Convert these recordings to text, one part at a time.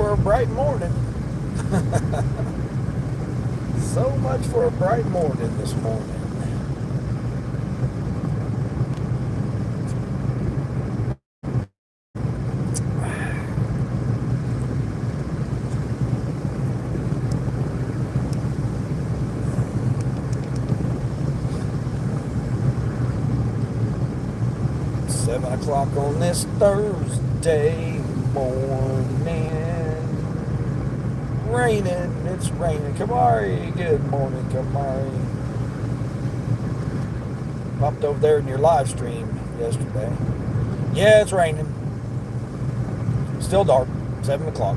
for a bright morning. So much for a bright morning this morning. O'clock on this Thursday morning. Raining, it's raining. Kamari, good morning, Kamari. Popped over there in your live stream yesterday. Yeah, it's raining. Still dark, 7 o'clock.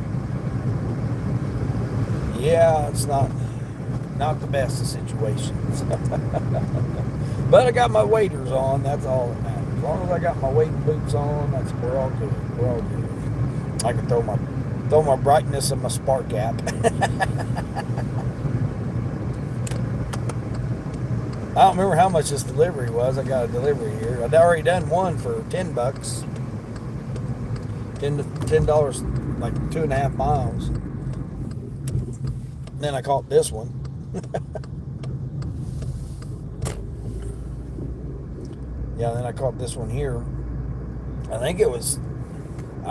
Yeah, it's not the best of situations. But I got my waders on, that's all that matters. As long as I got my wading boots on, we're all good. We're all good. I can throw my brightness and my spark app. I don't remember how much this delivery was. I got a delivery here. I'd already done one for $10. $10, like 2.5 miles. Then I caught this one. Yeah, then I caught this one here. I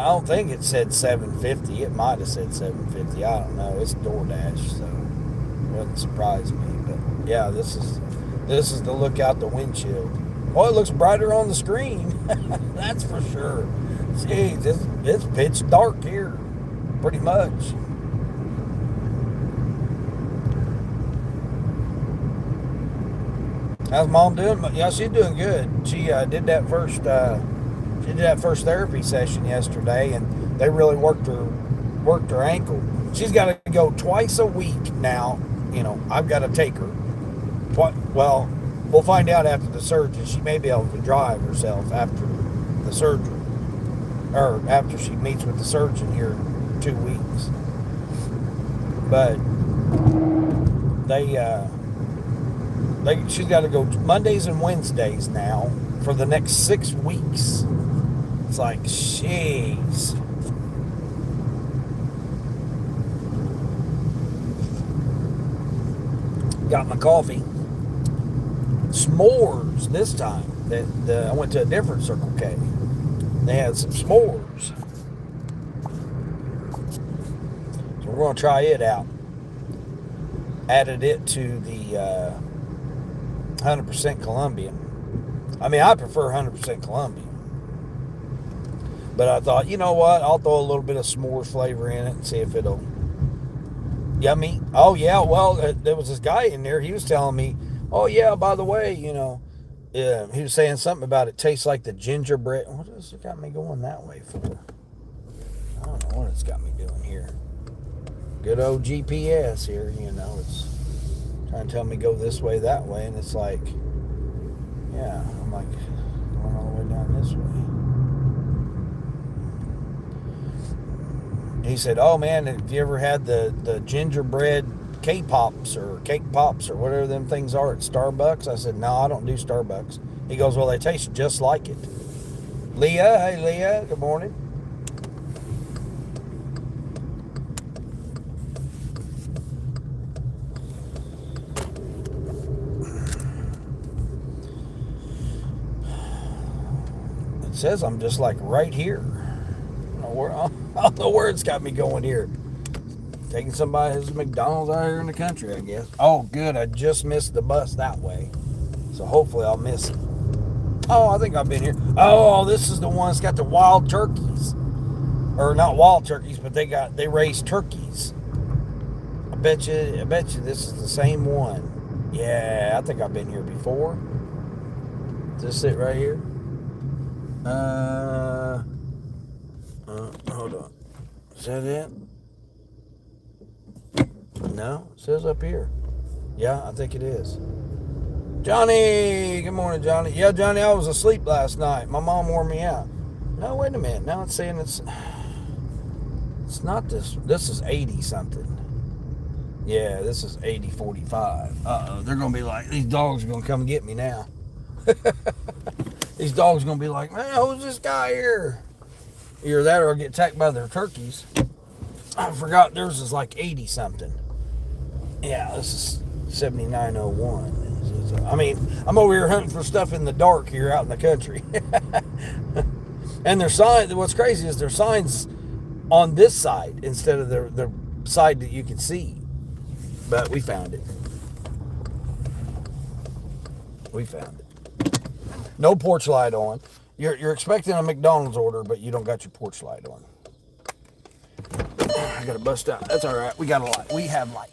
don't think it said $7.50. It might have said $7.50. I don't know. It's DoorDash, so it wouldn't surprise me. But yeah, this is the look out the windshield. Oh, it looks brighter on the screen. That's for sure. Jeez, it's pitch dark here, pretty much. How's Mom doing? Yeah, she's doing good. She did that first therapy session yesterday, and they really worked her ankle. She's got to go twice a week now. I've got to take her. Well, we'll find out after the surgery. She may be able to drive herself after the surgery, or after she meets with the surgeon here in 2 weeks. But she's got to go Mondays and Wednesdays now for the next 6 weeks. It's like, jeez. Got my coffee. S'mores this time. I went to a different Circle K. They had some s'mores. So we're going to try it out. Added it to the 100% Colombian. I mean, I prefer 100% Colombian. But I thought, you know what? I'll throw a little bit of s'mores flavor in it and see if it'll... Yummy. Oh, yeah, well, there was this guy in there. He was telling me, oh, yeah, by the way, he was saying something about it tastes like the gingerbread. What has it got me going that way for? I don't know what it's got me doing here. Good old GPS here, it's trying to tell me go this way, that way, and it's like, yeah, I'm like going all the way down this way. He said, oh man, have you ever had the gingerbread K-Pops or Cake Pops or whatever them things are at Starbucks? I said, no, I don't do Starbucks. He goes, well, they taste just like it. Leah, hey Leah, good morning. It says I'm just like right here. I don't know where it's got me going here. Taking somebody who's McDonald's out here in the country, I guess. Oh, good. I just missed the bus that way. So hopefully I'll miss it. Oh, I think I've been here. Oh, this is the one that's got the wild turkeys. Or not wild turkeys, but they raise turkeys. I bet you this is the same one. Yeah, I think I've been here before. Is this it right here? Hold on. Is that it? No, it says up here. Yeah, I think it is. Johnny, good morning, Johnny. Yeah, Johnny, I was asleep last night. My mom wore me out. No, wait a minute. Now it's saying it's not this. This is 80 something. Yeah, this is 8045. Uh-oh, they're going to be like, these dogs are going to come get me now. These dogs are going to be like, man, who's this guy here? Either that or I'll get attacked by their turkeys. I forgot theirs is like 80 something. Yeah, this is 7901. I mean, I'm over here hunting for stuff in the dark here out in the country. And their sign, what's crazy is their signs on this side instead of the side that you can see. But we found it. We found it. No porch light on. You're expecting a McDonald's order, but you don't got your porch light on. I gotta bust out. That's all right. We got a light. We have light.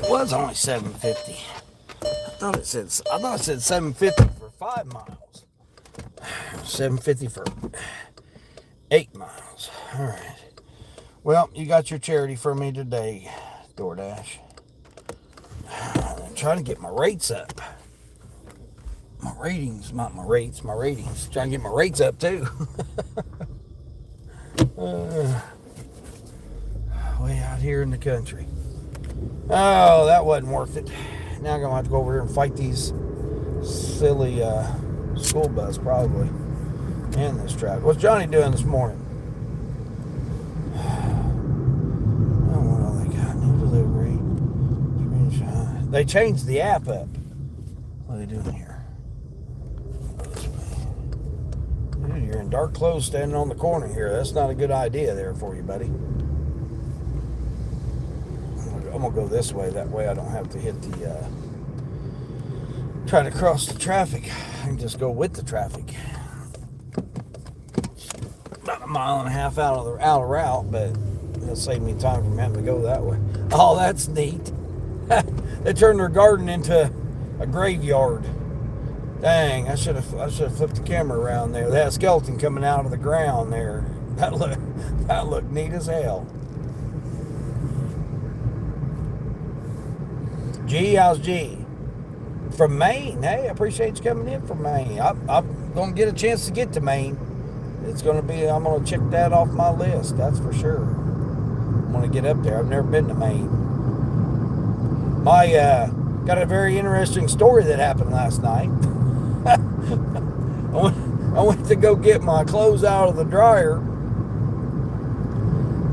It was only $7.50. I thought it said $7.50 for 5 miles. $7.50 for 8 miles. All right. Well, you got your charity for me today, DoorDash. I'm trying to get my rates up. My ratings, not my rates, my ratings. Trying to get my rates up too. Way out here in the country. Oh, that wasn't worth it. Now I'm going to have to go over here and fight these silly school bus, probably. And this traffic. What's Johnny doing this morning? I don't know what all they got. New delivery. Screenshot. They changed the app up. What are they doing here? Oh, this way. Dude, you're in dark clothes standing on the corner here. That's not a good idea there for you, buddy. I'm gonna go this way. That way I don't have to hit the try to cross the traffic. I can just go with the traffic. About 1.5 miles out of route, but it'll save me time from having to go that way. Oh, that's neat. They turned their garden into a graveyard. Dang, I should have flipped the camera around there. They had a skeleton coming out of the ground there. That looked neat as hell. G, how's G? From Maine. Hey, I appreciate you coming in from Maine. I'm going to get a chance to get to Maine. It's going to be, I'm going to check that off my list. That's for sure. I'm going to get up there. I've never been to Maine. Got a very interesting story that happened last night. I went to go get my clothes out of the dryer,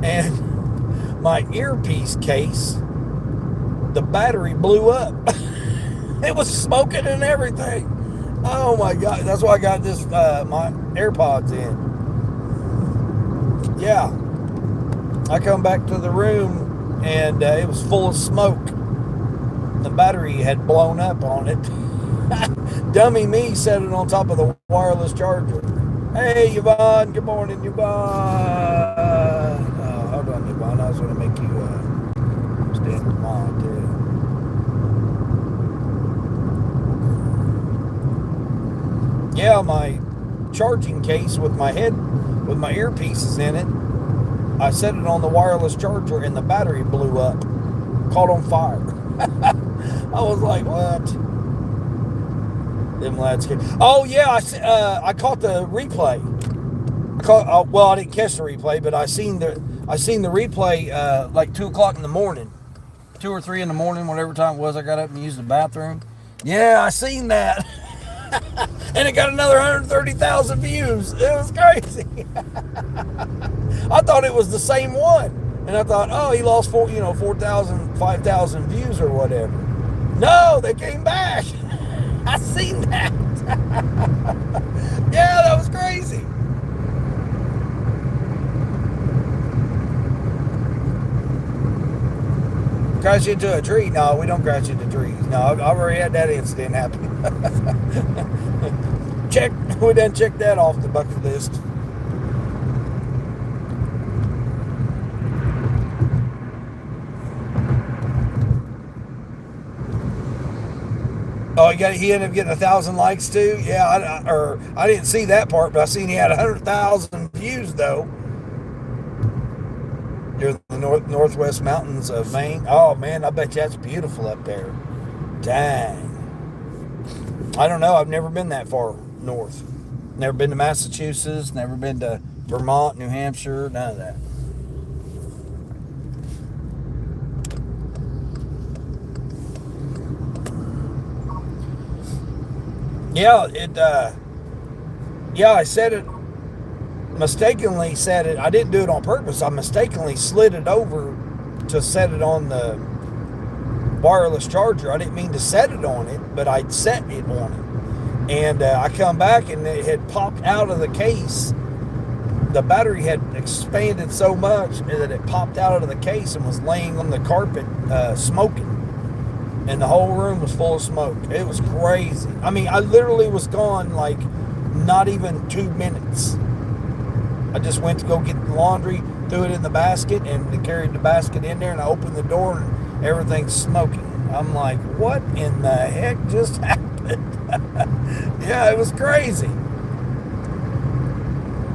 and my earpiece case, the battery blew up. It was smoking and everything. Oh my God. That's why I got this, my AirPods in. Yeah. I come back to the room and it was full of smoke. The battery had blown up on it. Dummy me set it on top of the wireless charger. Hey, Yvonne. Good morning, Yvonne. Hold on, Yvonne. I was going to make you standard mod, too. Yeah, my charging case with my earpieces in it, I set it on the wireless charger and the battery blew up. Caught on fire. I was like, what? Them lads can. Oh yeah, I caught the replay. I didn't catch the replay, but I seen the replay like 2 o'clock in the morning, 2 or 3 in the morning, whatever time it was. I got up and used the bathroom. Yeah, I seen that, and it got another 130,000 views. It was crazy. I thought it was the same one, and I thought, oh, he lost 4,000, 5,000 views or whatever. No, they came back. I seen that. Yeah, that was crazy. Crash into a tree? No, we don't crash into trees. No, I've already had that incident happen. We done checked that off the bucket list. Oh, he ended up getting 1,000 likes too. Yeah, I didn't see that part, but I seen he had 100,000 views though. You're in the northwest mountains of Maine. Oh man, I bet you that's beautiful up there. Dang. I don't know. I've never been that far north. Never been to Massachusetts. Never been to Vermont, New Hampshire. None of that. Yeah, I said it, mistakenly said it. I didn't do it on purpose. I mistakenly slid it over to set it on the wireless charger. I didn't mean to set it on it, but I'd set it on it. And I come back and it had popped out of the case. The battery had expanded so much that it popped out of the case and was laying on the carpet smoking. And the whole room was full of smoke. It was crazy. I mean, I literally was gone like not even 2 minutes. I just went to go get the laundry, threw it in the basket, and carried the basket in there, and I opened the door, and everything's smoking. I'm like, what in the heck just happened? Yeah, it was crazy.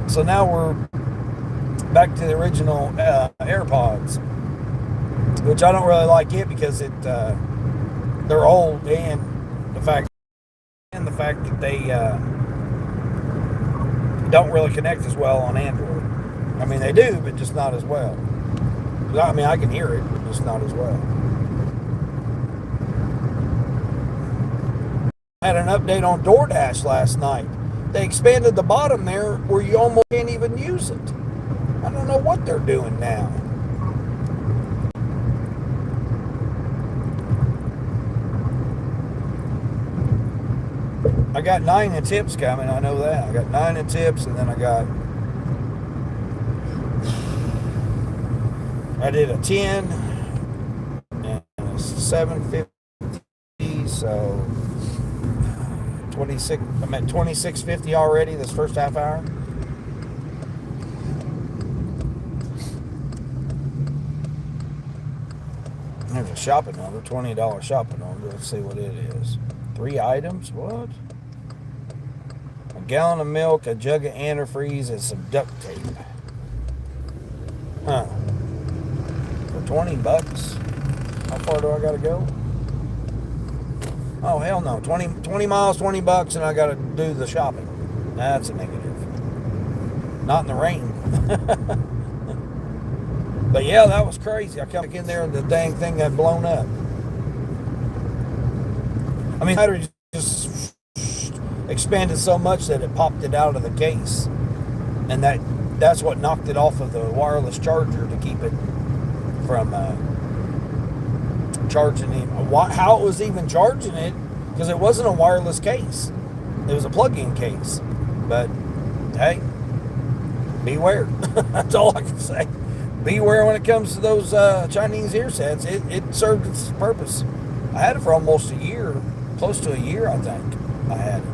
So now we're back to the original AirPods, which I don't really like it because they're old, and the fact that they don't really connect as well on Android. I mean, they do, but just not as well. I mean, I can hear it, but just not as well. I had an update on DoorDash last night. They expanded the bottom there where you almost can't even use it. I don't know what they're doing now. I got 9 in tips coming. I know that. I got 9 in tips, and then I did a 10 and a 750, so 26. I'm at 26.50 already this first half hour. There's a shopping number, $20 shopping number. Let's see what it is. 3 items. What? A gallon of milk, a jug of antifreeze, and some duct tape. Huh. For $20. How far do I gotta go? Oh, hell no. 20 miles, $20, and I gotta do the shopping. That's a negative. Not in the rain. But yeah, that was crazy. I come back in there and the dang thing got blown up. I mean, the battery just expanded so much that it popped it out of the case. And that's what knocked it off of the wireless charger to keep it from charging it. How it was even charging it, because it wasn't a wireless case. It was a plug-in case. But, hey, beware. That's all I can say. Beware when it comes to those Chinese ear sets. It served its purpose. I had it for almost a year. Close to a year, I think. I had it.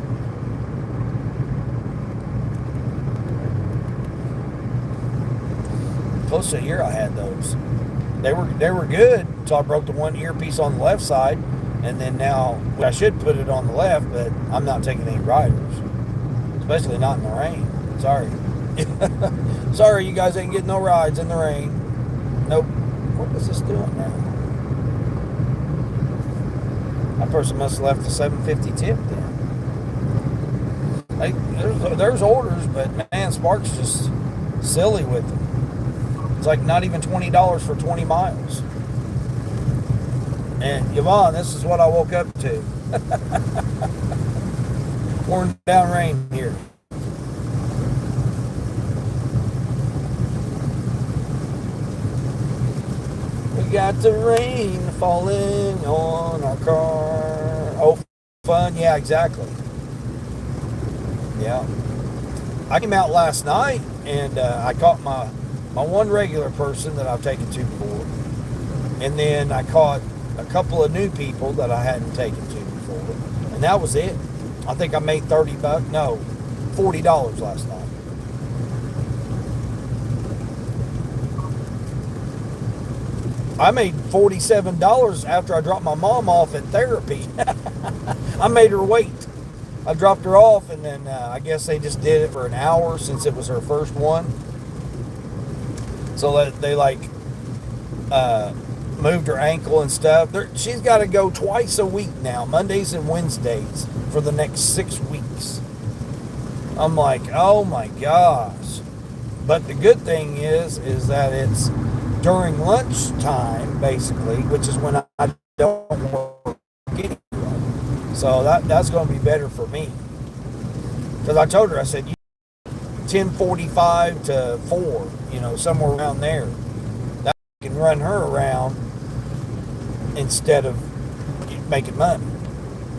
Close to a year I had those. They were good until I broke the one earpiece on the left side, and then now I should put it on the left, but I'm not taking any riders, especially not in the rain. Sorry. Sorry, you guys ain't getting no rides in the rain. Nope. What was this doing now? That person must have left a $7.50 tip then. There's orders, but man, Spark's just silly with them. It's like not even $20 for 20 miles. And Yvonne, this is what I woke up to. Pouring down rain here. We got the rain falling on our car. Oh, fun. Yeah, exactly. Yeah. I came out last night and I caught my one regular person that I've taken to before. And then I caught a couple of new people that I hadn't taken to before. And that was it. I think I made $40 last night. I made $47 after I dropped my mom off at therapy. I made her wait. I dropped her off, and then I guess they just did it for an hour since it was her first one. So that they like moved her ankle and stuff. She's got to go twice a week now, Mondays and Wednesdays, for the next 6 weeks. I'm like, oh my gosh. But the good thing is that it's during lunchtime, basically, which is when I don't work anyway. So that's going to be better for me. Because I told her, I said, 10:45 to 4, somewhere around there. That can run her around instead of making money.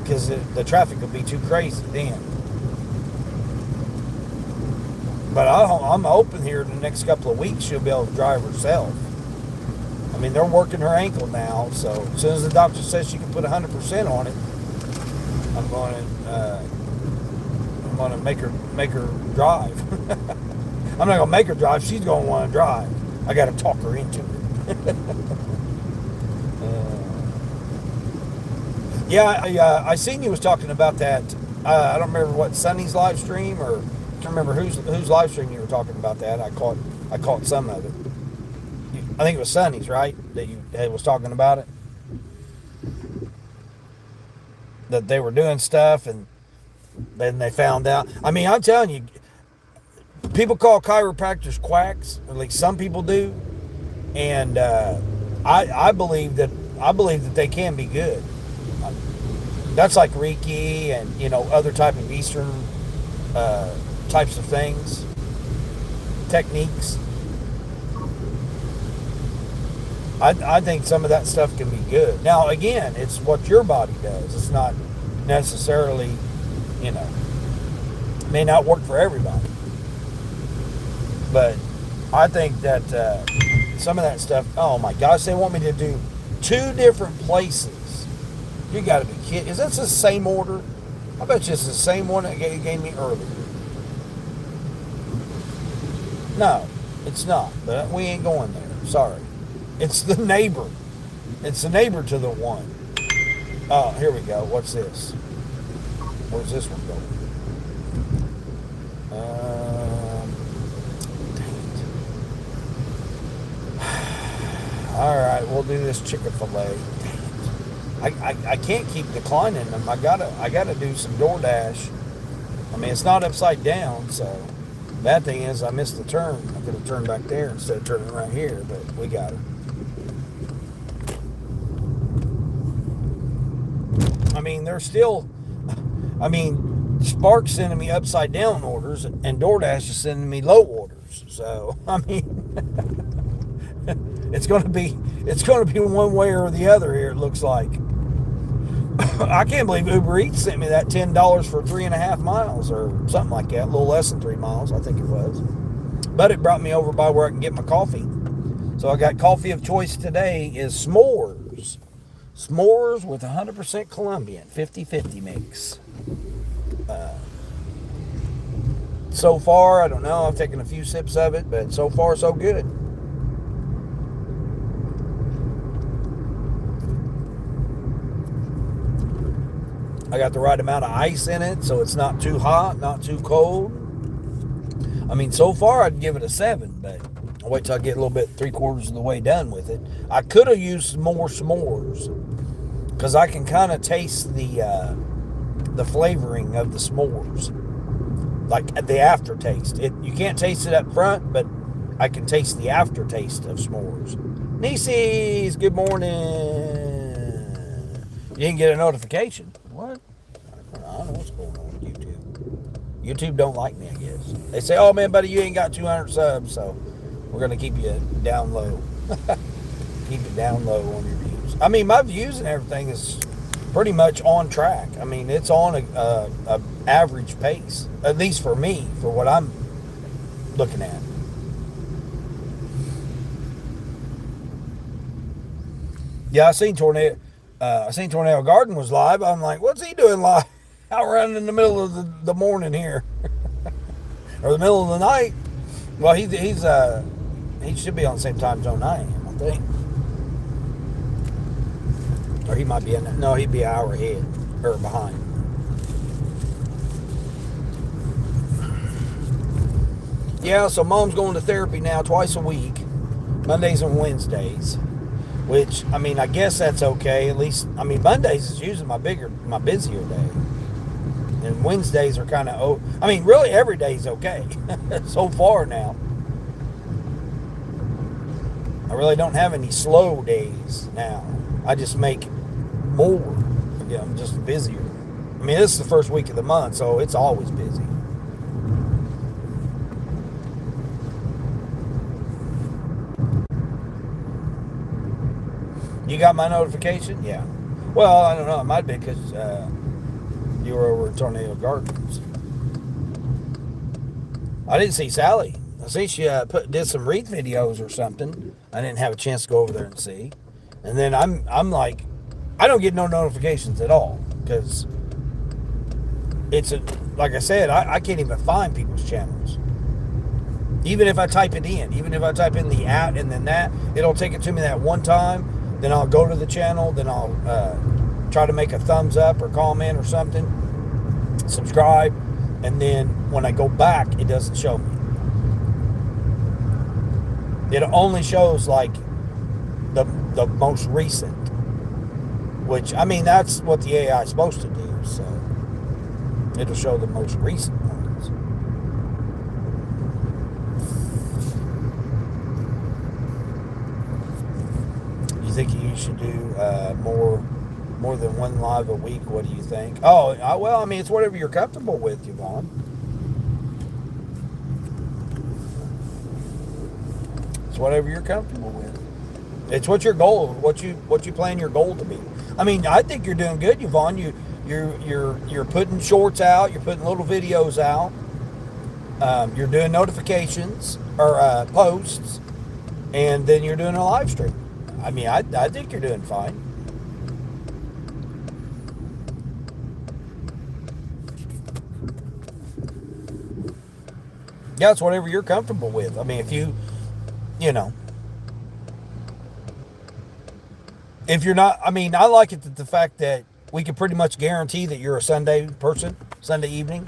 Because the traffic will be too crazy then. But I'm hoping here in the next couple of weeks she'll be able to drive herself. I mean, they're working her ankle now, so as soon as the doctor says she can put 100% on it, I'm going to make her drive. I'm not going to make her drive. She's going to want to drive. I got to talk her into it. Yeah, I seen you was talking about that. I don't remember what Sonny's live stream, or I can't remember whose live stream you were talking about that. I caught some of it. I think it was Sonny's, right? That you was talking about it. That they were doing stuff, and then they found out. I mean, I'm telling you, people call chiropractors quacks, or at least some people do, and I believe that they can be good. That's like Reiki and other type of Eastern types of things, techniques. I think some of that stuff can be good. Now, again, it's what your body does. It's not necessarily, may not work for everybody. But I think that some of that stuff, oh my gosh, they want me to do 2 different places. You got to be kidding. Is this the same order? I bet you it's the same one that you gave me earlier. No, it's not. But we ain't going there. Sorry. It's the neighbor. It's the neighbor to the one. Oh, here we go. What's this? Where's this one going? Dang it. All right, we'll do this chicken fillet. I can't keep declining them. I gotta do some DoorDash. I mean, it's not upside down, so bad thing is I missed the turn. I could have turned back there instead of turning right here, but we got it. I mean, they're still. I mean, Spark's sending me upside down orders, and DoorDash is sending me low orders. So I mean, it's gonna be one way or the other here. It looks like. I can't believe Uber Eats sent me that $10 for 3.5 miles or something like that. A little less than 3 miles, I think it was. But it brought me over by where I can get my coffee. So I got coffee of choice today is S'mores. S'mores with 100% Colombian, 50-50 mix. So far, I don't know. I've taken a few sips of it, but so far, so good. I got the right amount of ice in it, so it's not too hot, not too cold. I mean, so far, I'd give it a 7, but I'll wait till I get a little bit 3/4 of the way done with it. I could have used more s'mores, because I can kind of taste the flavoring of the s'mores, like the aftertaste. You can't taste it up front, but I can taste the aftertaste of s'mores. Nieces, good morning. You didn't get a notification. What? I don't know what's going on with YouTube. YouTube don't like me, I guess. They say, oh man, buddy, you ain't got 200 subs, so we're going to keep you down low. Keep it down low on your views. I mean, my views and everything is pretty much on track. I mean, it's on a average pace, at least for me, for what I'm looking at. Yeah, I seen Tornado Garden was live. I'm like, what's he doing live? Out running in the middle of the morning here, or the middle of the night. Well, he should be on the same time zone I am, I think. Or he might be no, he'd be an hour ahead or behind. Yeah, so mom's going to therapy now twice a week, Mondays and Wednesdays. Which, I mean, I guess that's okay. At least, I mean, Mondays is usually my busier day. And Wednesdays are kind of, I mean, really every day is okay so far now. I really don't have any slow days now. I just make more. Yeah, I'm just busier. I mean, this is the first week of the month, so it's always busy. You got my notification? Yeah. Well, I don't know. It might be because you were over at Tornado Gardens. I didn't see Sally. I see she did some wreath videos or something. I didn't have a chance to go over there and see. And then I'm like, I don't get no notifications at all because like I said, I can't even find people's channels. Even if I type it in, even if I type in the @ and then that, it'll take it to me that one time. Then I'll go to the channel. Then I'll try to make a thumbs up or comment or something, subscribe, and then when I go back, it doesn't show me. It only shows like the most recent, which, I mean, that's what the AI is supposed to do. So it'll show the most recent ones. You think you should do more than one live a week? What do you think? Oh, well, I mean, it's whatever you're comfortable with, Yvonne. It's whatever you're comfortable with. It's what your goal, what you plan your goal to be. I mean, I think you're doing good, Yvonne. You're putting shorts out. You're putting little videos out. You're doing notifications or posts, and then you're doing a live stream. I mean, I think you're doing fine. Yeah, it's whatever you're comfortable with. I mean, if you know, if you're not, I mean, I like it the fact that we can pretty much guarantee that you're a Sunday person, Sunday evening.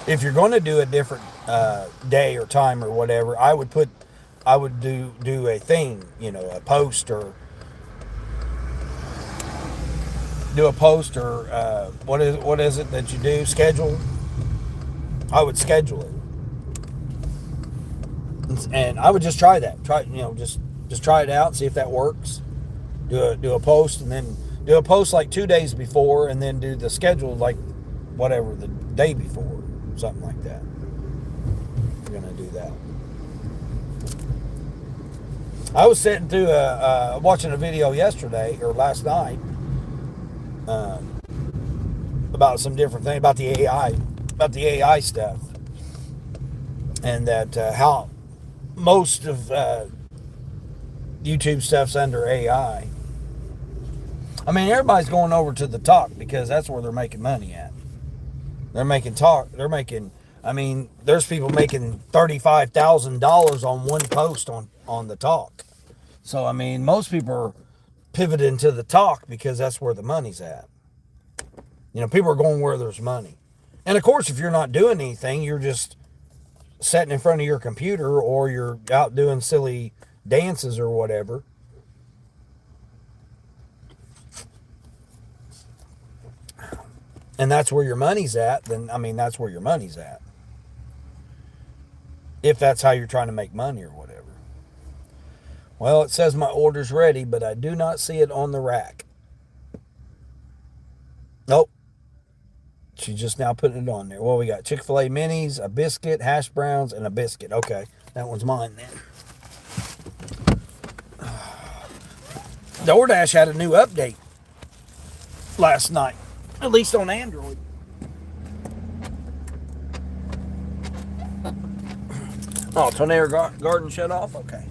If you're going to do a different day or time or whatever, I would do a thing, you know, a post or do a post or what is it that you do? Schedule. I would schedule it, and I would just try that. Just try it out, see if that works. Do a post, and then do a post like 2 days before, and then do the schedule like whatever the day before, something like that. You're gonna do that. I was sitting through watching a video yesterday or last night about some different thing about the AI stuff, and that how most of YouTube stuff's under AI. I mean, everybody's going over to the talk because that's where they're making money at. They're making talk. I mean, there's people making $35,000 on one post on the talk. So, I mean, most people are pivoting to the talk because that's where the money's at. You know, people are going where there's money. And of course, if you're not doing anything, you're just sitting in front of your computer or you're out doing silly dances or whatever. And that's where your money's at, then, I mean, that's where your money's at. If that's how you're trying to make money or whatever. Well, it says my order's ready, but I do not see it on the rack. Nope. She's just now putting it on there. Well, we got Chick-fil-A minis, a biscuit, hash browns, and a biscuit. Okay, that one's mine then. DoorDash had a new update last night, at least on Android. Oh, Tornado Garden shut off? Okay.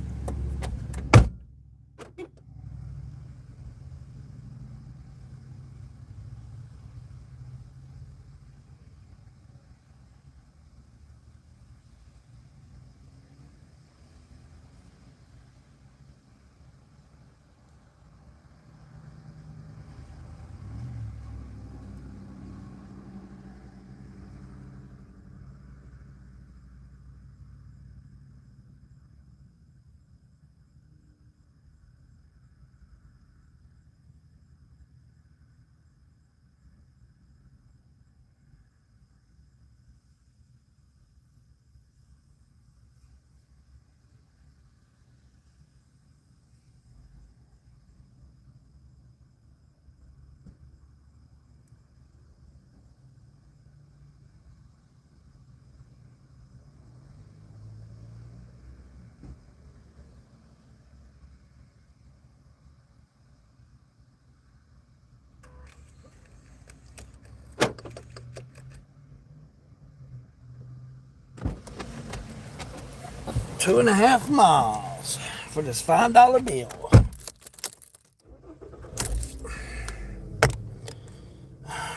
2.5 miles for this $5 bill.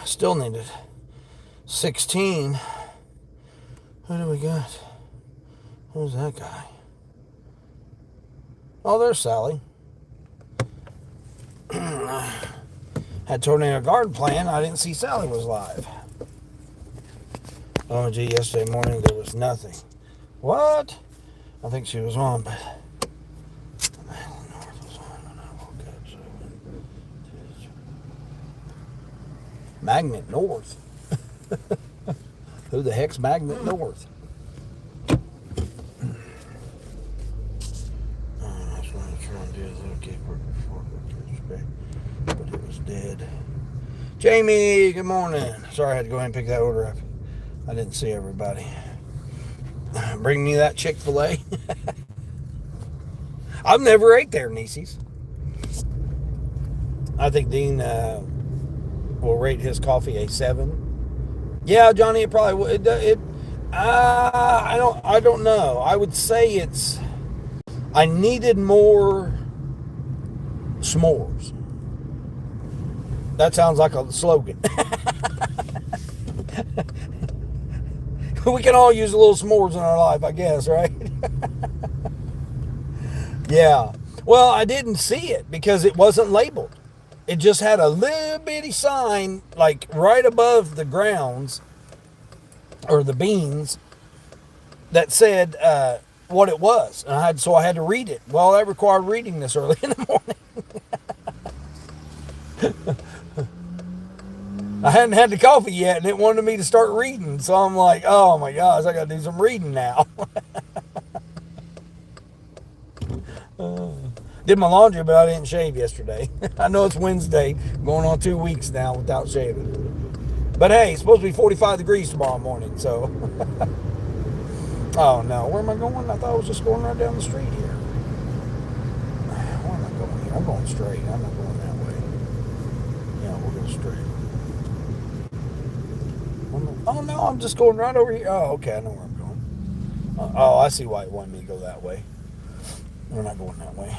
Still needed 16. Who do we got? Who's that guy? Oh, there's Sally. Had Tornado Garden plan. I didn't see Sally was live. Oh, gee, yesterday morning there was nothing. What? I think she was on, but North was on when I woke up. So Magnet North. Who the heck's Magnet North? That's what I'm trying to do. Is little gig work before, but it was dead. Jamie, good morning. Sorry I had to go ahead and pick that order up. I didn't see everybody. Bring me that Chick-fil-A. I've never ate there, Nieces. I think Dean will rate his coffee a 7. Yeah, Johnny, it probably would. I don't know. I would say I needed more s'mores. That sounds like a slogan. We can all use a little s'mores in our life, I guess, right? Yeah. Well, I didn't see it because it wasn't labeled. It just had a little bitty sign, like right above the grounds or the beans, that said what it was. And so I had to read it. Well, that required reading this early in the morning. I hadn't had the coffee yet, and it wanted me to start reading. So I'm like, oh my gosh, I got to do some reading now. Did my laundry, but I didn't shave yesterday. I know it's Wednesday, going on 2 weeks now without shaving. But hey, it's supposed to be 45 degrees tomorrow morning, so. Oh no, where am I going? I thought I was just going right down the street here. Where am I going here? I'm going straight. I'm not going that way. Yeah, we'll go straight. Oh no, I'm just going right over here. Oh, okay, I know where I'm going. Oh, I see why it wanted me to go that way. We're not going that way.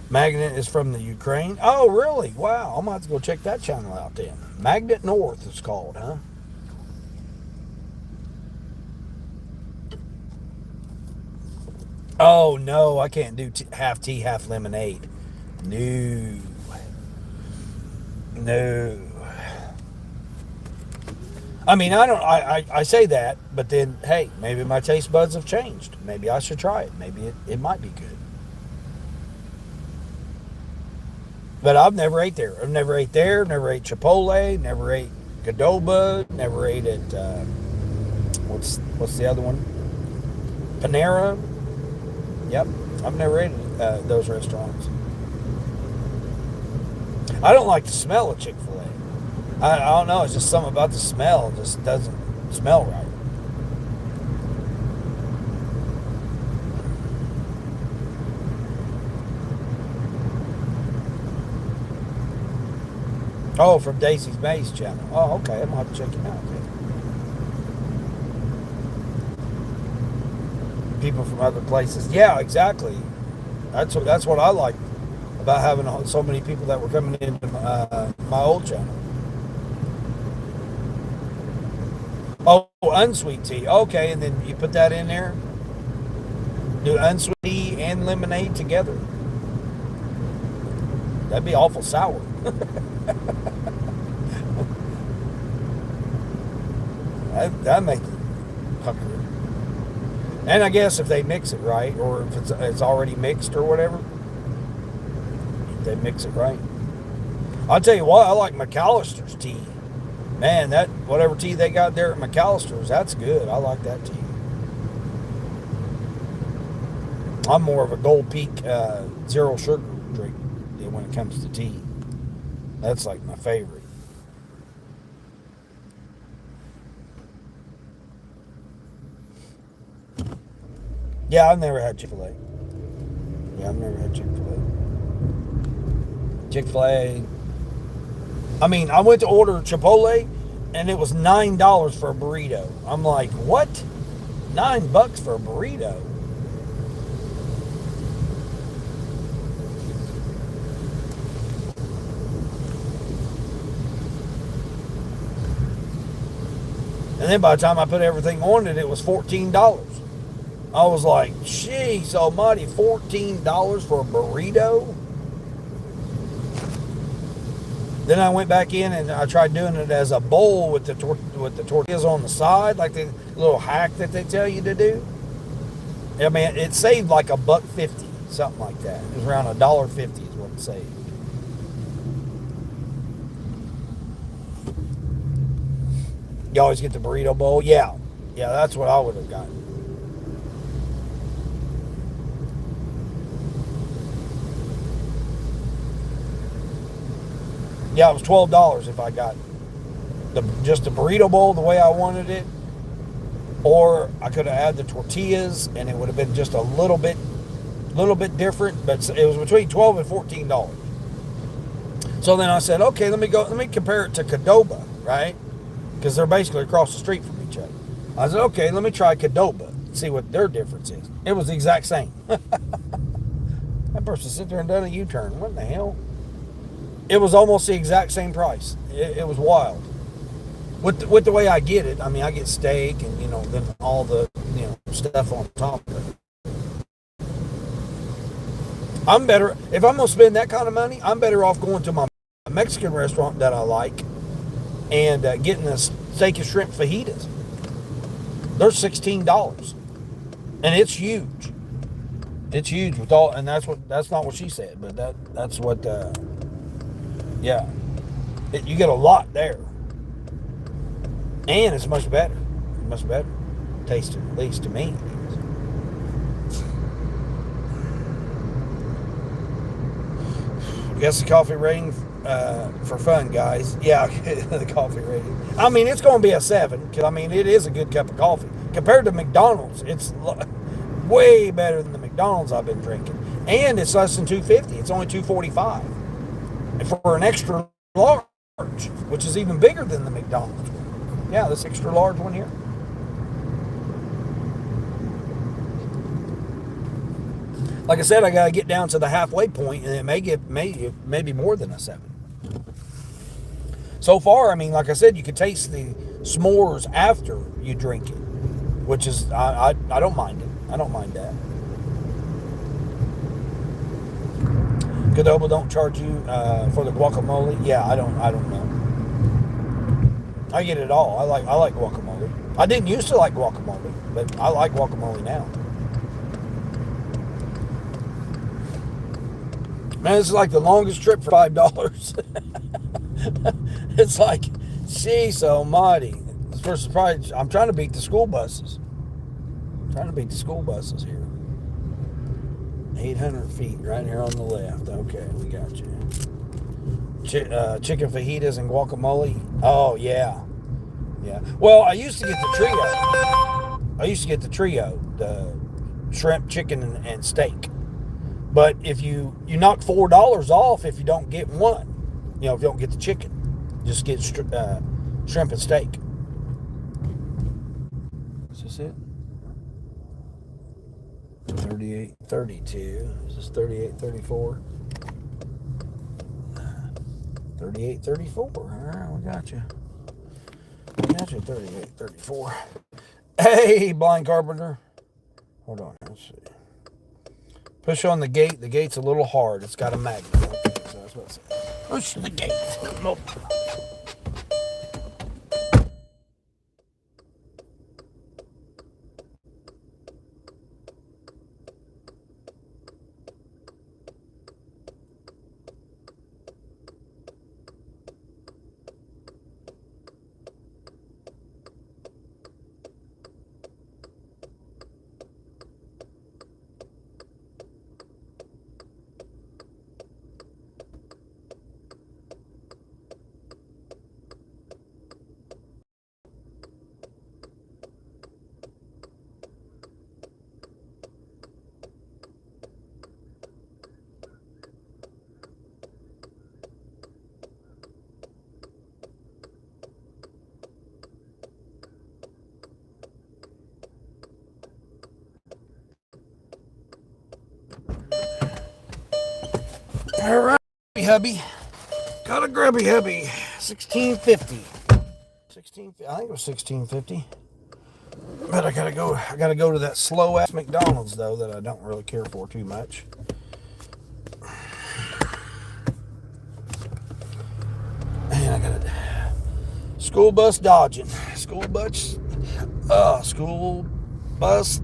Magnet is from the Ukraine. Oh, really? Wow, I'm going to have to go check that channel out then. Magnet North is called, huh? Oh, no, I can't do half tea, half lemonade. No. I mean, I say that, but then, hey, maybe my taste buds have changed. Maybe I should try it. Maybe it might be good. But I've never ate there. I've never ate there, never ate Chipotle, never ate Qdoba, never ate at, what's the other one? Panera. Yep, I've never ate at those restaurants. I don't like the smell of Chick-fil-A. I don't know, it's just something about the smell. It just doesn't smell right. Oh, from Daisy's Maze channel. Oh, okay, I'm going to have to check it out. Okay. People from other places. Yeah, exactly. That's what I like about having so many people that were coming into my old channel. Oh, unsweet tea. Okay, and then you put that in there. Do unsweet tea and lemonade together. That'd be awful sour. That makes it pucker. And I guess if they mix it right, or if it's already mixed or whatever, they mix it right. I'll tell you what, I like McAllister's tea. Man, that whatever tea they got there at McAllister's, that's good. I like that tea. I'm more of a Gold Peak zero sugar drink when it comes to tea. That's like my favorite. Yeah, I've never had Chick-fil-A. Yeah, I've never had Chick-fil-A. Chick-fil-A. I mean, I went to order Chipotle, and it was $9 for a burrito. I'm like, what? $9 for a burrito? And then by the time I put everything on it, it was $14. I was like, jeez almighty, $14 for a burrito? Then I went back in and I tried doing it as a bowl with the tortillas on the side, like the little hack that they tell you to do. I mean, it saved like $1.50, something like that. It was around $1.50 is what it saved. You always get the burrito bowl? Yeah, that's what I would have gotten. Yeah, it was $12 if I got just the burrito bowl the way I wanted it, or I could have added the tortillas, and it would have been just a little bit different. But it was between $12 and $14. So then I said, okay, let me compare it to Qdoba, right? Because they're basically across the street from each other. I said, okay, let me try Qdoba and see what their difference is. It was the exact same. That person sit there and done a U-turn. What in the hell? It was almost the exact same price. It was wild. With the way I get it, I mean, I get steak and, then all the, stuff on top of it. I'm better, if I'm going to spend that kind of money, I'm better off going to my Mexican restaurant that I like and getting a steak and shrimp fajitas. They're $16. And it's huge. It's huge with all, and that's not what she said, but that's what, you get a lot there. And it's much better. Much better. Tasted, at least to me. Guess the coffee rating for fun, guys. Yeah, the coffee rating. I mean, it's going to be a 7, because, I mean, it is a good cup of coffee. Compared to McDonald's, it's way better than the McDonald's I've been drinking. And it's less than $2.50. It's only $2.45. And for an extra large, which is even bigger than the McDonald's one. Yeah, this extra large one here. Like I said, I got to get down to the halfway point, and it maybe more than a 7. So far, I mean, like I said, you can taste the s'mores after you drink it, which is, I don't mind it. I don't mind that. Qdoba don't charge you for the guacamole. Yeah, I don't know. I get it all. I like guacamole. I didn't used to like guacamole, but I like guacamole now. Man, this is like the longest trip for $5. It's like, jeez almighty. First, probably, I'm trying to beat the school buses. Here. 800 feet right here on the left. Okay, we got you. Chicken fajitas and guacamole. Oh, yeah. Yeah. Well, I used to get the trio. The shrimp, chicken, and steak. But if you knock $4 off if you don't get one. If you don't get the chicken. Just get shrimp and steak. Is this it? 38.32. Is this 38.34? 38.34. All right, we got you. 38.34. Hey, blind carpenter. Hold on. Let's see. Push on the gate. The gate's a little hard. It's got a magnet. Okay, so that's what I said. Push the gate. Nope. All right, hubby. Got a grubby hubby. $16.50. 16. I think it was 16.50. But I gotta go. I gotta go to that slow ass McDonald's though that I don't really care for too much. And I got school bus dodging. School bus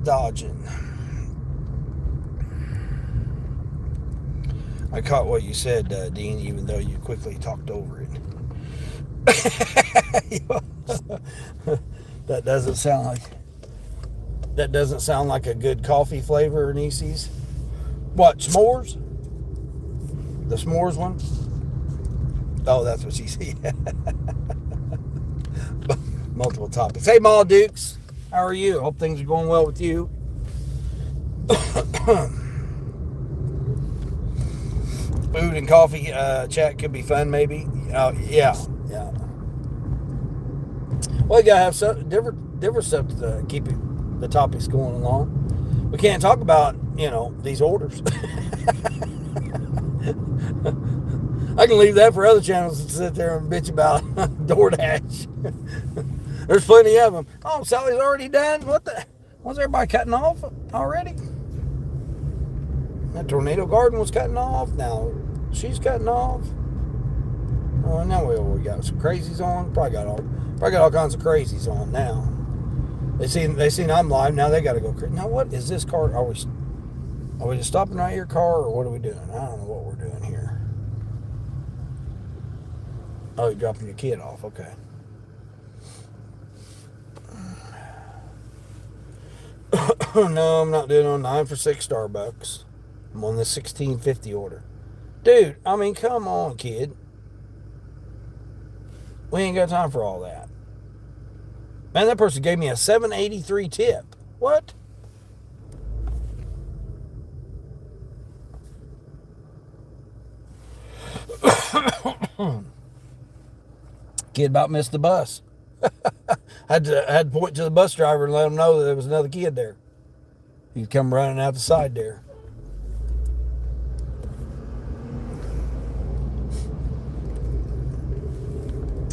dodging. I caught what you said, Dean, even though you quickly talked over it. That doesn't sound like a good coffee flavor, Nieces. What, s'mores? The s'mores one? Oh, that's what she said. Multiple topics. Hey, Ma Dukes. How are you? Hope things are going well with you. Food and coffee chat could be fun, maybe. Yeah. Well, you gotta have some different stuff to keep the topics going along. We can't talk about these orders. I can leave that for other channels to sit there and bitch about DoorDash. There's plenty of them. Oh, Sally's already done. What the? Was everybody cutting off already? That Tornado Garden was cutting off. Now she's cutting off. Oh, now we got some crazies on. Probably got all kinds of crazies on now. They seen I'm live. Now they got to go. Now what is this car? Are we just stopping right here, car, or what are we doing? I don't know what we're doing here. Oh, you're dropping your kid off. Okay. No, I'm not doing on 9 for $6 Starbucks. I'm on the 16.50 order. Dude, I mean, come on, kid. We ain't got time for all that. Man, that person gave me a $7.83 tip. What? Kid about missed the bus. I had to point to the bus driver and let him know that there was another kid there. He'd come running out the side there.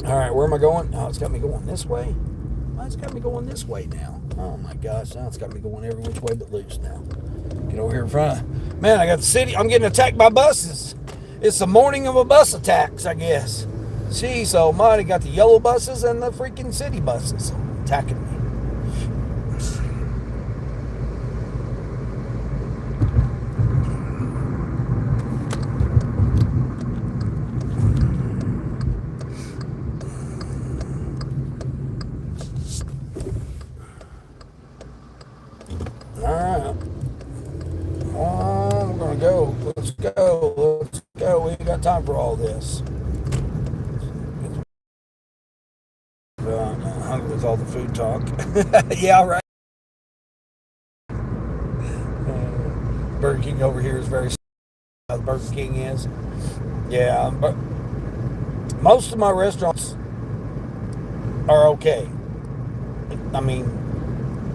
All right, where am I going? Oh, it's got me going this way. Oh, it's got me going this way now. Oh my gosh, now it's got me going every which way but loose now. Get over here in front. Man, I got the city. I'm getting attacked by buses. It's the morning of a bus attacks, I guess. Jeez almighty, got the yellow buses and the freaking city buses attacking me. Alright. Oh, we're gonna go. Let's go. We ain't got time for all this. I'm hungry with all the food talk. Yeah, right. Burger King over here is very the Burger King is. Yeah, but most of my restaurants are okay. I mean,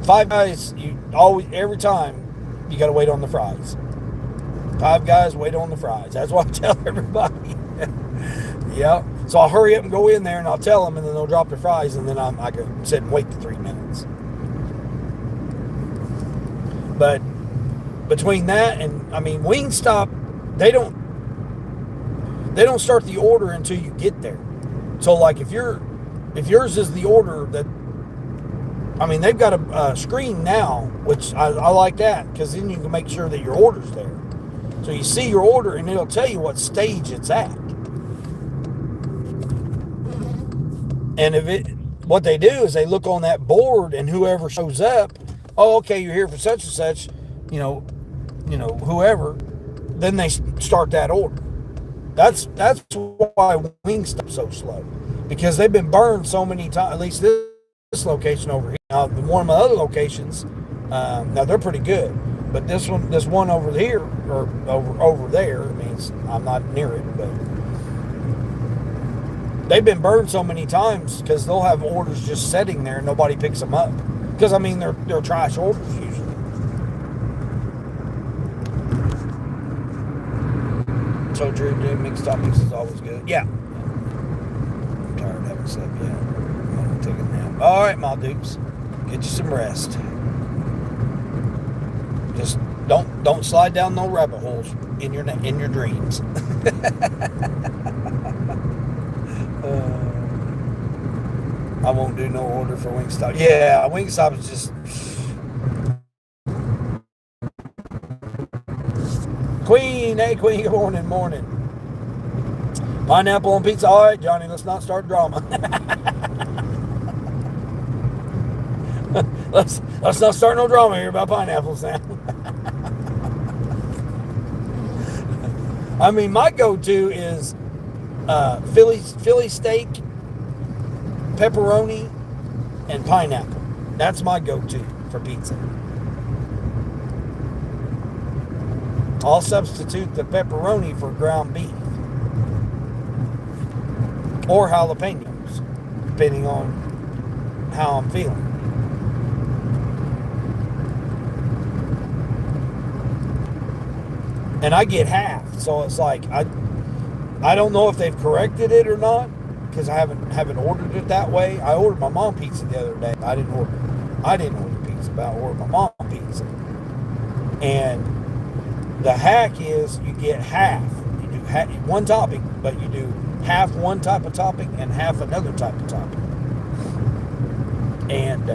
Five Guys, you always, every time, you got to wait on the fries. Five Guys, wait on the fries. That's what I tell everybody. Yeah. So I'll hurry up and go in there and I'll tell them, and then they'll drop their fries, and then I can sit and wait the 3 minutes. But between that and, I mean, Wingstop, they don't start the order until you get there. So like if yours is the order that, I mean, they've got a screen now, which I like that, because then you can make sure that your order's there. So you see your order and it'll tell you what stage it's at. And what they do is they look on that board, and whoever shows up, oh, okay, you're here for such and such, whoever, then they start that order. That's why Wingstop's so slow, because they've been burned so many times. At least this location over here. Now, one of my other locations, now they're pretty good, but this one over here or over there, I mean, I'm not near it, but they've been burned so many times because they'll have orders just sitting there and nobody picks them up. Because, I mean, they're trash orders usually. So true, dude. Mixed topics is always good. Yeah. I'm tired of having slept yet. Took a nap. All right, my dukes, get you some rest. Just don't slide down no rabbit holes in your dreams. I won't do no order for Wingstop. Yeah, Wingstop is just Queen. Hey, Queen. Good morning. Pineapple on pizza. All right, Johnny. Let's not start drama. let's not start no drama here about pineapples now. I mean, my go-to is Philly steak, pepperoni, and pineapple. That's my go-to for pizza. I'll substitute the pepperoni for ground beef or jalapenos, depending on how I'm feeling. And I get half, so it's like I don't know if they've corrected it or not, because I haven't ordered it that way. I ordered my mom pizza the other day. I didn't order pizza, but I ordered my mom pizza. And the hack is you get half. You do one topping, but you do half one type of topping and half another type of topping. And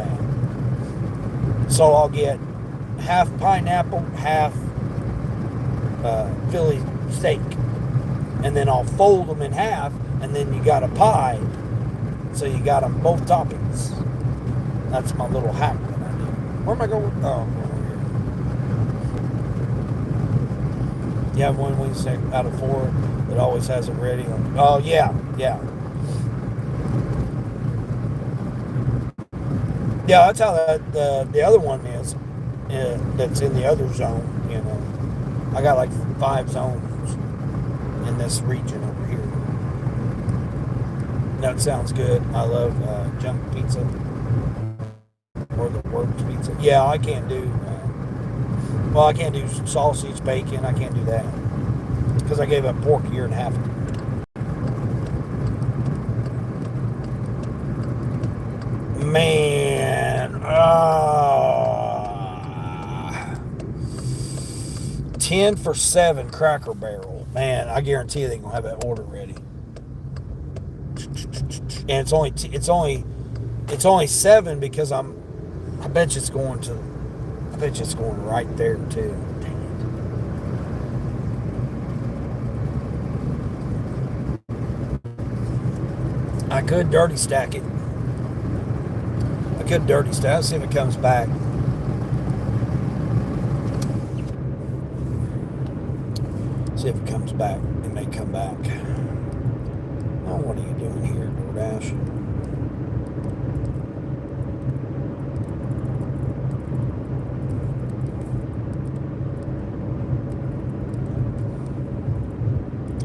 so I'll get half pineapple, half Philly steak, and then I'll fold them in half, and then you got a pie, so you got them both toppings. That's my little hack that I do. Where am I going? Oh, I'm going over here. You have one wing stick out of 4 that always has it ready. Oh yeah. Yeah, that's how the other one is. That's in the other zone. I got like 5 zones in this region over here. That sounds good. I love junk pizza or the works pizza. Yeah, I can't do. I can't do sausage, bacon. I can't do that because I gave up pork a year and a half ago. Man, 10 for $7 Cracker Barrel. Man, I guarantee you they gonna have that order ready. And it's only 7 because I bet you it's going right there too. Dang it. I could dirty stack it. Let's see if it comes back. See if it comes back. It may come back. Oh, what are you doing here, DoorDash?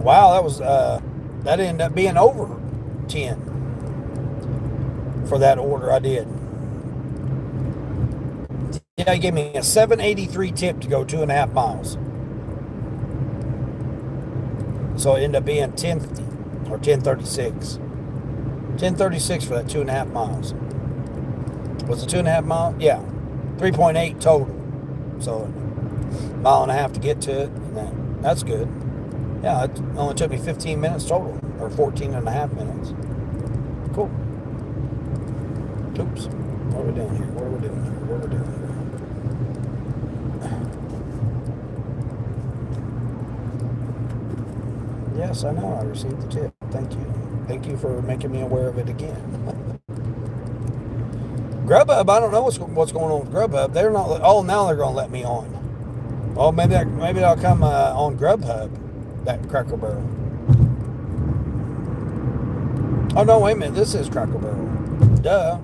Wow, that ended up being over 10 for that order I did. Yeah, he gave me a $7.83 tip to go 2.5 miles. So it ended up being $10.50 or $10.36. $10.36 for that 2.5 miles. Was it 2.5 miles? Yeah, 3.8 total. So a mile and a half to get to it. And that's good. Yeah, it only took me 15 minutes total, or 14 and a half minutes. Cool. Oops. What are we doing here? Yes, I know. I received the tip. Thank you. Thank you for making me aware of it again. Grubhub, I don't know what's going on with Grubhub. They're not. Oh, now they're going to let me on. Oh, maybe I'll come on Grubhub. That Cracker Barrel. Oh no! Wait a minute. This is Cracker Barrel. Duh.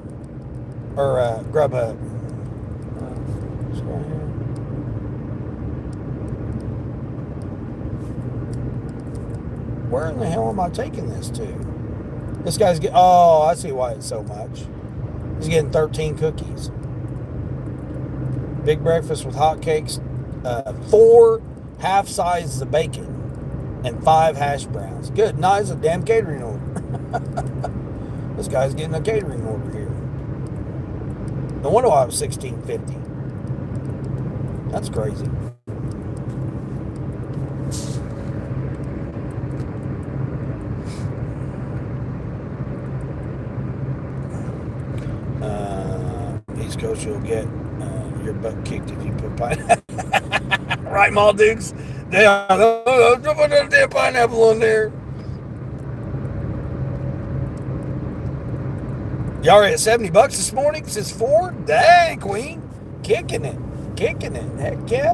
Or Grubhub. What's going here? Where in the hell am I taking this to? This guy's getting... Oh, I see why it's so much. He's getting 13 cookies. Big breakfast with hot cakes. 4 half sizes of bacon. And 5 hash browns. Good. Nice. A damn catering order. This guy's getting a catering order here. No wonder why it was $16.50. That's crazy. East Coast, you'll get your butt kicked if you put pineapple. Right, Mall Dukes? Don't put that damn pineapple on there. Y'all are at $70 this morning since 4? Dang, Queen. Kicking it. Kicking it. Heck yeah.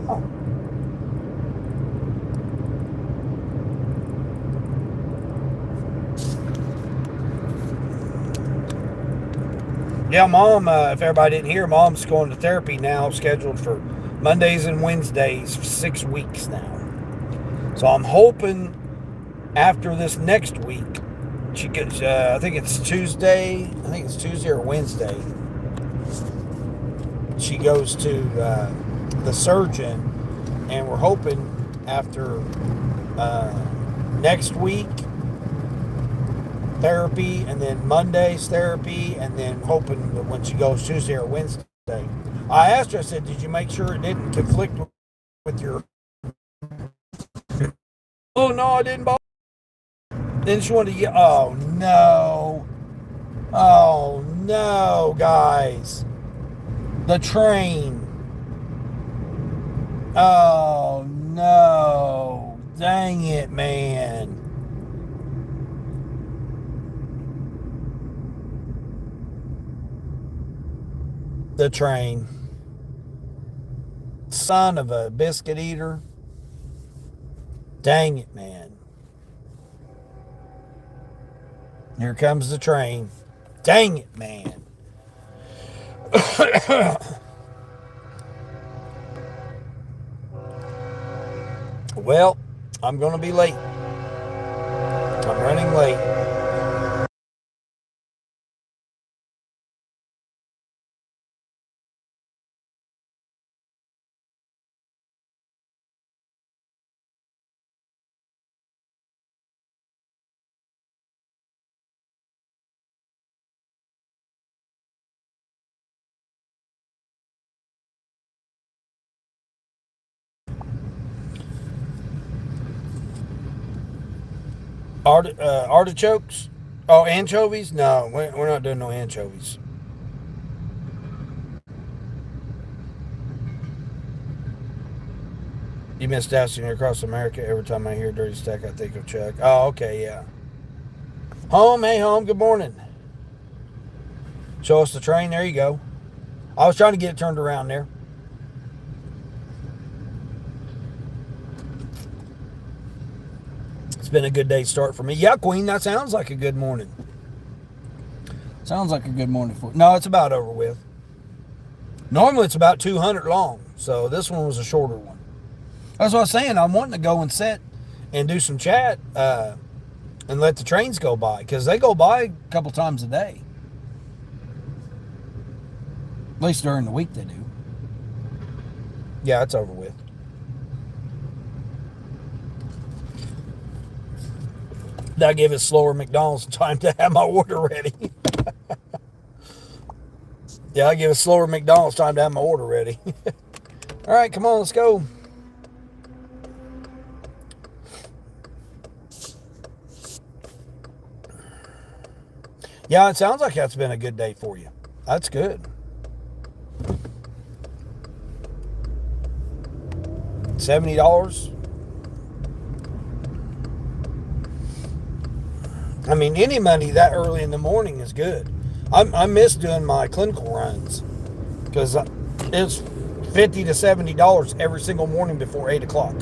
Yeah, Mom, if everybody didn't hear, Mom's going to therapy now, scheduled for Mondays and Wednesdays for 6 weeks now. So I'm hoping after this next week, she gets, I think it's Tuesday or Wednesday, she goes to the surgeon, and we're hoping after next week, therapy, and then Monday's therapy, and then hoping that when she goes Tuesday or Wednesday. I asked her, I said, did you make sure it didn't conflict with your... Oh, no, I didn't. Then she wanted to get... Oh, no. Oh, no, guys. The train. Oh, no. Dang it, man. The train. Son of a biscuit eater. Dang it, man. Here comes the train. Dang it, man. Well, I'm going to be late. I'm running late. Artichokes? Oh, anchovies? No, we're not doing no anchovies. You missed Destiny across America. Every time I hear Dirty Stack, I think of Chuck. Oh, okay, yeah. Home, hey, home, good morning. Show us the train. There you go. I was trying to get it turned around there. It's been a good day start for me. Yeah, Queen, that sounds like a good morning. Sounds like a good morning for... No, it's about over with. Normally it's about 200 long, so this one was a shorter one. That's what I was saying. I'm wanting to go and sit and do some chat and let the trains go by, because they go by a couple times a day. At least during the week they do. Yeah, it's over with. That gave it slower McDonald's time to have my order ready. Yeah, I give it slower McDonald's time to have my order ready. All right, come on, let's go. Yeah, it sounds like that's been a good day for you. That's good. $70. I mean, any money that early in the morning is good. I miss doing my clinical runs because it's $50 to $70 every single morning before 8 o'clock.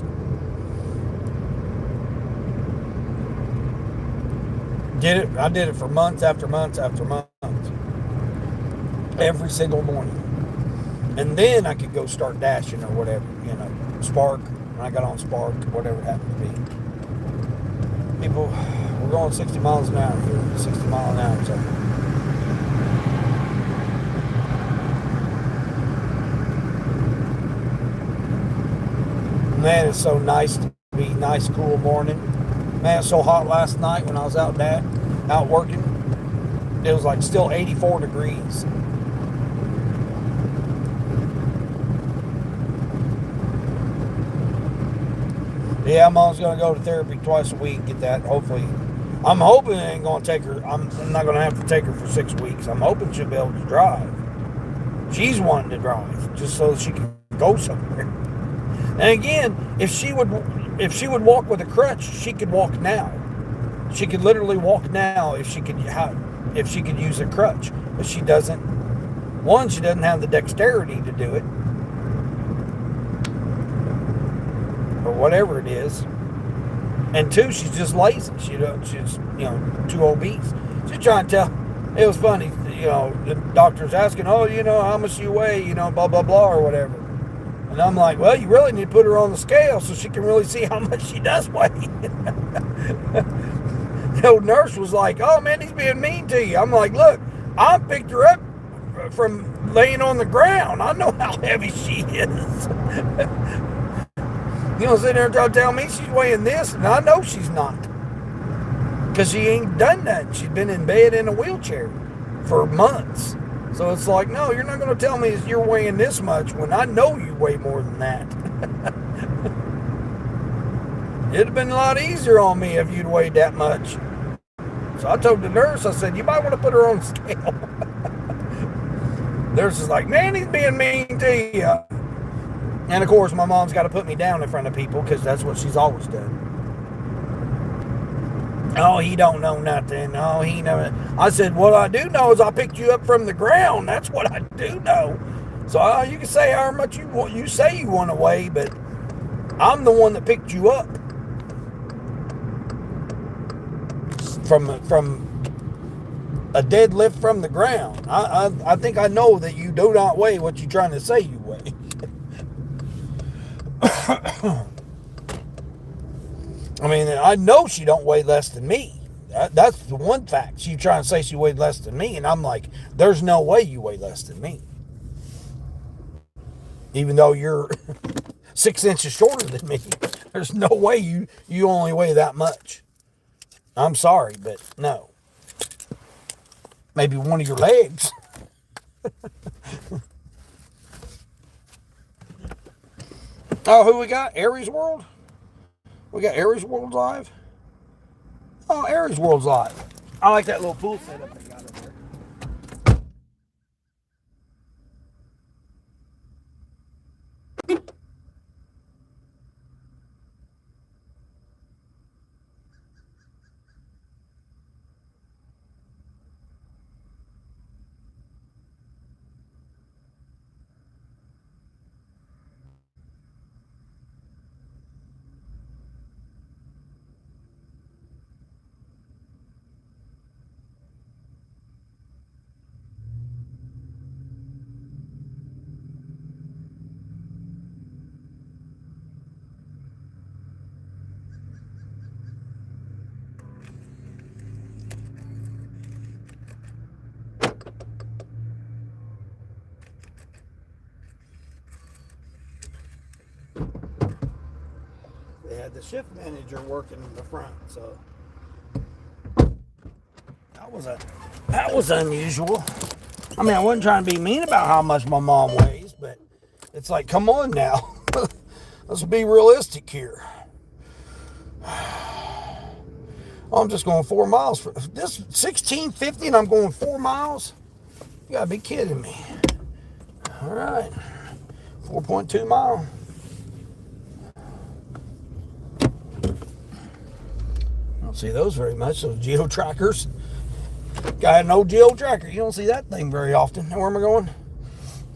I did it for months after months after months. Every single morning. And then I could go start dashing or whatever, Spark. When I got on Spark, whatever it happened to be. People, we're going 60 miles an hour here. 60 mile an hour. So. Man, it's so nice to be nice, cool morning. Man, it's so hot last night when I was out working. it was like still 84 degrees. Yeah, Mom's going to go to therapy twice a week, get that. Hopefully, I'm hoping it ain't going to take her. I'm not going to have to take her for 6 weeks. I'm hoping she'll be able to drive. She's wanting to drive just so she can go somewhere. And again, if she would walk with a crutch, she could walk now. She could literally walk now if she could use a crutch, but she doesn't. One, she doesn't have the dexterity to do it, or whatever it is. And two, she's just lazy. She's too obese. She's trying to tell. It was funny, the doctor's asking, how much you weigh, blah blah blah or whatever. And I'm like, well, you really need to put her on the scale so she can really see how much she does weigh. The old nurse was like, oh man, he's being mean to you. I'm like, look, I picked her up from laying on the ground. I know how heavy she is. Sitting there trying to tell me she's weighing this, and I know she's not. Because she ain't done that. She's been in bed in a wheelchair for months. So it's like, no, you're not going to tell me you're weighing this much when I know you weigh more than that. It'd have been a lot easier on me if you'd weighed that much. So I told the nurse, I said, you might want to put her on the scale. The nurse is like, man, he's being mean to you. And of course, my mom's got to put me down in front of people because that's what she's always done. Oh, he don't know nothing. Oh, he know. I said, what I do know is I picked you up from the ground. That's what I do know. So you can say how much you say you want to weigh, but I'm the one that picked you up from a deadlift from the ground. I think I know that you do not weigh what you're trying to say you weigh. I mean, I know she don't weigh less than me. That's the one fact. She's trying to say she weighed less than me, and I'm like, there's no way you weigh less than me. Even though you're 6 inches shorter than me, there's no way you only weigh that much. I'm sorry, but no. Maybe one of your legs. Oh, who we got? Aries World? We got Aries World live? Oh, Aries World's live. I like that little pool setup they got up there. They had the shift manager working in the front, so that was unusual. I mean, I wasn't trying to be mean about how much my mom weighs, but it's like, come on now. Let's be realistic here. I'm just going 4 miles for this 1650 and I'm going 4 miles? You gotta be kidding me. All right. 4.2 mile. I don't see those very much, those geo trackers. Got an old geo tracker. You don't see that thing very often. Now, where am I going?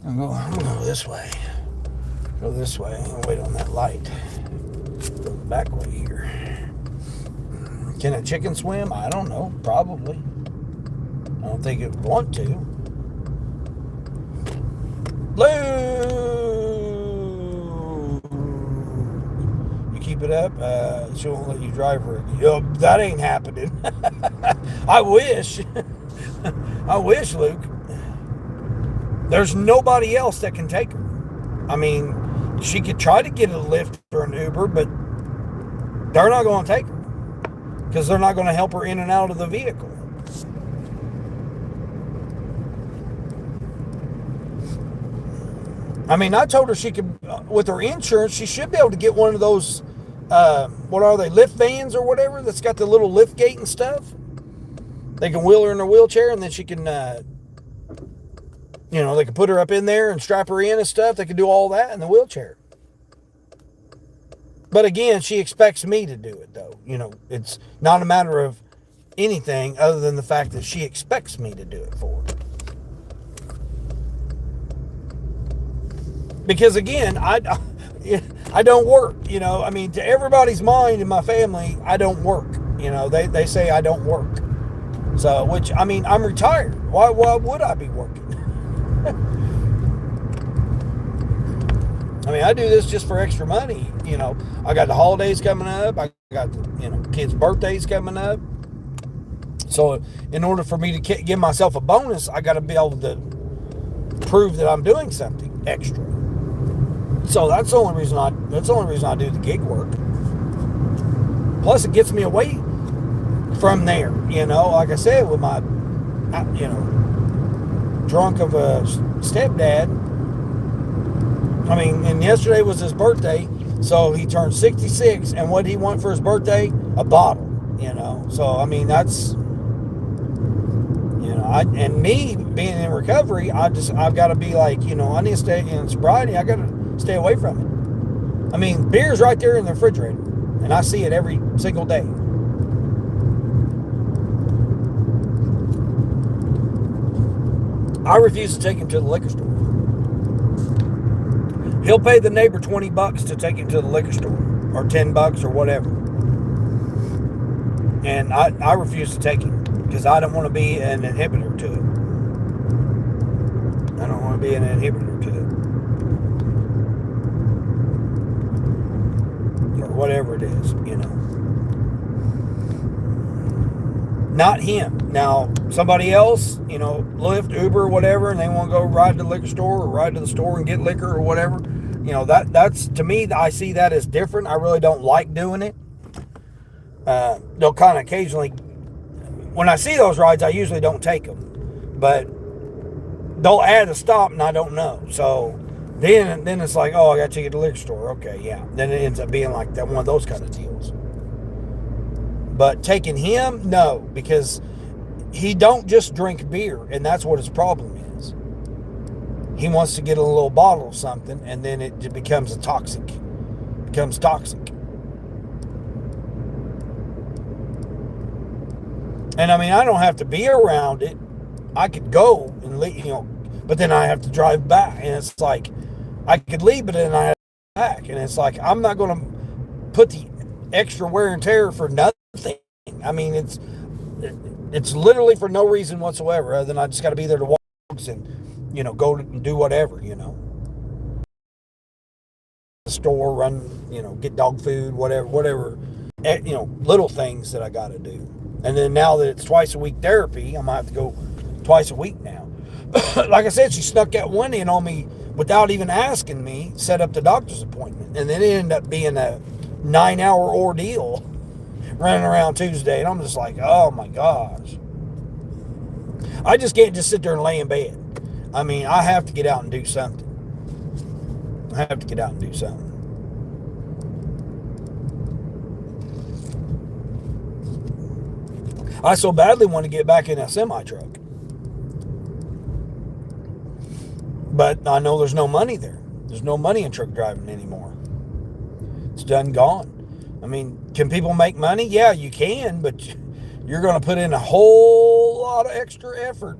I'm going to go this way. Go this way. I'm going to wait on that light. Go the back way here. Can a chicken swim? I don't know. Probably. I don't think it would want to. Blue! You keep it up, she won't let you drive her. That ain't happening. I wish. I wish, Luke. There's nobody else that can take her. I mean, she could try to get a Lyft or an Uber, but they're not going to take her because they're not going to help her in and out of the vehicle. I mean, I told her she could, with her insurance, she should be able to get one of those, what are they, lift vans or whatever, that's got the little lift gate and stuff. They can wheel her in a wheelchair, and then she can, they can put her up in there and strap her in and stuff. They can do all that in the wheelchair. But again, she expects me to do it, though. It's not a matter of anything other than the fact that she expects me to do it for her. Because again, I don't work. To everybody's mind in my family, I don't work. They say I don't work. So, I'm retired. Why would I be working? I do this just for extra money. I got the holidays coming up. I got kids' birthdays coming up. So in order for me to give myself a bonus, I got to be able to prove that I'm doing something extra. So that's the only reason I do the gig work. Plus, it gets me away from there. Like I said, with my drunk of a stepdad. And yesterday was his birthday, so he turned 66, and what did he want for his birthday? A bottle. So that's. And me being in recovery, I've got to be like, I need to stay in sobriety. I got to stay away from it. Beer's right there in the refrigerator, and I see it every single day. I refuse to take him to the liquor store. He'll pay the neighbor $20 to take him to the liquor store, or $10 or whatever. And I refuse to take him. Because I don't want to be an inhibitor to it. I don't want to be an inhibitor to it. Or whatever it is, Not him. Now, somebody else, Lyft, Uber, whatever, and they want to go ride to the liquor store or ride to the store and get liquor or whatever. That's, to me, I see that as different. I really don't like doing it. They'll kind of occasionally... When I see those rides, I usually don't take them. But they'll add a stop, and I don't know. So then it's like, oh, I got to take you to the liquor store. Okay, yeah. Then it ends up being like that, one of those kind of deals. But taking him, no, because he don't just drink beer, and that's what his problem is. He wants to get a little bottle of something, and then it becomes toxic. And I don't have to be around it. I could go and leave, but then I have to drive back. And it's like, I could leave, but then I have to drive back. And it's like, I'm not going to put the extra wear and tear for nothing. It's literally for no reason whatsoever, other than I just got to be there to walk and, go and do whatever, The store, run, get dog food, whatever, little things that I got to do. And then now that it's twice a week therapy, I might have to go twice a week now. Like I said, she snuck that one in on me without even asking me, set up the doctor's appointment. And then it ended up being a 9-hour ordeal running around Tuesday. And I'm just like, oh my gosh. I just can't just sit there and lay in bed. I have to get out and do something. I so badly want to get back in a semi-truck. But I know there's no money there. There's no money in truck driving anymore. It's done gone. Can people make money? Yeah, you can, but you're going to put in a whole lot of extra effort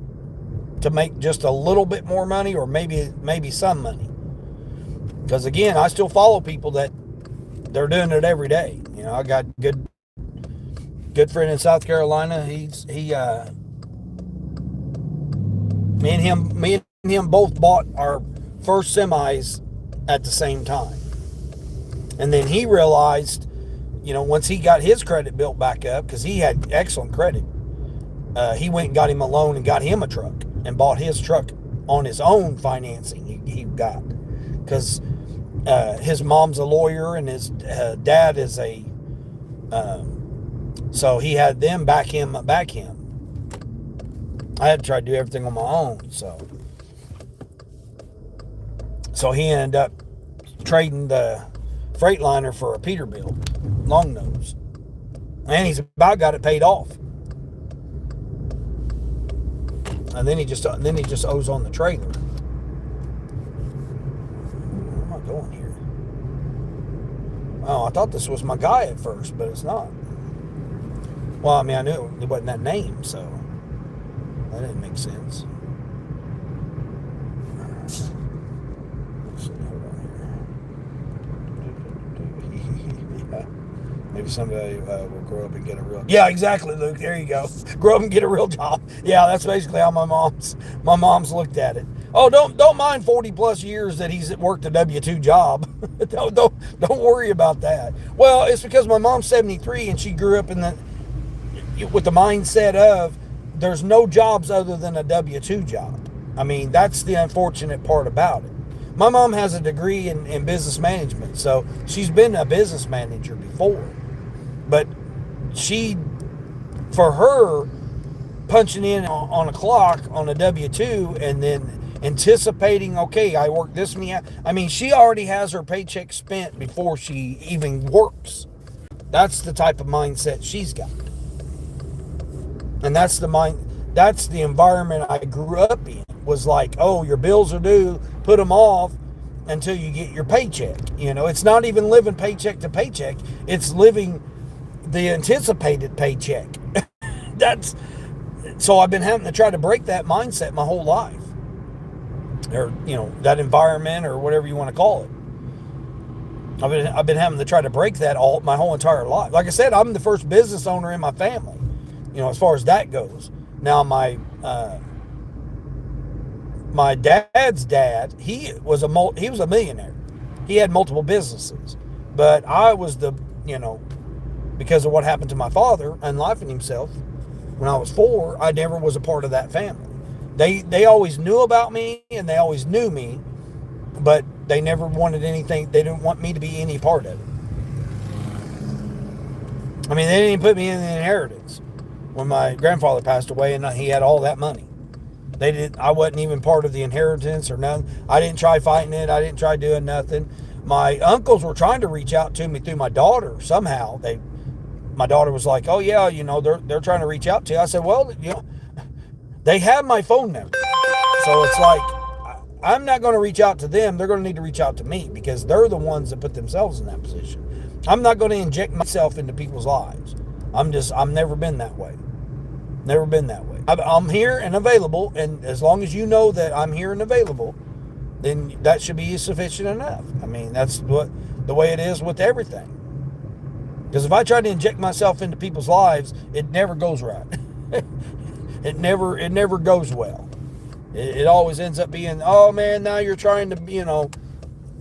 to make just a little bit more money, or maybe some money. Because again, I still follow people that they're doing it every day. I got good friend in South Carolina. Me and him both bought our first semis at the same time. And then he realized, once he got his credit built back up, because he had excellent credit, he went and got him a loan and got him a truck and bought his truck on his own financing he got. Because his mom's a lawyer and his dad is a... So he had them back him. I had to try to do everything on my own. So So he ended up trading the Freightliner for a Peterbilt long nose, and he's about got it paid off. And then he just owes on the trailer. Where am I going here? Oh, I thought this was my guy at first, but it's not. Well, I mean, I knew it wasn't that name, so that didn't make sense. Let's see, hold on here. Yeah. Maybe somebody will grow up and get a real. Yeah, exactly, Luke. There you go. Grow up and get a real job. Yeah, that's basically how my mom's looked at it. Oh, don't mind 40 plus years that he's worked a W-2 job. don't worry about that. Well, it's because my mom's 73 and she grew up with the mindset of there's no jobs other than a W-2 job. I mean, that's the unfortunate part about it. My mom has a degree in business management, so she's been a business manager before. But for her, punching in on a clock on a W-2 and then anticipating, okay, I work this many. I mean, she already has her paycheck spent before she even works. That's the type of mindset she's got. And that's the environment I grew up in. Was like, oh, your bills are due, put them off until you get your paycheck. It's not even living paycheck to paycheck. It's living the anticipated paycheck. So I've been having to try to break that mindset my whole life. Or, that environment or whatever you want to call it. I've been having to try to break that my whole entire life. Like I said, I'm the first business owner in my family, as far as that goes. Now my dad's dad, he was a millionaire. He had multiple businesses, but I was because of what happened to my father unlifing himself when I was 4, I never was a part of that family. They always knew about me and they always knew me, but they never wanted anything. They didn't want me to be any part of it. I mean, they didn't even put me in the inheritance when my grandfather passed away and he had all that money. I wasn't even part of the inheritance or nothing. I didn't try fighting it. I didn't try doing nothing. My uncles were trying to reach out to me through my daughter somehow. My daughter was like, oh yeah, they're trying to reach out to you. I said, well, they have my phone number. So it's like, I'm not going to reach out to them. They're going to need to reach out to me because they're the ones that put themselves in that position. I'm not going to inject myself into people's lives. I've never been that way. Never been that way. I'm here and available, and as long as you know that I'm here and available, then that should be sufficient enough. I mean, that's the way it is with everything. Because if I try to inject myself into people's lives, it never goes right. It never goes well. It always ends up being, oh man, now you're trying to,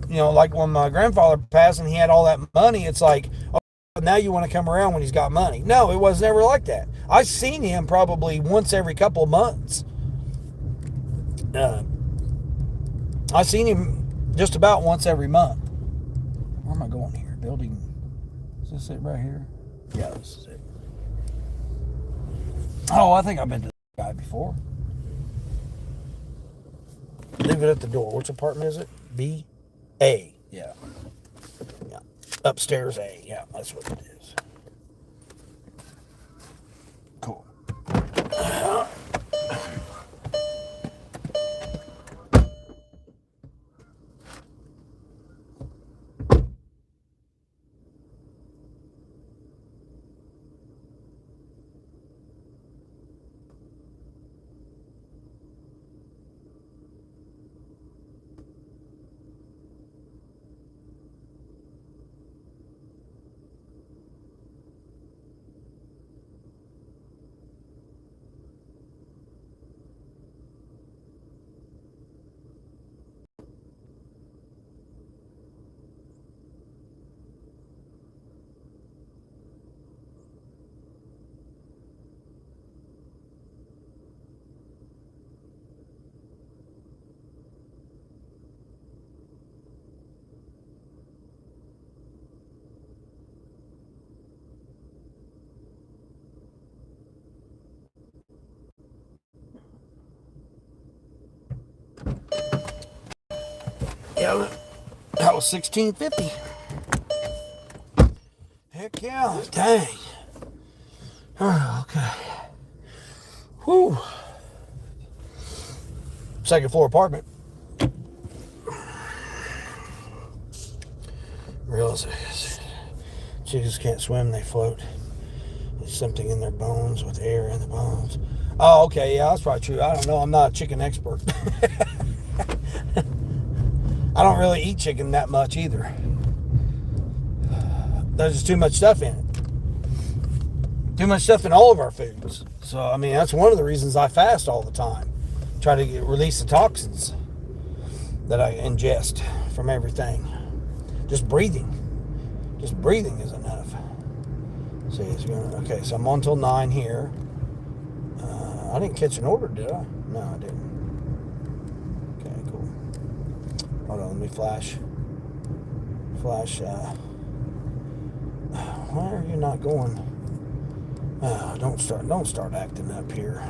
like when my grandfather passed and he had all that money, it's like, oh, now you want to come around when he's got money. No, it was never like that. I've seen him probably once every couple of months. I've seen him just about once every month. Where am I going here? Building. Is this it right here? Yeah, this is it. Oh, I think I've been to this guy before. Leave it at the door. Which apartment is it? B? A. Yeah. Yeah. Upstairs A. Yeah, that's what it is. Cool. That was $16.50. Heck yeah, dang. Okay. Whew. Second floor apartment. Realize chickens can't swim, they float. There's something in their bones with air in the bones. Oh, okay, yeah, that's probably true. I don't know, I'm not a chicken expert. I don't really eat chicken that much either. There's just too much stuff in it. Too much stuff in all of our foods. So, I mean, that's one of the reasons I fast all the time. Try to release the toxins that I ingest from everything. Just breathing is enough. See, it's going. Okay, so I'm on till 9 here. I didn't catch an order, did I? No, I didn't. Okay, cool. Hold on, let me flash. Why are you not going? Don't start acting up here.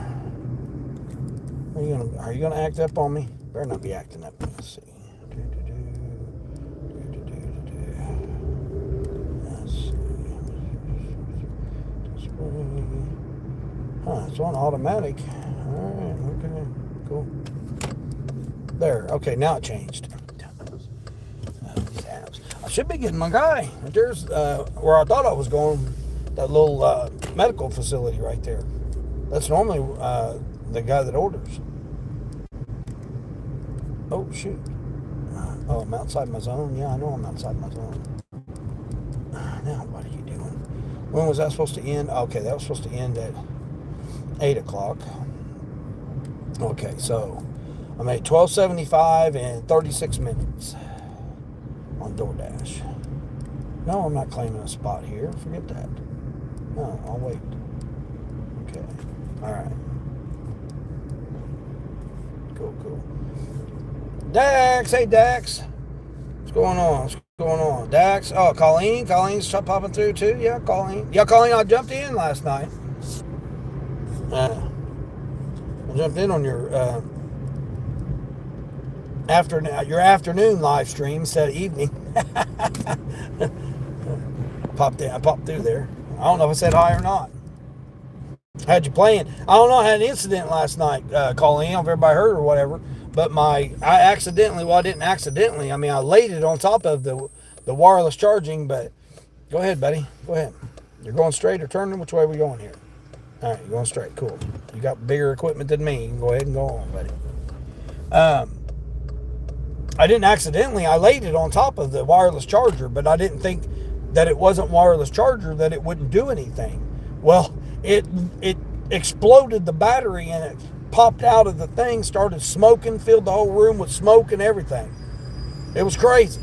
Are you gonna act up on me? Better not be acting up. Let's see. Let's see. It's on automatic. Alright, okay, cool. There, okay, now it changed. These apps. I should be getting my guy. There's where I thought I was going, that little medical facility right there. That's normally the guy that orders. Oh, shoot. Oh, I'm outside my zone? Yeah, I know I'm outside my zone. Now, what are you doing? When was that supposed to end? Okay, that was supposed to end at 8 o'clock. Okay, so I made $12.75 in 36 minutes on DoorDash. No, I'm not claiming a spot here. Forget that. No, I'll wait. Okay. All right. Cool. Dax, hey Dax. What's going on? Dax. Oh, Colleen's popping through too. Yeah, Colleen. Yeah, Colleen, I jumped in last night. I jumped in on your afternoon live stream instead of evening. I popped through there. I don't know if I said hi or not. I had you playing. I don't know. I had an incident last night, Colleen. I don't know if everybody heard or whatever. But I didn't accidentally. I mean, I laid it on top of the wireless charging. But go ahead, buddy. Go ahead. You're going straight or turning? Which way are we going here? All right, you're going straight. Cool. You got bigger equipment than me. You can go ahead and go on, buddy. I didn't accidentally. I laid it on top of the wireless charger, but I didn't think that it wasn't wireless charger, that it wouldn't do anything. Well, it exploded the battery and it popped out of the thing, started smoking, filled the whole room with smoke and everything. It was crazy.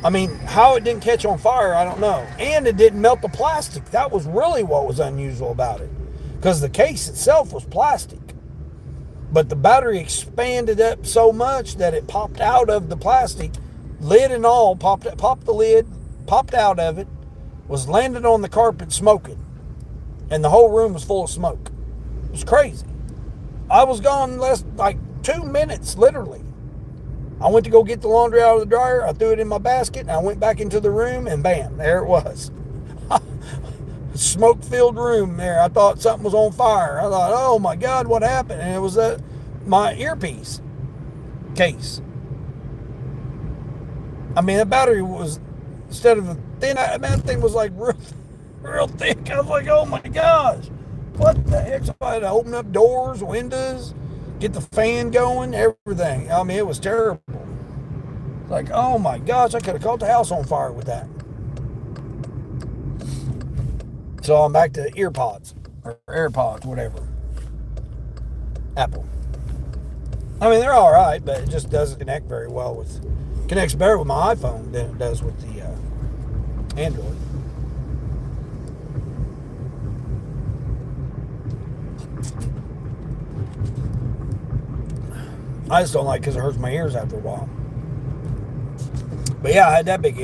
I mean, how it didn't catch on fire, I don't know. And it didn't melt the plastic. That was really what was unusual about it. Because the case itself was plastic. But the battery expanded up so much that it popped out of the plastic, lid and all, popped the lid, popped out of it, was landed on the carpet smoking. And the whole room was full of smoke. It was crazy. I was gone less like 2 minutes, literally. I went to go get the laundry out of the dryer. I threw it in my basket, and I went back into the room, and bam, there it was. Smoke-filled room there. I thought something was on fire. I thought, oh my God, what happened? And it was my earpiece case. I mean, the battery was, instead of thin, that thing was like real thick. I was like, oh my gosh, what the heck? So I had to open up doors, windows, get the fan going, everything. I mean, it was terrible. Like, oh my gosh, I could have caught the house on fire with that. So I'm back to EarPods or AirPods, whatever. Apple. I mean, they're all right, but it just doesn't connect very well connects better with my iPhone than it does with the Android. I just don't like it because it hurts my ears after a while. But yeah, I had that big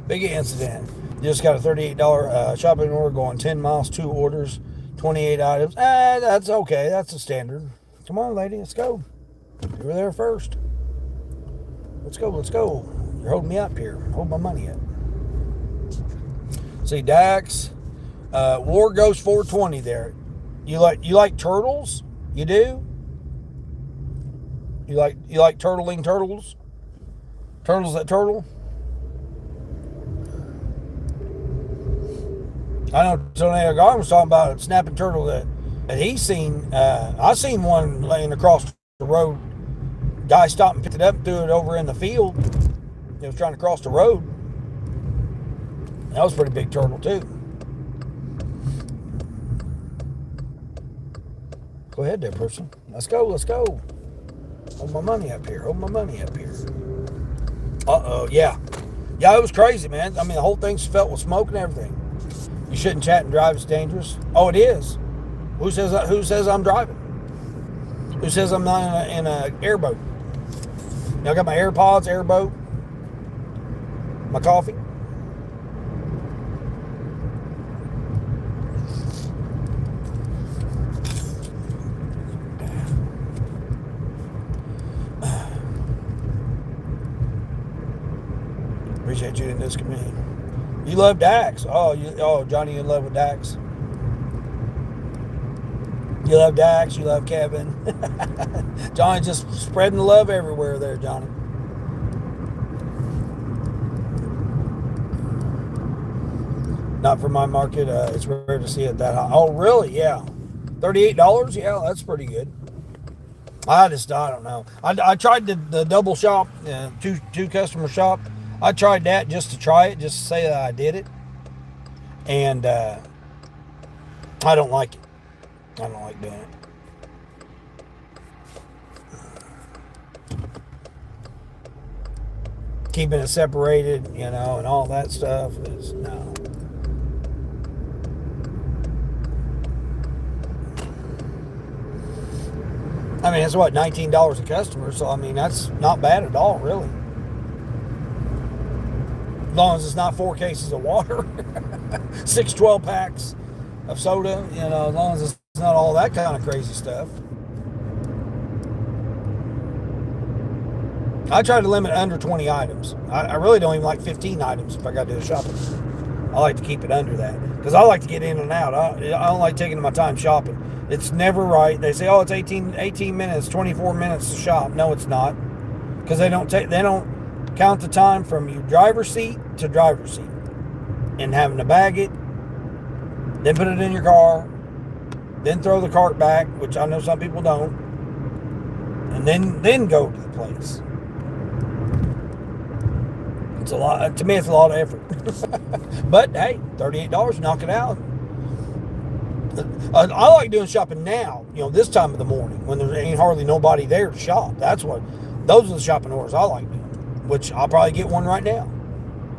incident. Just got a $38 shopping order going 10 miles, 2 orders, 28 items. That's okay. That's a standard. Come on, lady, let's go. You were there first. Let's go. Let's go. You're holding me up here. Hold my money up. See, Dax, War Ghost 420 there. You like turtles? You do? You like turtling turtles? Turtles that turtle? I know Tornado Garden was talking about a snapping turtle that he's seen. I seen one laying across the road. Guy stopped and picked it up and threw it over in the field. He was trying to cross the road. That was a pretty big turtle too. Go ahead there, person. Let's go. Let's go. Hold my money up here. Hold my money up here. Uh-oh, yeah. Yeah, it was crazy, man. I mean, the whole thing's filled with smoke and everything. You shouldn't chat and drive. It's dangerous. Oh, it is. Who says I'm driving? Who says I'm not in a airboat? I got my AirPods, airboat, my coffee. Appreciate you in this community. You love Dax. Oh, Johnny, you in love with Dax. You love Dax. You love Kevin. Johnny just spreading the love everywhere there, Johnny. Not for my market. It's rare to see it that high. Oh, really? Yeah. $38? Yeah, that's pretty good. I don't know. I tried the double shop, two customer shop. I tried that just to try it, just to say that I did it. And I don't like it. I don't like doing it. Keeping it separated, and all that stuff is no. I mean, it's what, $19 a customer, so I mean, that's not bad at all, really. As long as it's not 4 cases of water, 6 12-packs of soda, as long as it's not all that kind of crazy stuff. I try to limit under 20 items. I really don't even like 15 items if I got to do the shopping. I like to keep it under that because I like to get in and out. I don't like taking my time shopping. It's never right. They say, oh, it's 18 minutes, 24 minutes to shop. No, it's not, because they don't count the time from your driver's seat to driver's seat and having to bag it, then put it in your car, then throw the cart back, which I know some people don't, and then go to the place. It's a lot. To me, it's a lot of effort. But hey, $38, knock it out. I like doing shopping now, this time of the morning when there ain't hardly nobody there to shop. Those are the shopping hours I like doing, which I'll probably get one right now.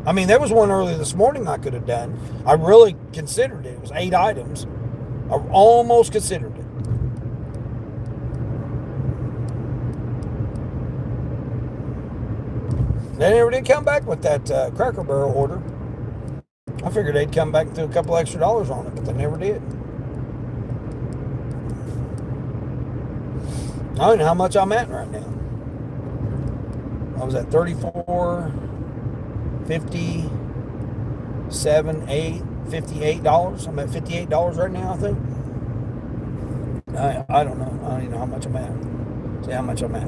I mean, there was one earlier this morning I could have done. I really considered it. It was 8 items. I almost considered it. They never did come back with that Cracker Barrel order. I figured they'd come back and throw a couple extra dollars on it, but they never did. I don't know how much I'm at right now. I was at $34, $50, $7, $8, $58. I'm at $58 right now, I think. I don't know. I don't even know how much I'm at. See how much I'm at.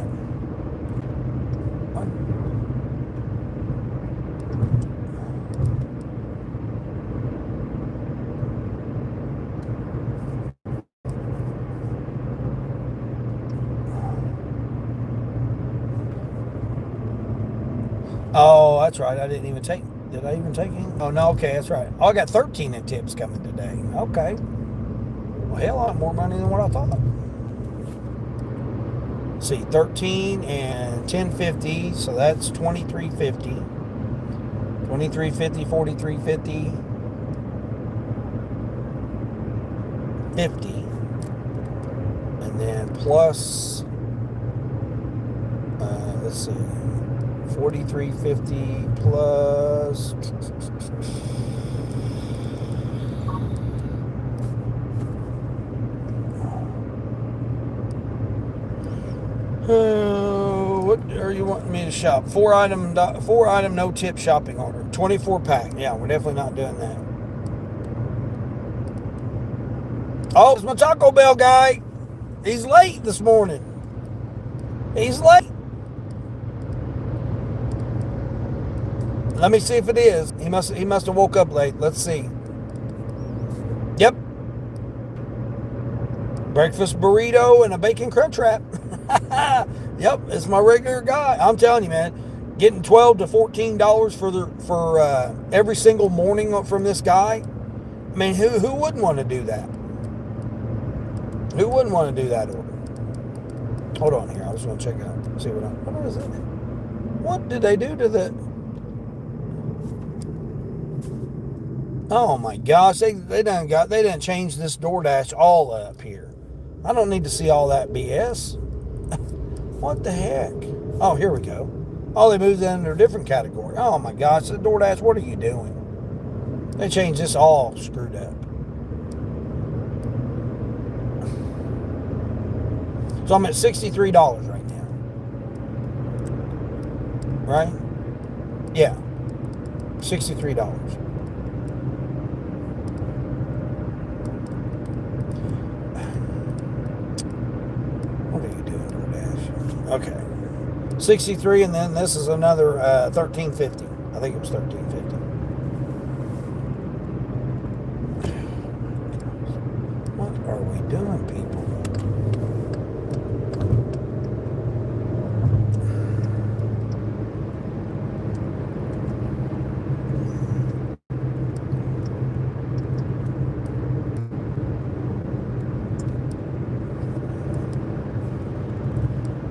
Oh, that's right. I didn't even take. Did I even take any? Oh, no. Okay, that's right. Oh, I got 13 in tips coming today. Okay. Well, hell, I have more money than what I thought. Let's see, 13 and 10.50, so that's 23.50. 23.50, 43.50, 50, and then plus. Let's see. 43.50 plus What are you wanting me to shop? Four item no tip shopping order. 24 pack. Yeah, we're definitely not doing that. Oh, it's my Taco Bell guy. He's late this morning. He's late. Let me see if it is. He must have woke up late. Let's see. Yep. Breakfast burrito and a bacon crunch wrap. Yep, it's my regular guy. I'm telling you, man, getting $12 to $14 for every single morning from this guy. I mean, who wouldn't want to do that? Who wouldn't want to do that order? Hold on here. I was going to check out, see what is it? What did they do to the? Oh my gosh, they didn't change this DoorDash all up here. I don't need to see all that BS. What the heck? Oh, here we go. Oh, they moved it into a different category. Oh my gosh, the DoorDash, what are you doing? They changed this all screwed up. So I'm at $63 right now. Right? Yeah. $63. Okay, 63, and then this is another $13.50. I think it was $13.50. What are we doing, people?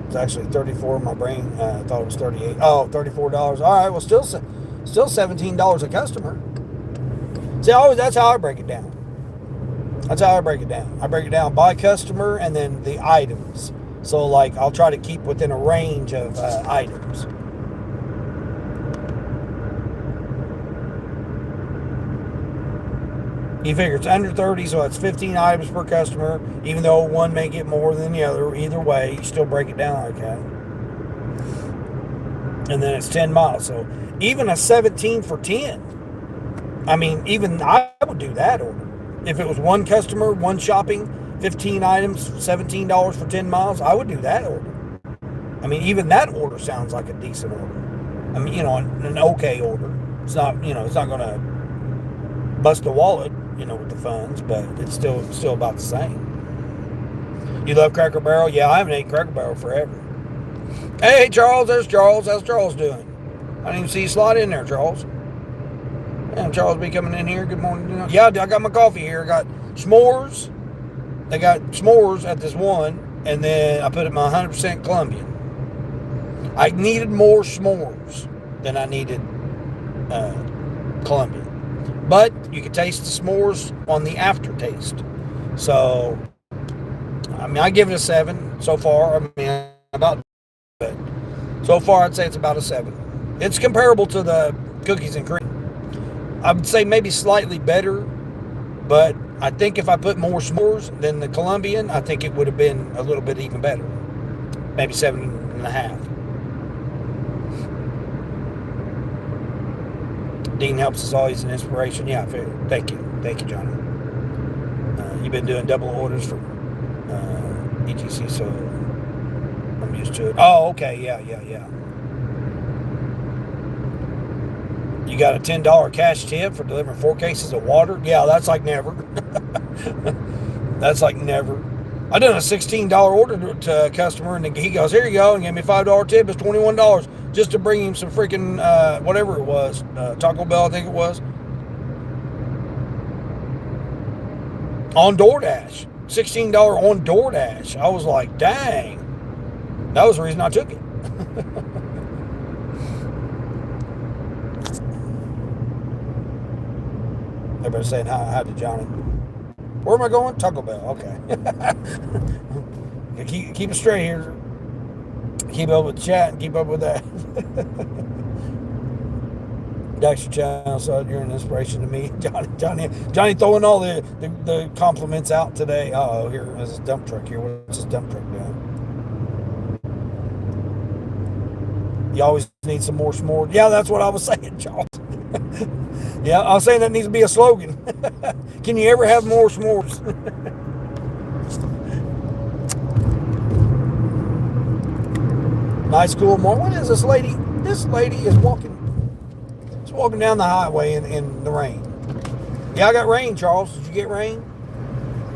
It's actually 34. My brain thought it was 38. Oh, $34. All right, well, still $17 a customer. See, that's how I break it down. That's how I break it down. I break it down by customer and then the items. So, like, I'll try to keep within a range of items. You figure it's under 30, so it's 15 items per customer, even though one may get more than the other. Either way, you still break it down like that. And then it's 10 miles. So even a 17 for 10, I mean, even I would do that order. If it was one customer, one shopping, 15 items, $17 for 10 miles, I would do that order. I mean, even that order sounds like a decent order. I mean, an okay order. It's not, it's not going to bust a wallet, with the funds, but it's still about the same. You love Cracker Barrel? Yeah, I haven't eaten Cracker Barrel forever. Hey, Charles, there's Charles. How's Charles doing? I didn't even see you slide in there, Charles. Yeah, Charles be coming in here. Good morning. Yeah, I got my coffee here. I got s'mores. They got s'mores at this one, and then I put it in my 100% Colombian. I needed more s'mores than I needed Colombian. But you can taste the s'mores on the aftertaste. So, I mean, I give it a 7 so far. I mean, but so far I'd say it's about a 7. It's comparable to the cookies and cream. I would say maybe slightly better, but I think if I put more s'mores than the Colombian, I think it would have been a little bit even better. Maybe 7.5. Dean helps us always an inspiration. Yeah, thank you, Johnny. You've been doing double orders for EGC, so I'm used to it. Oh, okay, yeah. You got a $10 cash tip for delivering 4 cases of water? Yeah, that's like never. That's like never. I done a $16 order to a customer, and he goes, "Here you go," and gave me a $5 tip. It's $21 just to bring him some freaking whatever it was, Taco Bell, I think it was, on DoorDash. $16 on DoorDash. I was like, dang, that was the reason I took it. Everybody's saying hi to Johnny. Where am I going? Taco Bell. Okay. keep it straight here. Keep up with the chat and keep up with that. Dexter Channel, so you're an inspiration to me. Johnny throwing all the compliments out today. Here is his dump truck here. What's his dump truck doing? You always need some more s'mores. Yeah, that's what I was saying, Charles. Yeah, I was saying that needs to be a slogan. Can you ever have more s'mores? Nice cool morning. What is this lady? This lady is walking. She's walking down the highway in the rain. Yeah, I got rain, Charles. Did you get rain?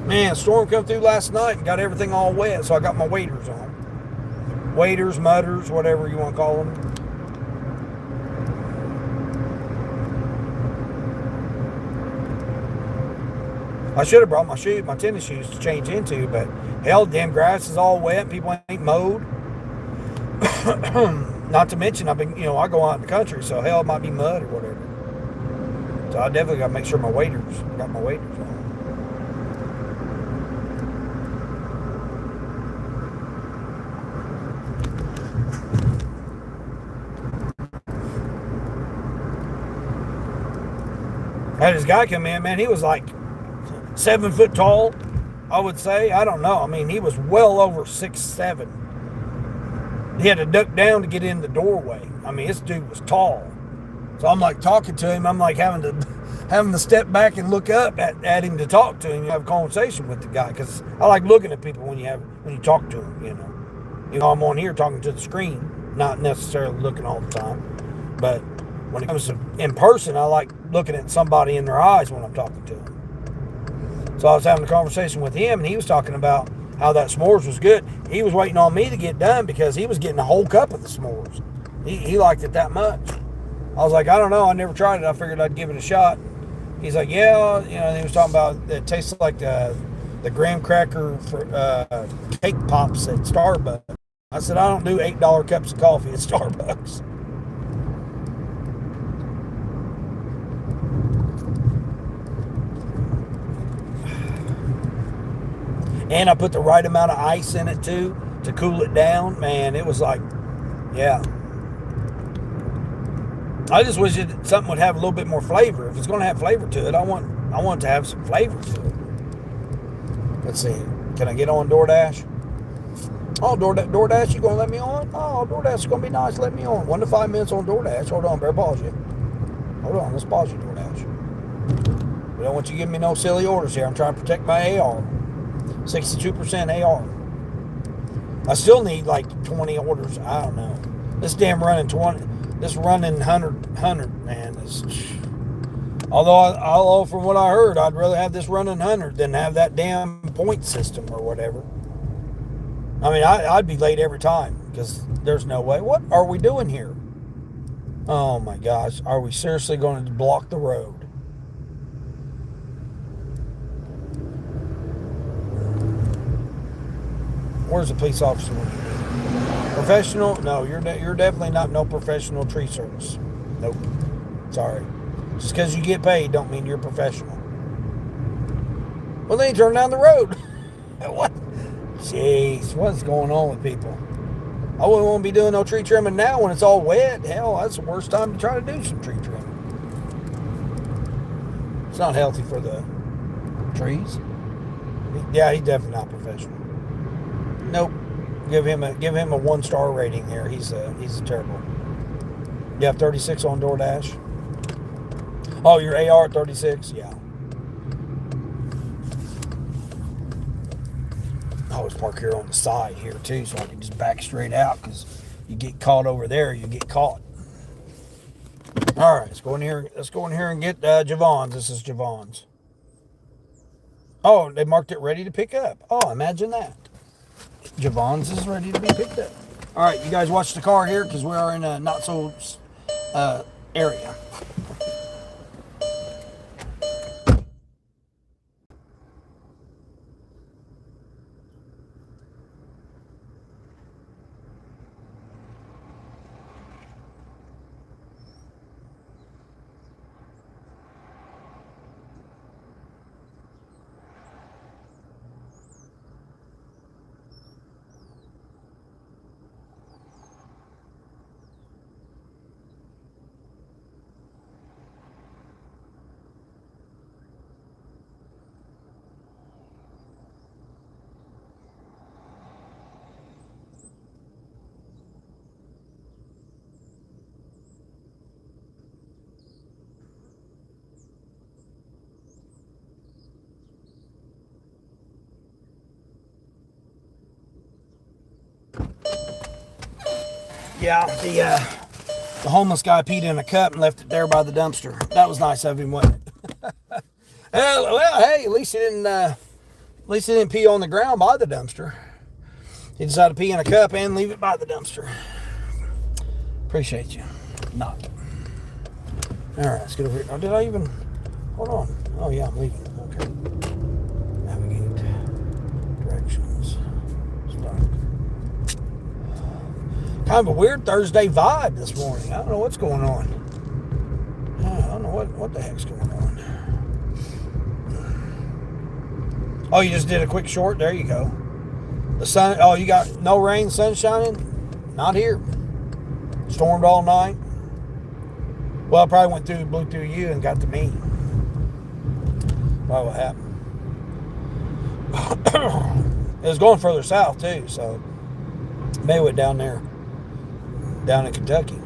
Man, a storm come through last night and got everything all wet, so I got my waders on. Waders, mudders, whatever you want to call them. I should have brought my tennis shoes to change into, but hell, damn grass is all wet. People ain't mowed. Not to mention, I've been, I go out in the country, so hell, it might be mud or whatever. So I definitely got to make sure my waders on. I had this guy come in, man. He was like 7 foot tall, I would say. I don't know. I mean, he was well over 6'7". He had to duck down to get in the doorway. I mean, this dude was tall. So I'm like talking to him. I'm like having to step back and look up at him to talk to him and have a conversation with the guy, because I like looking at people when you talk to them. I'm on here talking to the screen, not necessarily looking all the time. But when it comes to in person, I like looking at somebody in their eyes when I'm talking to them. So I was having a conversation with him, and he was talking about how that s'mores was good. He was waiting on me to get done because he was getting a whole cup of the s'mores. He liked it that much. I was like, I don't know. I never tried it. I figured I'd give it a shot. He's like, yeah. He was talking about it tastes like the graham cracker cake pops at Starbucks. I said, I don't do $8 cups of coffee at Starbucks. And I put the right amount of ice in it too to cool it down. Man, it was like, yeah. I just wish something would have a little bit more flavor. If it's going to have flavor to it, I want it to have some flavor to it. Let's see. Can I get on DoorDash? Oh, DoorDash, you going to let me on? Oh, DoorDash is going to be nice. Let me on. 1 to 5 minutes on DoorDash. Hold on, better pause you. Hold on, let's pause you, DoorDash. We don't want you giving me no silly orders here. I'm trying to protect my AR. 62% AR. I still need like 20 orders. I don't know. This damn running 20. This running 100, man. Although from what I heard, I'd rather have this running 100 than have that damn point system or whatever. I mean, I'd be late every time because there's no way. What are we doing here? Oh my gosh. Are we seriously going to block the road? Where's the police officer when you need? Professional? No, you're definitely not no professional tree service. Nope. Sorry. Just because you get paid don't mean you're professional. Well, then you turn down the road. What? Jeez, what's going on with people? I wouldn't want to be doing no tree trimming now when it's all wet. Hell, that's the worst time to try to do some tree trimming. It's not healthy for the trees. Yeah, he's definitely not professional. Nope. Give him a 1-star rating here. He's terrible. You have 36 on DoorDash. Oh, your AR 36? Yeah. I always park here on the side here too, so I can just back straight out, because you get caught over there, you get caught. All right, let's go in here and get Javon's. This is Javon's. Oh, they marked it ready to pick up. Oh, imagine that. Javon's is ready to be picked up. All right, you guys watch the car here, because we are in a not so area. Yeah, the homeless guy peed in a cup and left it there by the dumpster. That was nice of him, wasn't it? Well, hey, at least he didn't pee on the ground by the dumpster. He decided to pee in a cup and leave it by the dumpster. Appreciate you. Not. All right, let's get over here. Oh, did I even? Hold on. Oh yeah, I'm leaving. Okay. Navigate. Directions. Start. Kind of a weird Thursday vibe this morning. I don't know what's going on. I don't know what the heck's going on. Oh, you just did a quick short? There you go. The sun, oh, you got no rain, sun shining? Not here. Stormed all night. Well, I probably blew through you and got to me. Probably what happened. It was going further south too, so maybe it went down there, down in Kentucky.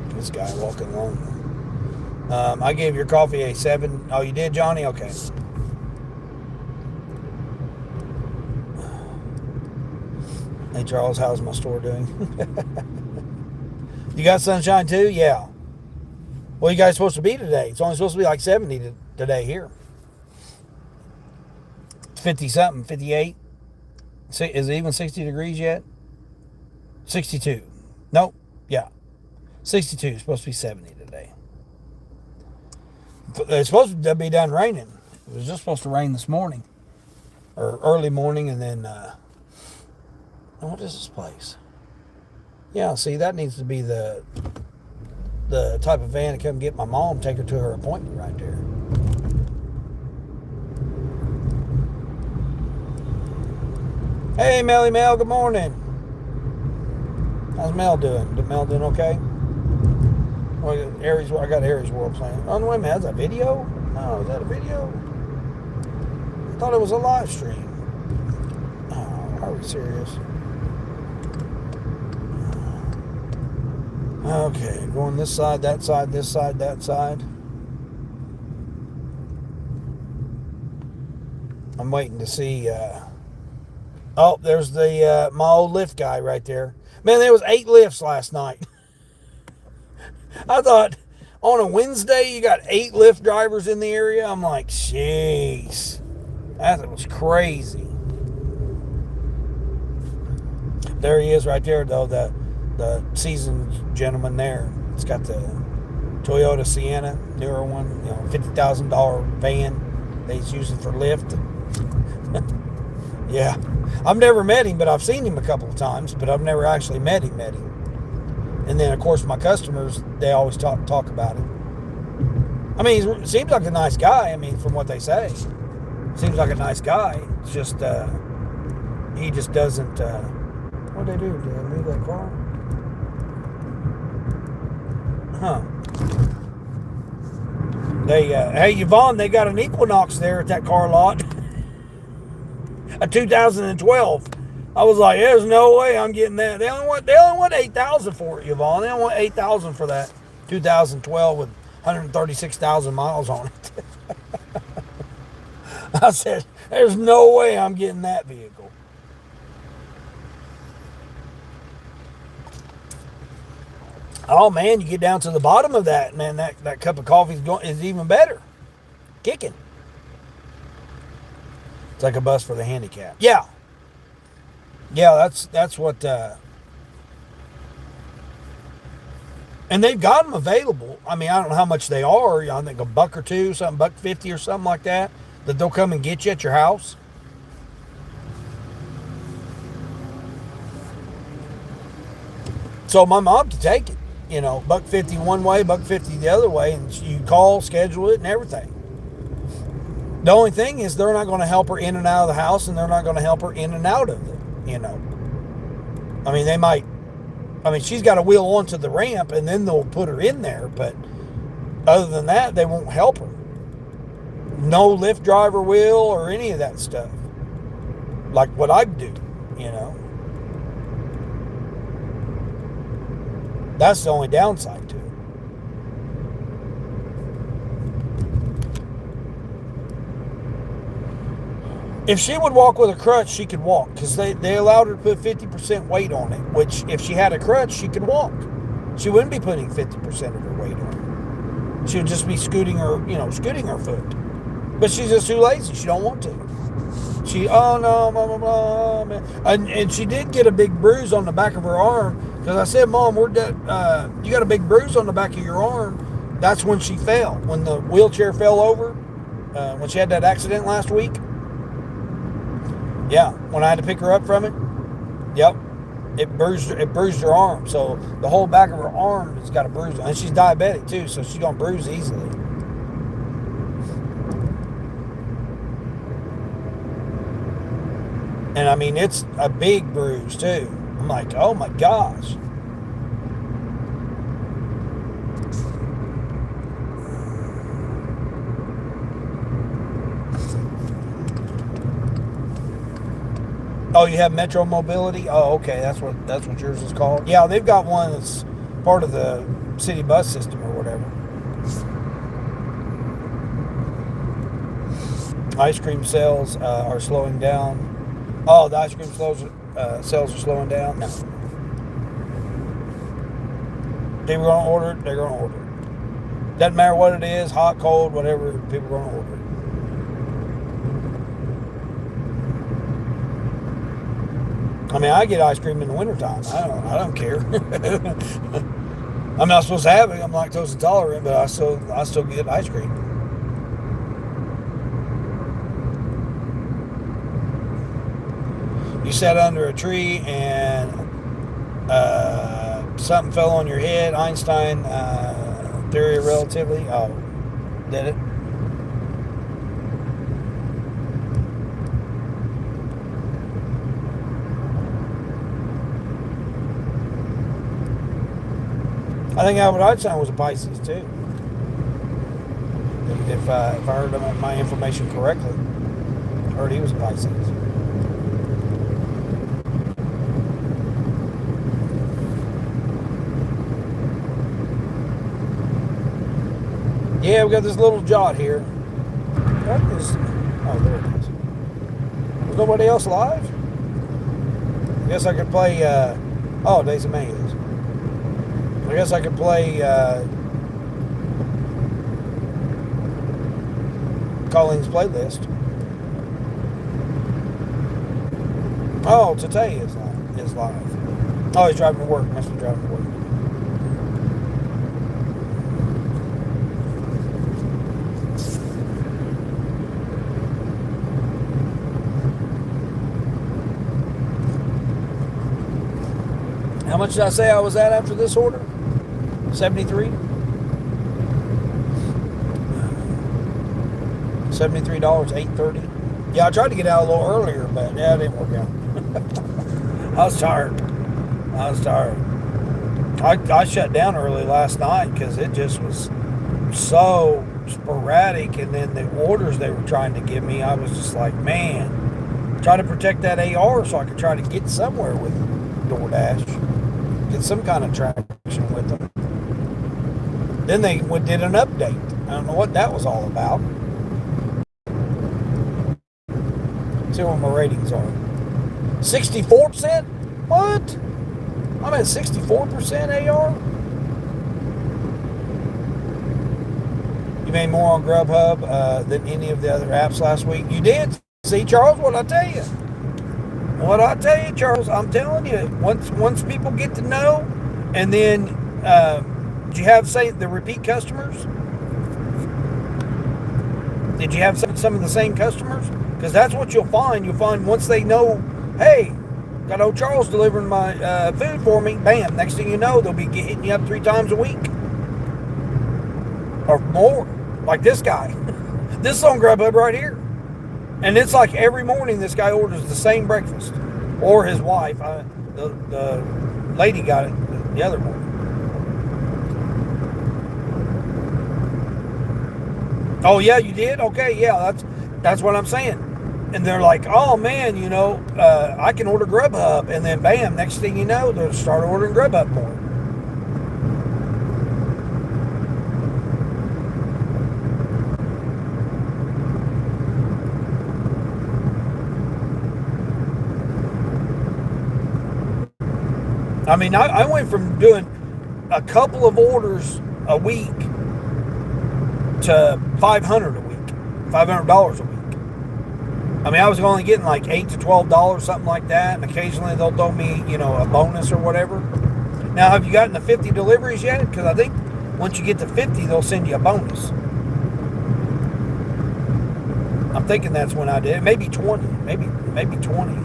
This guy walking along. I gave your coffee a 7. Oh, you did, Johnny? Okay. Hey, Charles, how's my store doing? You got sunshine too? Yeah. What are you guys supposed to be today? It's only supposed to be like 70 today here. 50 something, 58. Is it even 60 degrees yet? 62. Nope. Yeah. 62. It's supposed to be 70 today. It's supposed to be done raining. It was just supposed to rain this morning. Or early morning, and then what is this place? Yeah, see, that needs to be the type of van to come get my mom, take her to her appointment right there. Hey, Melly Mel, good morning. How's Mel doing? Mel doing okay? I got Aries World playing. Oh, wait a minute, that's a video? No, is that a video? I thought it was a live stream. Oh, are we serious? Okay, going this side, that side, this side, that side. I'm waiting to see. Oh, there's the my old lift guy right there. Man, there was 8 lifts last night. I thought on a Wednesday you got 8 Lyft drivers in the area. I'm like, jeez, that was crazy. There he is right there, though, the seasoned gentleman there. It's got the Toyota Sienna, newer one, $50,000 van that he's using for Lyft. Yeah, I've never met him, but I've seen him a couple of times, but I've never actually met him. And then, of course, my customers, they always talk about him. I mean, he seems like a nice guy. I mean, from what they say, seems like a nice guy. It's just he just doesn't. What did they do? Did they move that car? Huh. Hey, Yvonne, they got an Equinox there at that car lot. A 2012. I was like, there's no way I'm getting that. They only want $8,000 for it, Yvonne. They only want $8,000 for that 2012 with 136,000 miles on it. I said, there's no way I'm getting that vehicle. Oh man, you get down to the bottom of that, man, that cup of coffee is even better. Kicking. It's like a bus for the handicapped. Yeah. Yeah, that's what and they've got them available. I mean, I don't know how much they are. I think $1 or $2, something, $1.50 or something like that they'll come and get you at your house. So my mom to take it, $1.50 one way, $1.50 the other way, and you call, schedule it, and everything. The only thing is they're not going to help her in and out of the house, and they're not going to help her in and out of it. I mean, they might. I mean, she's got to wheel onto the ramp, and then they'll put her in there. But other than that, they won't help her. No Lyft driver will, or any of that stuff. Like what I do, That's the only downside to it. If she would walk with a crutch, she could walk because they allowed her to put 50% weight on it, which if she had a crutch, she could walk. She wouldn't be putting 50% of her weight on it. She would just be scooting her foot. But she's just too lazy. She don't want to. Oh no, blah, blah, blah, man. And she did get a big bruise on the back of her arm because I said, Mom, you got a big bruise on the back of your arm. That's when she fell. When the wheelchair fell over, when she had that accident last week. Yeah, when I had to pick her up from it. Yep, it bruised her arm. So the whole back of her arm has got a bruise, and she's diabetic too, so she's gonna bruise easily. And I mean, it's a big bruise too. I'm like, oh my gosh. Oh, you have Metro Mobility? Oh, okay. That's what yours is called. Yeah, they've got one that's part of the city bus system or whatever. Ice cream sales are slowing down. Oh, the ice cream sales are slowing down. No. People are going to order it. They're going to order it. Doesn't matter what it is, hot, cold, whatever. People are going to order it. I mean, I get ice cream in the wintertime. I don't care. I'm not supposed to have it. I'm lactose intolerant, but I still get ice cream. You sat under a tree and something fell on your head. Einstein theory of relativity. Oh, did it? I think Albert Einstein was a Pisces too. If I heard my information correctly, I heard he was a Pisces. Yeah, we got this little jot here. What is? Oh, there it is. Was nobody else live? I guess I could play. Days of May is. I guess I could play Colleen's playlist. Oh, today is live. Oh, he's driving to work. Must be driving to work. How much did I say I was at after this order? 73? $73, $8.30. Yeah, I tried to get out a little earlier, but yeah, it didn't work out. I was tired. I shut down early last night because it just was so sporadic, and then the orders they were trying to give me, I was just like, man, try to protect that AR so I could try to get somewhere with DoorDash, get some kind of traction with them. Then they did an update. I don't know what that was all about. See what my ratings are. 64%? What? I'm at 64% AR? You made more on Grubhub than any of the other apps last week. You did? See, Charles, what'd I tell you? What'd I tell you, Charles? I'm telling you, once people get to know, and then did you have, say, the repeat customers? Did you have some of the same customers? Because that's what you'll find. You'll find once they know, hey, got old Charles delivering my food for me, bam, next thing you know, they'll be hitting you up 3 times a week. Or more. Like this guy. This is on Grubhub right here. And it's like every morning this guy orders the same breakfast. Or his wife. The lady got it the other morning. Oh, yeah, you did? Okay, yeah, that's what I'm saying. And they're like, oh, man, I can order Grubhub. And then, bam, next thing you know, they'll start ordering Grubhub more. I mean, I went from doing a couple of orders a week to 500 a week, $500 a week. I mean, I was only getting like $8 to $12, something like that, and occasionally they'll throw me, a bonus or whatever. Now, have you gotten the 50 deliveries yet? Because I think once you get to 50, they'll send you a bonus. I'm thinking that's when I did it. Maybe 20, maybe 20.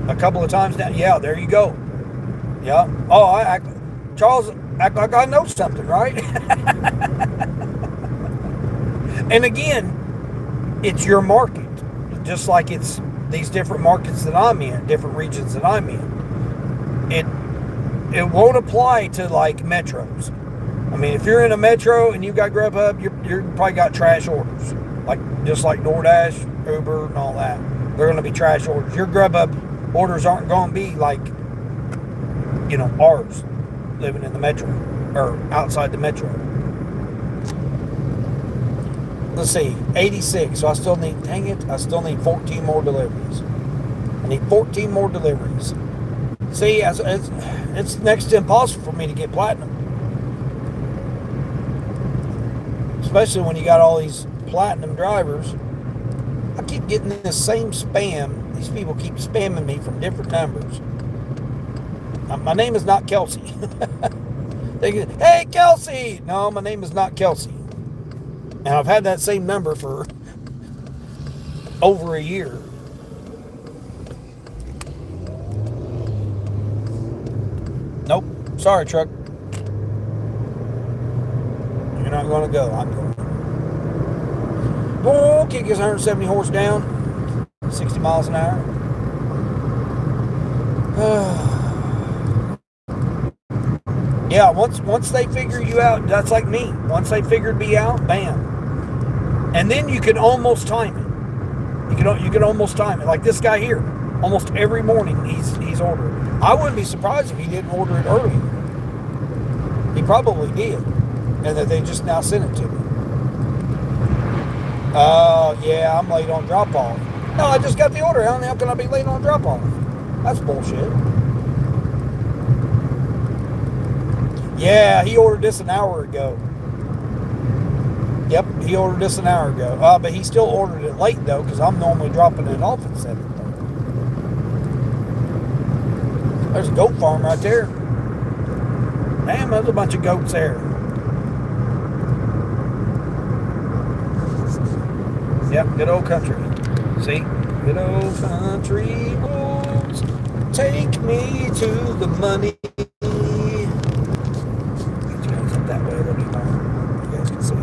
A couple of times now. Yeah, there you go. Yeah. Oh, Charles, act like I know something, right? And again, it's your market, just like it's these different markets that I'm in, different regions that I'm in. It won't apply to like metros. I mean, if you're in a metro and you've got Grubhub, you're probably got trash orders, just like DoorDash, Uber, and all that. They're going to be trash orders. Your Grubhub orders aren't going to be like, ours, living in the metro or outside the metro. Let's see, 86. So I still need 14 more deliveries. I need 14 more deliveries. See, it's next to impossible for me to get platinum. Especially when you got all these platinum drivers. I keep getting this same spam. These people keep spamming me from different numbers. My name is not Kelsey. They go, hey, Kelsey! No, my name is not Kelsey. And I've had that same number for over a year. Nope. Sorry, truck. You're not going to go. I'm going. Oh, kick his 170 horse down. 60 miles an hour. Yeah, once they figure you out, that's like me. Once they figured me out, bam. And then you can almost time it. You can almost time it. Like this guy here, almost every morning he's ordering. I wouldn't be surprised if he didn't order it early. He probably did, and that they just now sent it to me. Yeah, I'm late on drop off. No, I just got the order. How the hell can I be late on drop off? That's bullshit. Yeah, he ordered this an hour ago. Yep, he ordered this an hour ago. But he still ordered it late, though, because I'm normally dropping it off at 7:30. There's a goat farm right there. Damn, there's a bunch of goats there. Yep, good old country. See? Good old country roads take me to the money. That way a little bit more. You guys can see.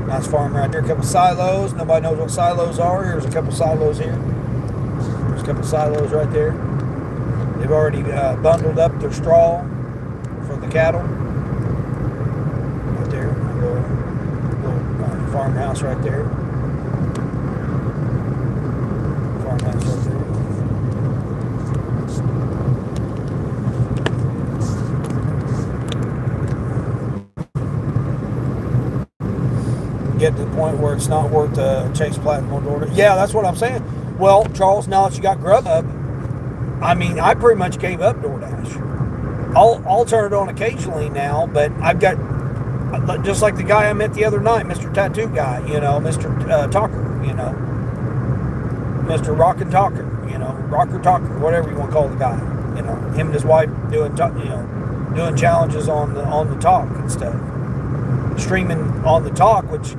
Nice farm right there. A couple silos. Nobody knows what silos are. Here's a couple silos here. There's a couple silos right there. They've already bundled up their straw for the cattle. Right there. A little farmhouse right there. Farmhouse right there. Get to the point where it's not worth Chase Platinum order. Yeah, that's what I'm saying. Well, Charles, now that you got Grubhub, I mean, I pretty much gave up DoorDash. I'll turn it on occasionally now, but I've got, just like the guy I met the other night, Mr. Tattoo Guy, Mr. Talker, Mr. Rock and Talker, Rocker Talker, whatever you want to call the guy, him and his wife doing challenges on the talk and stuff, streaming on the talk, which,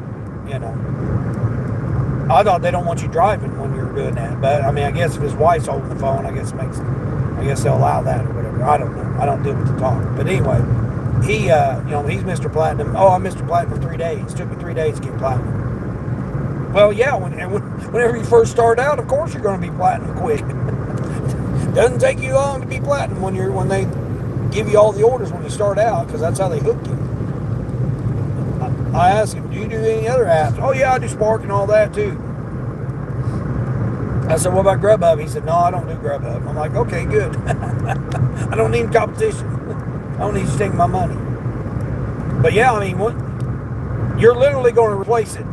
I thought they don't want you driving when you're doing that, but I mean, I guess if his wife's holding the phone, I guess they'll allow that or whatever. I don't know. I don't deal with the talk, but anyway, he, he's Mr. Platinum. Oh, I'm Mr. Platinum for 3 days. It took me 3 days to get platinum. Well, yeah, whenever you first start out, of course you're going to be platinum quick. Doesn't take you long to be platinum when they give you all the orders when you start out, because that's how they hook you. I asked him, do you do any other apps? Oh, yeah, I do Spark and all that, too. I said, what about Grubhub? He said, no, I don't do Grubhub. I'm like, okay, good. I don't need competition. I don't need you taking my money. But, yeah, I mean, you're literally going to replace it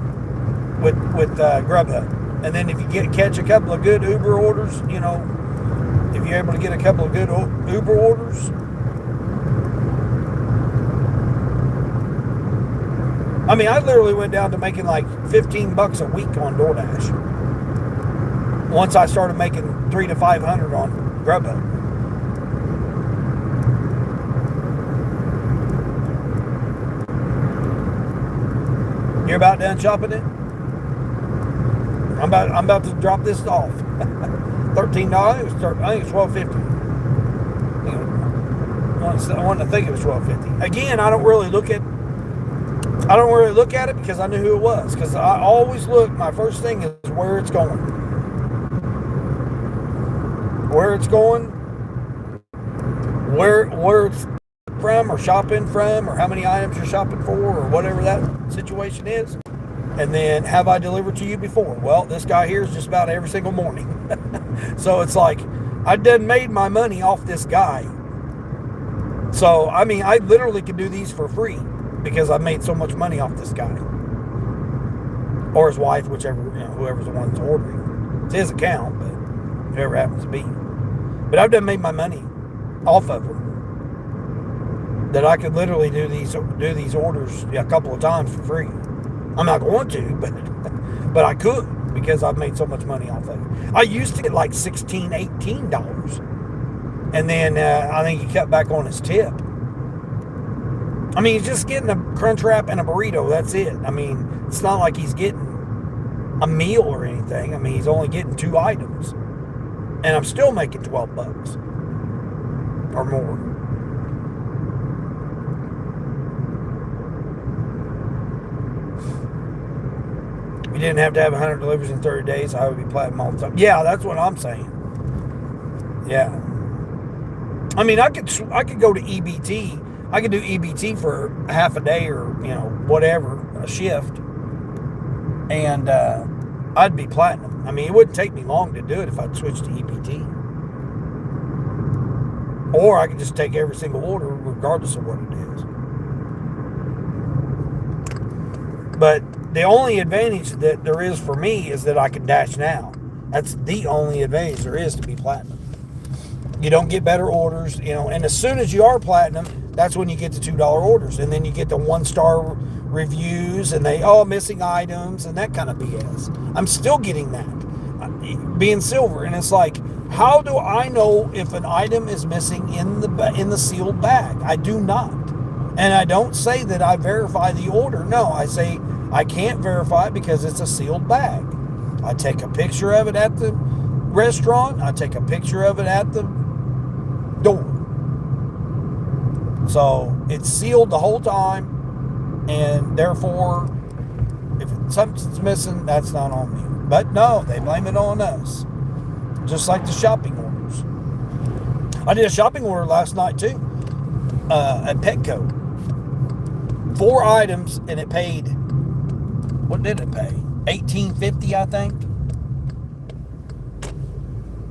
with Grubhub. And then if you catch a couple of good Uber orders, if if you're able to get a couple of good Uber orders. I mean, I literally went down to making like $15 a week on DoorDash. Once I started making $300 to $500 on Grubhub. You're about done shopping it? I'm about to drop this off. $13. I think it's $12.50. I wanted to think it was $12.50. Again, I don't really look at it because I knew who it was. Because I always look. My first thing is where it's going. Where it's going. Where it's from, or shopping from, or how many items you're shopping for, or whatever that situation is. And then, have I delivered to you before? Well, this guy here is just about every single morning. So it's like, I done made my money off this guy. So, I mean, I literally could do these for free because I made so much money off this guy. Or his wife, whichever, whoever's the one that's ordering. It's his account, but whoever happens to be. But I've done made my money off of him. That I could literally do these orders a couple of times for free. I'm not going to, but I could because I've made so much money off of it. I used to get like $16, $18. And then I think he cut back on his tip. I mean, he's just getting a crunch wrap and a burrito. That's it. I mean, it's not like he's getting a meal or anything. I mean, he's only getting 2 items. And I'm still making $12 or more. You didn't have to have 100 deliveries in 30 days. I would be platinum all the time. Yeah, that's what I'm saying. Yeah. I mean, I could go to EBT. I could do EBT for half a day or, whatever, a shift. And I'd be platinum. I mean, it wouldn't take me long to do it if I'd switch to EBT. Or I could just take every single order regardless of what it is. But the only advantage that there is for me is that I can dash now. That's the only advantage there is to be platinum. You don't get better orders, and as soon as you are platinum, that's when you get the $2 orders. And then you get the 1-star reviews and missing items and that kind of BS. I'm still getting that, being silver. And it's like, how do I know if an item is missing in the sealed bag? I do not. And I don't say that I verify the order. No, I say I can't verify it because it's a sealed bag. I take a picture of it at the restaurant. I take a picture of it at the door. So it's sealed the whole time. And therefore, if something's missing, that's not on me. But no, they blame it on us. Just like the shopping orders. I did a shopping order last night too. At Petco. 4 items, and it paid, what did it pay? $18.50, I think.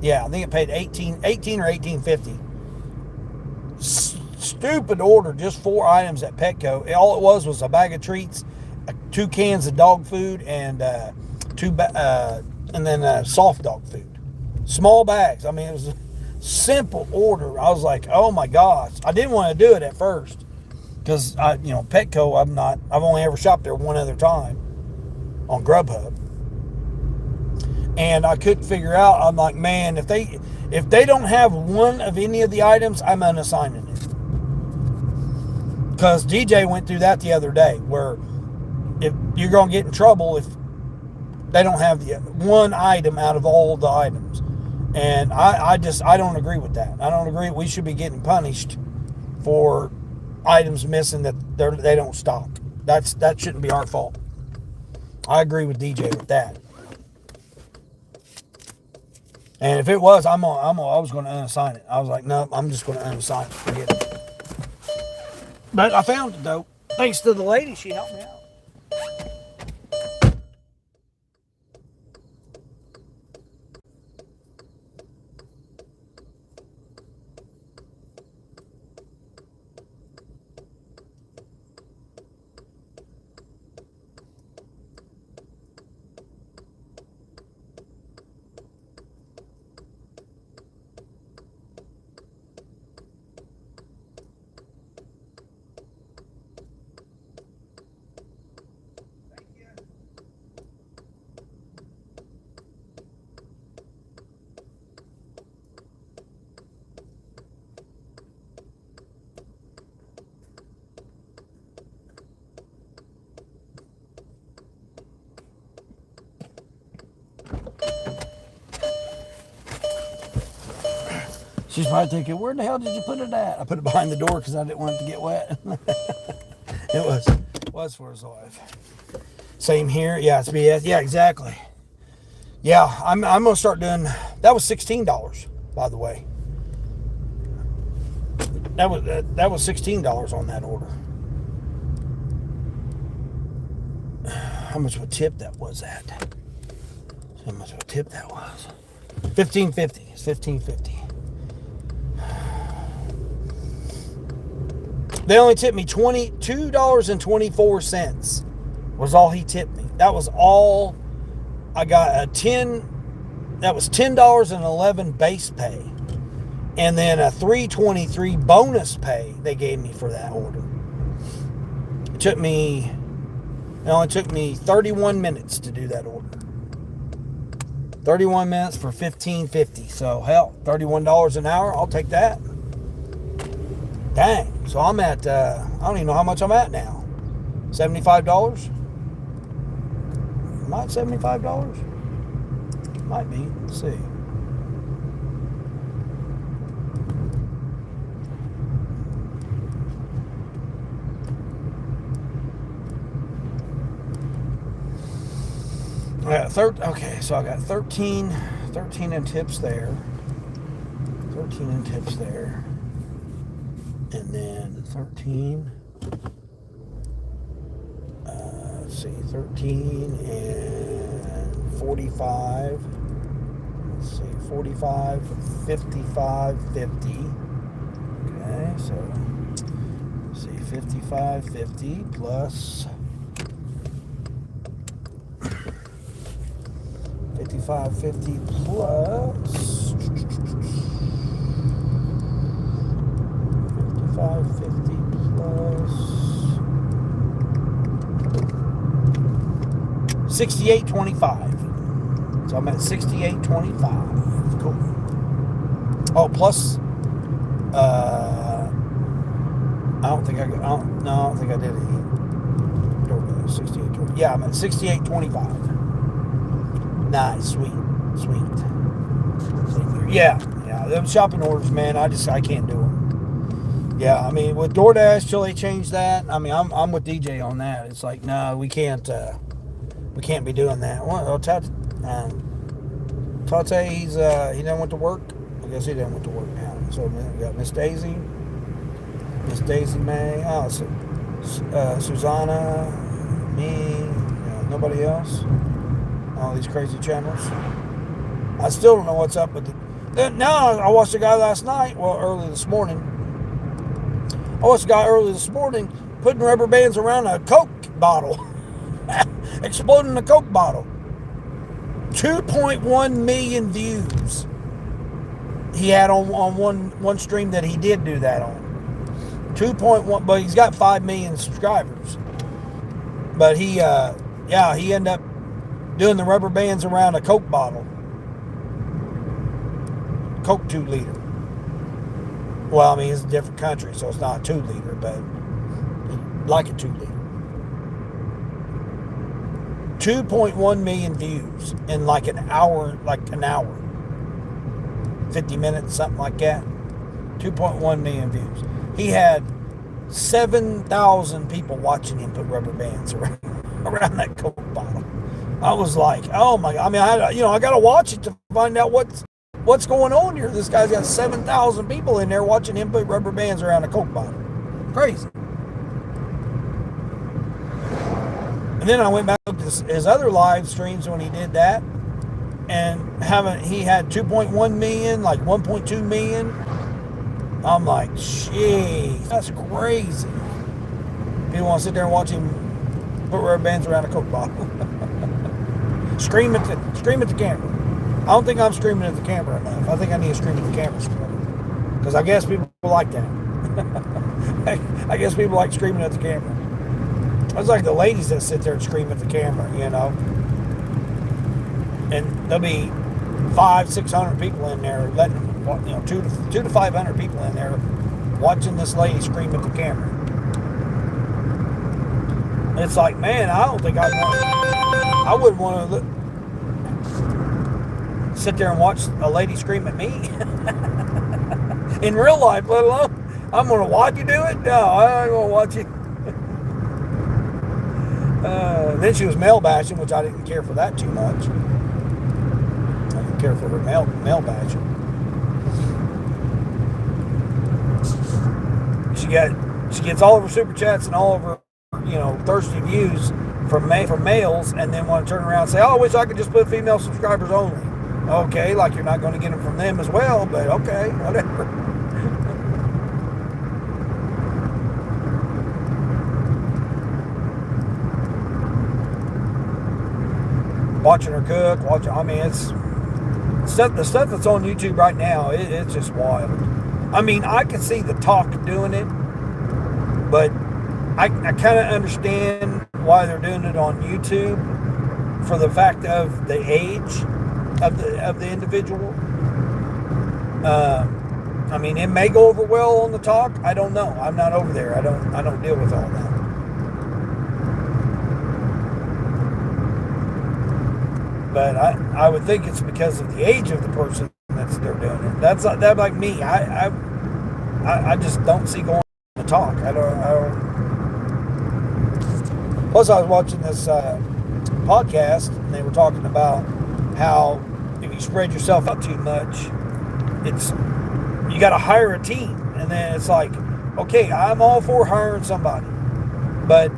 Yeah, I think it paid $18 or $18.50. Stupid order, just 4 items at Petco. All it was a bag of treats, 2 cans of dog food, and soft dog food. Small bags. I mean, it was a simple order. I was like, oh my gosh. I didn't want to do it at first. Because Petco, I've only ever shopped there one other time on Grubhub. And I couldn't figure out, I'm like, man, if they don't have one of any of the items, I'm unassigning it. Because DJ went through that the other day, where if you're going to get in trouble if they don't have the one item out of all the items. And I don't agree with that. I don't agree. We should be getting punished for items missing that they don't stock. That shouldn't be our fault. I agree with DJ with that. And if it was, I was going to unassign it. I was like, no, I'm just going to unassign it. Forget it. But I found it though. Thanks to the lady, she helped me out. She's probably thinking, where the hell did you put it at? I put it behind the door because I didn't want it to get wet. It was for his wife. Same here. Yeah, it's BS. Yeah, exactly. Yeah, I'm gonna start doing. That was $16, by the way. That was $16 on that order. How much of a tip that was at? How much of a tip that was? $15.50. It's $15.50. They only tipped me $22.24 was all he tipped me. That was all. I got that was $10.11 base pay. And then a $3.23 bonus pay they gave me for that order. It only took me 31 minutes to do that order. 31 minutes for $15.50. So hell, $31 an hour, I'll take that. Dang. So I'm at, I don't even know how much I'm at now. $75? Am I at $75? Might be. Let's see. Okay, so I got 13 in tips there. 13 in tips there. And then 13. Let's see, 13 and 45. Let's see, 45, 55, 50. Okay, so let's see, 55, 50 plus 55, 50 plus 55, 50 plus 68.25. So I'm at 68.25. Cool. Oh, plus I don't think I did it. 68.20. Yeah, I'm at 68.25. Nice, sweet. Yeah, them shopping orders, man, I can't do them. Yeah, I mean, with DoorDash, till they change that, I mean, I'm with DJ on that. It's like, no, we can't be doing that. Well, Tate, he didn't want to work. I guess he didn't want to work now. So we got Miss Daisy May, Susanna, me, nobody else. All these crazy channels. I still don't know what's up with it. Now I watched a guy last night. Well, early this morning. I watched a guy early this morning putting rubber bands around a Coke bottle, exploding a Coke bottle. 2.1 million views. He had on one stream that he did do that on. 2.1, but he's got 5 million subscribers. But he ended up doing the rubber bands around a Coke bottle. Coke 2 liter. Well, I mean, it's a different country, so it's not a 2 liter, but like a 2 liter. 2.1 million views in like an hour. 50 minutes, something like that. 2.1 million views. He had 7,000 people watching him put rubber bands around that Coke bottle. I was like, oh my God. I mean, I got to watch it to find out what's going on here. This guy's got 7,000 people in there watching him put rubber bands around a Coke bottle. Crazy. And then I went back to his other live streams when he did that. And he had 2.1 million, like 1.2 million. I'm like, jeez, that's crazy. People want to sit there and watch him put rubber bands around a Coke bottle. Scream at the camera. I don't think I'm screaming at the camera enough. I think I need to scream at the camera some. Because I guess people like that. I guess people like screaming at the camera. It's like the ladies that sit there and scream at the camera, And there'll be 500-600 people in there letting, 200 to 500 people in there watching this lady scream at the camera. It's like, man, I don't think I wouldn't want to sit there and watch a lady scream at me. in real life, let alone I'm going to watch you do it. No, I ain't going to watch you. Then she was male bashing, which I didn't care for that too much. I didn't care for her male bashing. She gets all of her super chats and all of her, thirsty views from males, and then want to turn around and say, "Oh, I wish I could just put female subscribers only." Okay, like you're not going to get them from them as well, but okay, whatever. Watching her cook, it's the stuff that's on YouTube right now, it's just wild. I mean, I can see the talk doing it, but I kind of understand why they're doing it on YouTube for the fact of the age of the individual. I mean, it may go over well on the talk. I don't know. I'm not over there. I don't deal with all that. But I would think it's because of the age of the person they're doing it. That's like me. I just don't see going to talk. I don't. Plus, I was watching this podcast, and they were talking about how if you spread yourself out too much, you got to hire a team, and then it's like, okay, I'm all for hiring somebody, but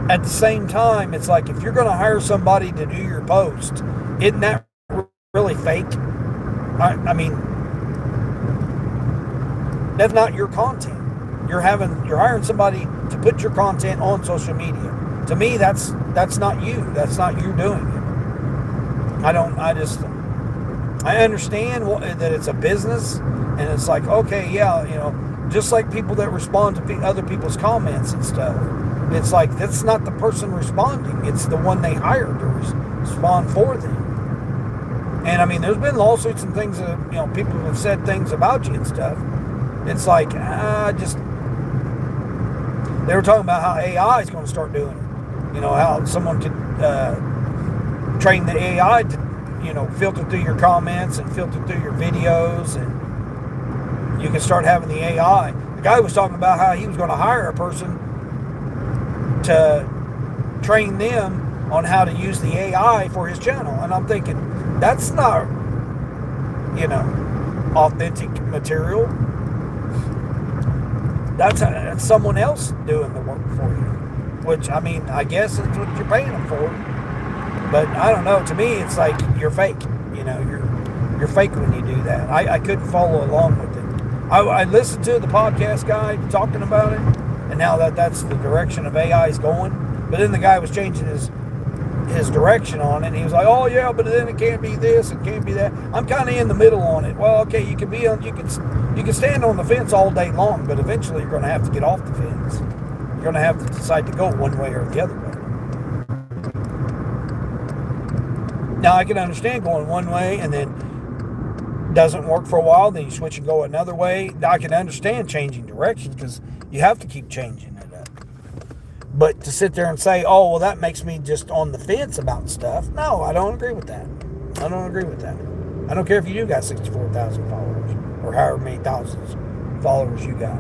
at the same time, it's like if you're going to hire somebody to do your post, isn't that really fake? I mean, that's not your content. You're hiring somebody to put your content on social media. To me, that's not you. That's not you doing it. I understand that it's a business, and it's like, okay, yeah, just like people that respond to other people's comments and stuff. It's like, that's not the person responding. It's the one they hired to respond for them. And I mean, there's been lawsuits and things that, people have said things about you and stuff. It's like, they were talking about how AI is going to start doing it. How someone could train the AI to, filter through your comments and filter through your videos, and you can start having the AI. The guy was talking about how he was going to hire a person to train them on how to use the AI for his channel. And I'm thinking, that's not, authentic material. That's someone else doing the work for you. Which, I mean, I guess it's what you're paying them for. But I don't know. To me, it's like you're fake. You're fake when you do that. I couldn't follow along with it. I listened to the podcast guy talking about it, and now that's the direction of AI is going. But then the guy was changing his direction on it, and he was like, "Oh yeah, but then it can't be this, it can't be that." I'm kind of in the middle on it. Well, okay, you can stand on the fence all day long, but eventually you're going to have to get off the fence. You're going to have to decide to go one way or the other way. Now, I can understand going one way and then doesn't work for a while, then you switch and go another way. I can understand changing directions because you have to keep changing it up. But to sit there and say, "Oh, well, that makes me just on the fence about stuff," no, I don't agree with that. I don't agree with that. I don't care if you do got 64,000 followers or however many thousands followers you got.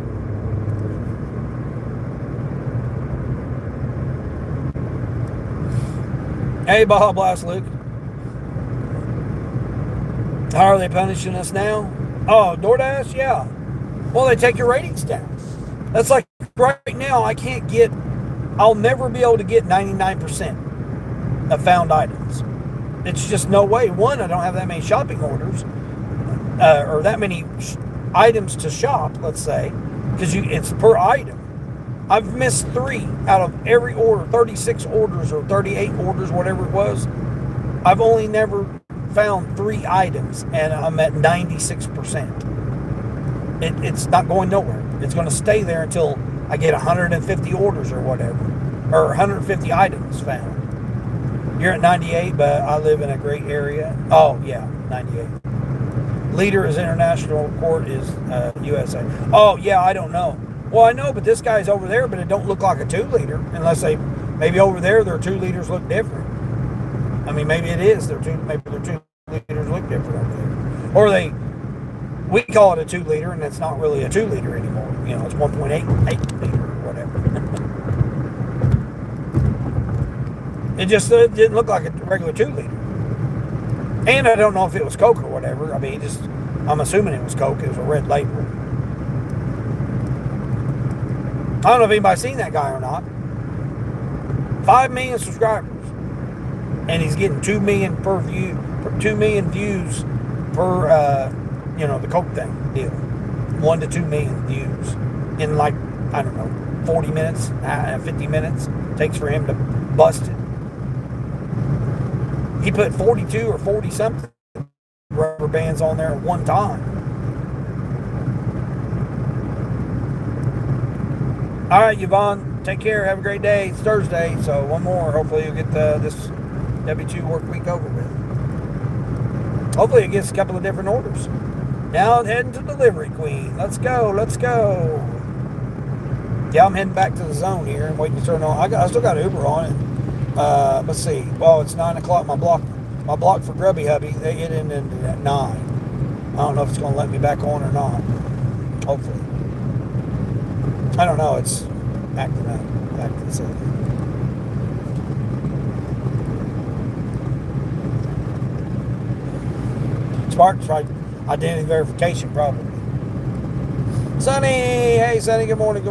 Hey, Baja Blast Luke. How are they punishing us now? Oh, DoorDash? Yeah. Well, they take your ratings down. That's like right now, I'll never be able to get 99% of found items. It's just no way. One, I don't have that many shopping orders, or that many items to shop, let's say, because it's per item. I've missed 3 out of every order, 36 orders or 38 orders, whatever it was. I've only never found 3 items, and I'm at 96%. It's not going nowhere. It's going to stay there until I get 150 orders or whatever, or 150 items found. You're at 98, but I live in a great area. Oh, yeah, 98. Leader is International Court is USA. Oh, yeah, I don't know. Well, I know, but this guy's over there, but it don't look like a 2-liter, unless maybe over there their 2 liters look different. I mean, maybe it is. Maybe their 2 liters look different over there. Or We call it a 2 liter, and it's not really a 2 liter anymore. You know, it's 1.8 liter or whatever. It just didn't look like a regular 2 liter. And I don't know if it was Coke or whatever. I mean, I'm assuming it was Coke. It was a red label. I don't know if anybody's seen that guy or not. 5 million subscribers, and he's getting 2 million per view, 2 million views per the Coke thing deal. 1 to 2 million views in like, I don't know, 40 minutes, 50 minutes takes for him to bust it. He put 42 or 40 something rubber bands on there at one time. All right, Yvonne, take care. Have a great day. It's Thursday, so one more. Hopefully you'll get this W2 work week over with. Hopefully it gets a couple of different orders. Now heading to Delivery Queen. Let's go. Yeah, I'm heading back to the zone here and waiting to turn on. I still got Uber on it. Let's see. Well, it's 9 o'clock. My block for Grubby Hubby, they get in at 9. I don't know if it's going to let me back on or not. Hopefully. I don't know. It's acting up. Acting silly. Sparks, right? Identity verification, probably. Sonny! Hey, Sonny. Good morning.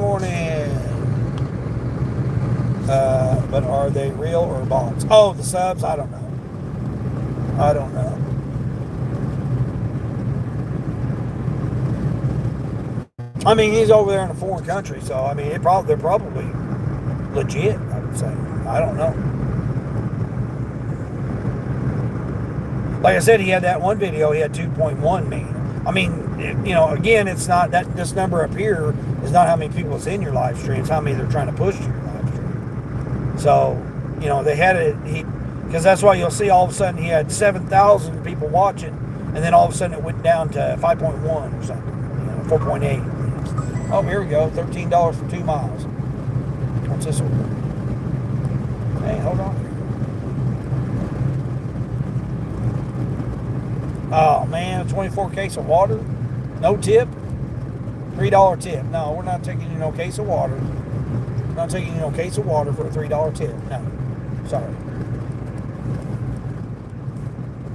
But are they real or bots? Oh, the subs? I don't know. I mean, he's over there in a foreign country, so I mean, they're probably legit, I would say. I don't know. Like I said, he had that one video, he had 2.1 million. I mean, again, it's not that this number up here is not how many people is in your live stream, it's how many they're trying to push to your live stream. So, they had it, because that's why you'll see all of a sudden he had 7,000 people watching, and then all of a sudden it went down to 5.1 or something, 4.8. Oh, here we go, $13 for 2 miles. What's this order? Hey, hold on. Oh, man, a 24 case of water? No tip? $3 tip. No, we're not taking you no case of water. We're not taking you no case of water for a $3 tip. No. Sorry.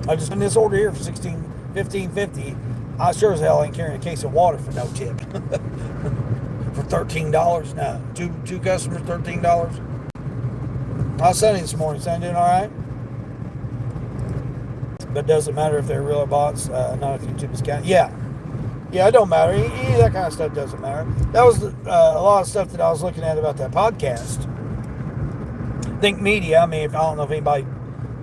I just done this order here for $15.50. I sure as hell ain't carrying a case of water for no tip. For $13? No. Two customers, $13? How's Sunny this morning? Sunny doing all right? But it doesn't matter if they're real or bots, not if YouTube is counting. Yeah, it don't matter. Any of that kind of stuff doesn't matter. That was a lot of stuff that I was looking at about that podcast. Think Media, I mean, I don't know if anybody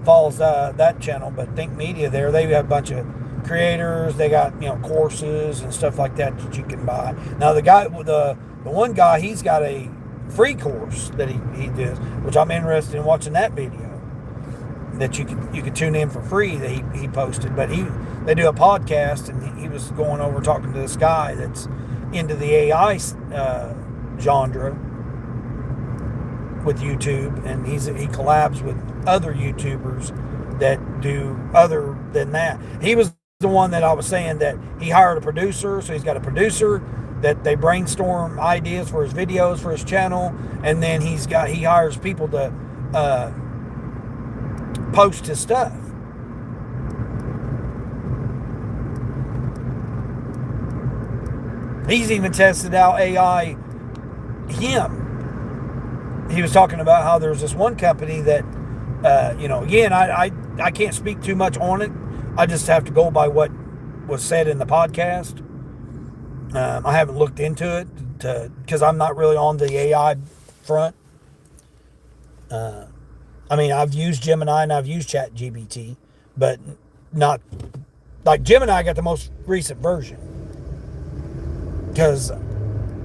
follows that channel, but Think Media there, they have a bunch of creators. They got, courses and stuff like that you can buy. Now, the one guy, he's got a free course that he does, which I'm interested in watching that video. That you could tune in for free that he posted, but they do a podcast, and he was going over talking to this guy that's into the AI genre with YouTube, and he collabs with other YouTubers that do other than that. He was the one that I was saying that he hired a producer, so he's got a producer that they brainstorm ideas for his videos for his channel, and then he hires people to post his stuff. He's even tested out AI He was talking about how there's this one company that again, I can't speak too much on it. I just have to go by what was said in the podcast. I haven't looked into it because I'm not really on the AI front. I mean, I've used Gemini and I've used ChatGPT, but not like Gemini. I got the most recent version because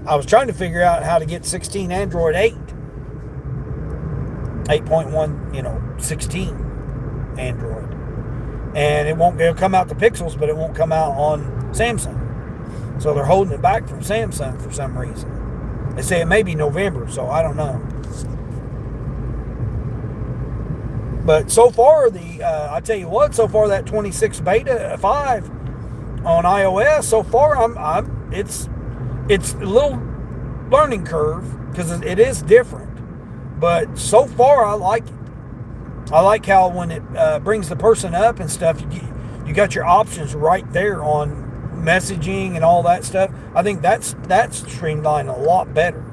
I was trying to figure out how to get 16 Android 8.1, 16 Android, and it'll come out the Pixels, but it won't come out on Samsung. So they're holding it back from Samsung for some reason. They say it may be November, so I don't know. But so far, I tell you what, so far that 26 beta 5 on iOS so far, it's a little learning curve because it is different. But so far, I like it. I like how when it brings the person up and stuff, you got your options right there on messaging and all that stuff. I think that's streamlined a lot better.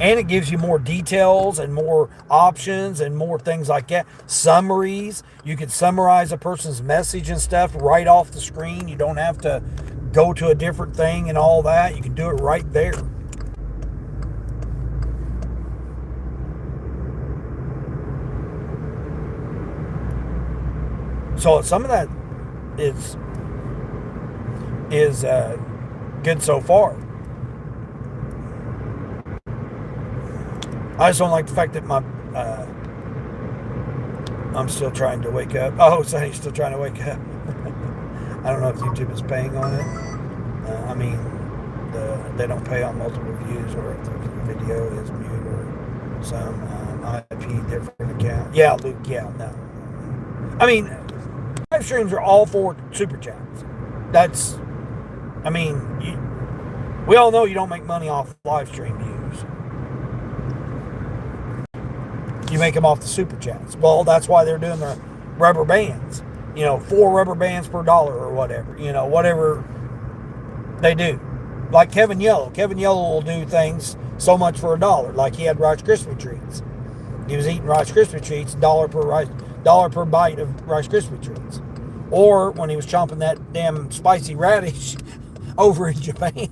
And it gives you more details and more options and more things like that. Summaries. You can summarize a person's message and stuff right off the screen. You don't have to go to a different thing and all that. You can do it right there. So some of that is good so far. I just don't like the fact that I'm still trying to wake up. Oh, Sonny's still trying to wake up. I don't know if YouTube is paying on it. I mean, they don't pay on multiple views, or if the video is mute or some IP different account. Yeah, Luke. Yeah, no. I mean, live streams are all for super chats. That's, I mean, we all know you don't make money off live stream views. You make them off the super chats. Well, that's why they're doing the rubber bands. 4 rubber bands per dollar or whatever. Whatever they do. Like Kevin Yellow. Kevin Yellow will do things so much for $1. Like he had Rice Krispie treats. He was eating Rice Krispie treats, dollar per bite of Rice Krispie treats. Or when he was chomping that damn spicy radish over in Japan.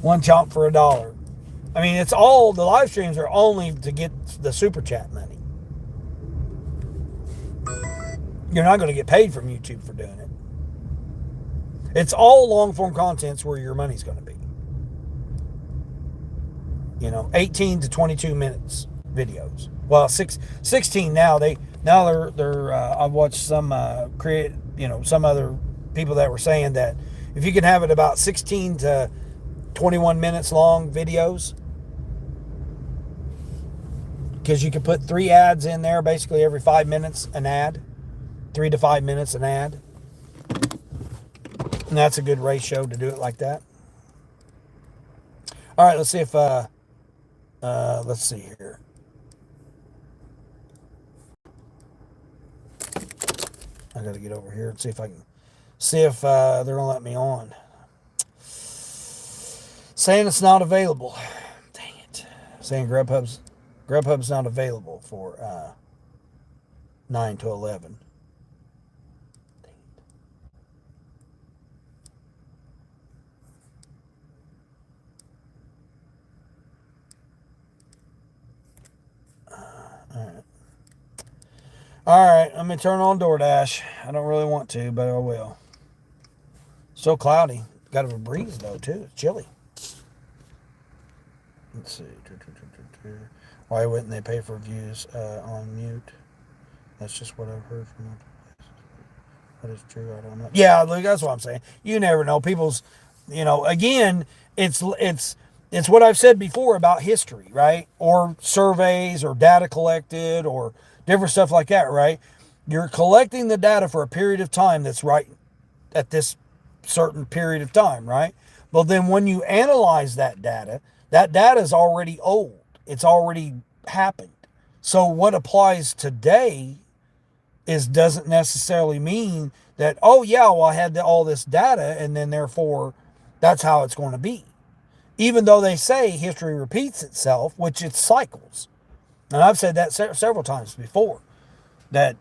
One chomp for $1. I mean, it's all, the live streams are only to get the super chat money. You're not going to get paid from YouTube for doing it. It's all long form content's where your money's going to be. 18 to 22 minutes videos. Well, 16 now. They're I've watched some some other people that were saying that if you can have it about 16 to 21 minutes long videos, because you can put 3 ads in there, basically every 5 minutes an ad, 3 to 5 minutes an ad, and that's a good ratio to do it like that. All right, let's see if let's see here. I got to get over here and see if they're gonna let me on. Saying it's not available. Dang it. Saying Grubhub's not available for 9 to 11. Dang it. All right, let me turn on DoorDash. I don't really want to, but I will. So cloudy. Got a breeze though too. It's chilly. Let's see. Why wouldn't they pay for views on mute? That's just what I've heard from other places. What is true? I don't know. Yeah, look, that's what I'm saying. You never know. People's, again, it's what I've said before about history, right? Or surveys or data collected or different stuff like that, right? You're collecting the data for a period of time that's right at this certain period of time, right? Well, then when you analyze that data is already old. It's already happened. So what applies today doesn't necessarily mean that, oh yeah, well I had all this data and then therefore that's how it's going to be. Even though they say history repeats itself, which it cycles. And I've said that several times before, that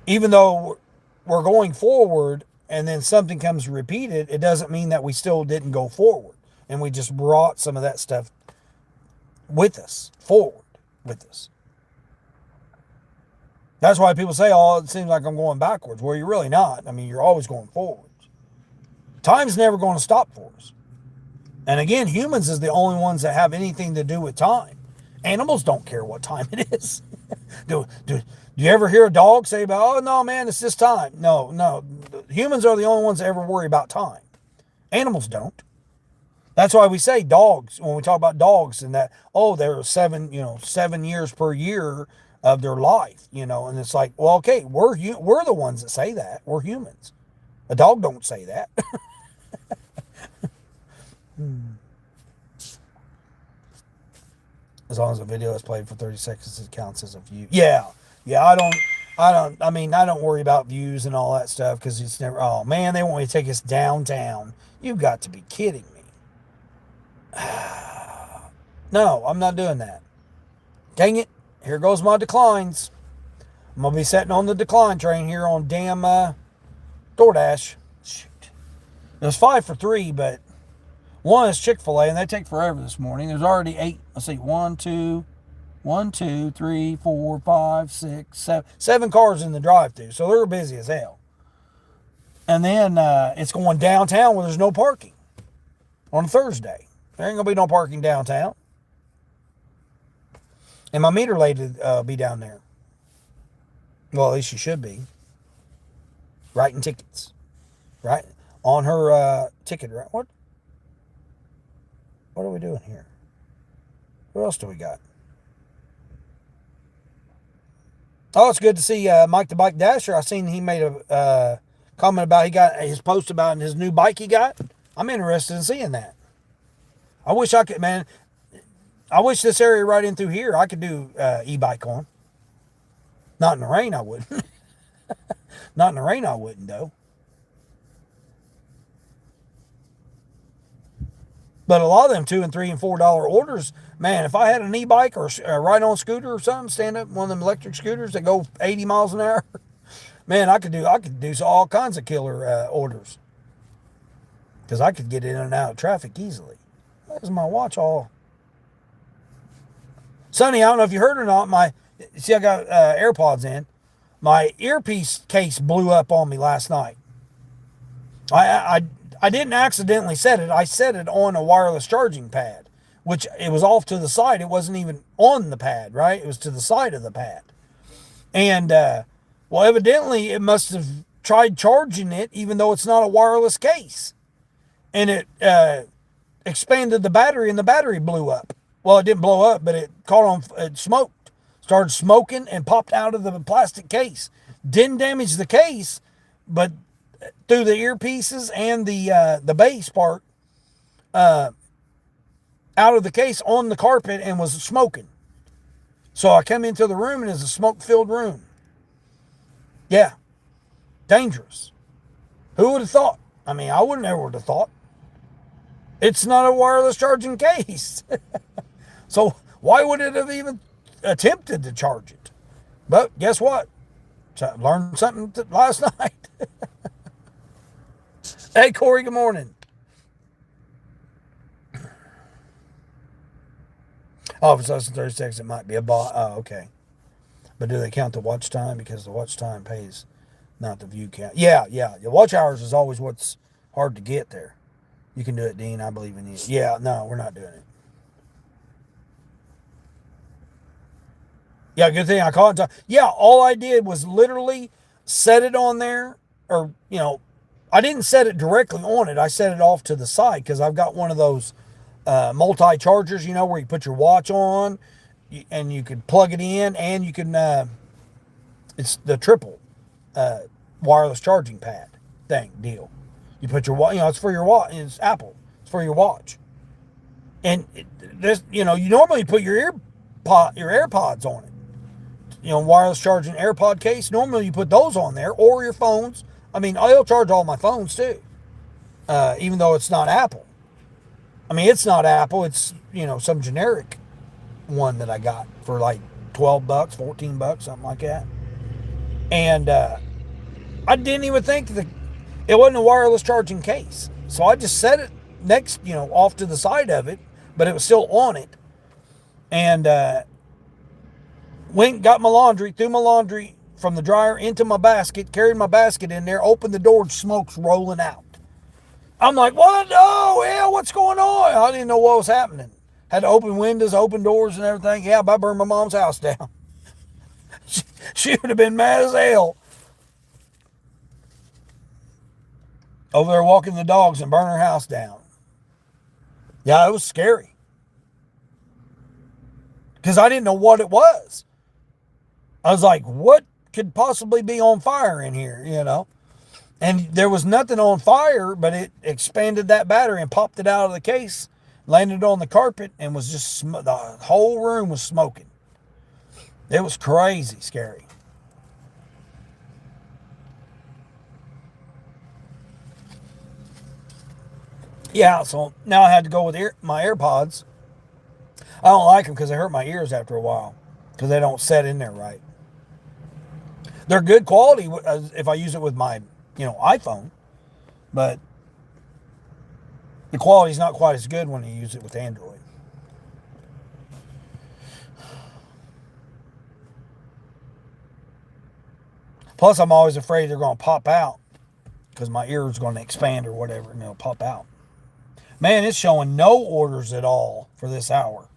even though we're going forward and then something comes repeated, it doesn't mean that we still didn't go forward. And we just brought some of that stuff with us, forward with us. That's why people say, oh, it seems like I'm going backwards. Well, you're really not. I mean, you're always going forwards. Time's never going to stop for us. And again, humans is the only ones that have anything to do with time. Animals don't care what time it is. Do you ever hear a dog say about, oh, no, man, it's this time? No. Humans are the only ones that ever worry about time. Animals don't. That's why we say dogs when we talk about dogs and that, oh, they're 7 years per year of their life, and it's like, well, okay, we're the ones that say that. We're humans. A dog don't say that. As long as the video is played for 30 seconds, it counts as a view. Yeah. Yeah, I don't worry about views and all that stuff because it's never, oh man, they want me to take us downtown. You've got to be kidding me. No, I'm not doing that. Dang it. Here goes my declines. I'm going to be sitting on the decline train here on damn DoorDash. Shoot. It was 5 for 3, but one is Chick-fil-A, and they take forever this morning. There's already 8. Let's see. 1, 2, 3, 4, 5, 6, 7. 7 cars in the drive-thru, so they're busy as hell. And then it's going downtown where there's no parking on Thursday. There ain't going to be no parking downtown. And my meter lady be down there. Well, at least she should be. Writing tickets. Right? On her ticket. Right? What are we doing here? What else do we got? Oh, it's good to see Mike the Bike Dasher. I seen he made a comment about he got his post about his new bike he got. I'm interested in seeing that. I wish I could, man. I wish this area right in through here I could do e-bike on. Not in the rain, I wouldn't. Not in the rain, I wouldn't, though. But a lot of them $2 and $3 and $4 orders, man, if I had an e-bike or a ride-on scooter or something, stand up one of them electric scooters that go 80 miles an hour, man, I could do all kinds of killer orders. Because I could get in and out of traffic easily. There's my watch all. Sonny, I don't know if you heard or not, I got AirPods in. My earpiece case blew up on me last night. I didn't accidentally set it. I set it on a wireless charging pad, which it was off to the side. It wasn't even on the pad, right? It was to the side of the pad. And, well, evidently it must have tried charging it, even though it's not a wireless case. And it expanded the battery, and the battery blew up. Well, it didn't blow up, but it it smoked. Started smoking and popped out of the plastic case. Didn't damage the case, but through the earpieces and the bass part out of the case on the carpet and was smoking. So I come into the room and it's a smoke-filled room. Yeah. Dangerous. Who would have thought? I mean, I wouldn't ever would have thought. It's not a wireless charging case. So why would it have even attempted to charge it? But guess what? Learned something last night. Hey, Corey, good morning. Oh, if it's less than 30 seconds, it might be a bot. Oh, okay. But do they count the watch time? Because the watch time pays, not the view count. Yeah. The watch hours is always what's hard to get there. You can do it, Dean. I believe in you. Yeah, no, we're not doing it. Yeah, good thing I called it. Yeah, all I did was literally set it on there, or, I didn't set it directly on it. I set it off to the side because I've got one of those multi-chargers, where you put your watch on and you can plug it in, and you can, it's the triple wireless charging pad deal. You put your watch, it's for your watch. It's Apple. It's for your watch. And you normally put your AirPods on it. Wireless charging AirPod case. Normally you put those on there, or your phones. I mean, I'll charge all my phones too, even though it's not Apple. I mean, it's not Apple. It's, some generic one that I got for like $12, $14, something like that. And I didn't even think that it wasn't a wireless charging case. So I just set it next, off to the side of it, but it was still on it. And got my laundry, threw my laundry from the dryer into my basket, carried my basket in there, opened the door, smoke's rolling out. I'm like, what? Oh, yeah, what's going on? I didn't know what was happening. Had to open windows, open doors and everything. Yeah, I burned my mom's house down. She would have been mad as hell. Over there walking the dogs and burn her house down. Yeah, it was scary. Because I didn't know what it was. I was like, what could possibly be on fire in here, you know? And there was nothing on fire, but it expanded that battery and popped it out of the case, landed on the carpet, and was just, the whole room was smoking. It was crazy scary. Yeah, so now I had to go with my AirPods. I don't like them because they hurt my ears after a while because they don't set in there right. They're good quality if I use it with my, iPhone, but the quality's not quite as good when you use it with Android. Plus, I'm always afraid they're going to pop out because my ear is going to expand or whatever, and it'll pop out. Man, it's showing no orders at all for this hour.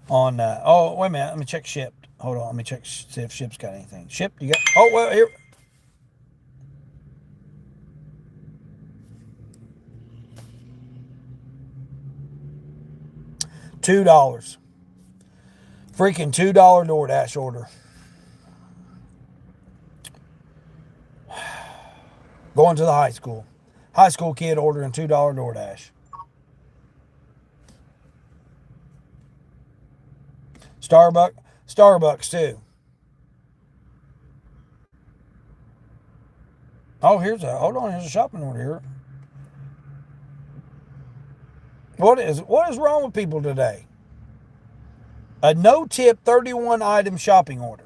Oh, wait a minute. Let me check Shipt. Hold on. Let me check, see if Shipt's got anything. Shipt, you got, oh, well, here. $2. Freaking $2 DoorDash order. Going to the high school. High school kid ordering $2 DoorDash. Starbucks too. Oh, here's a shopping order here. What is wrong with people today? A no-tip 31 item shopping order.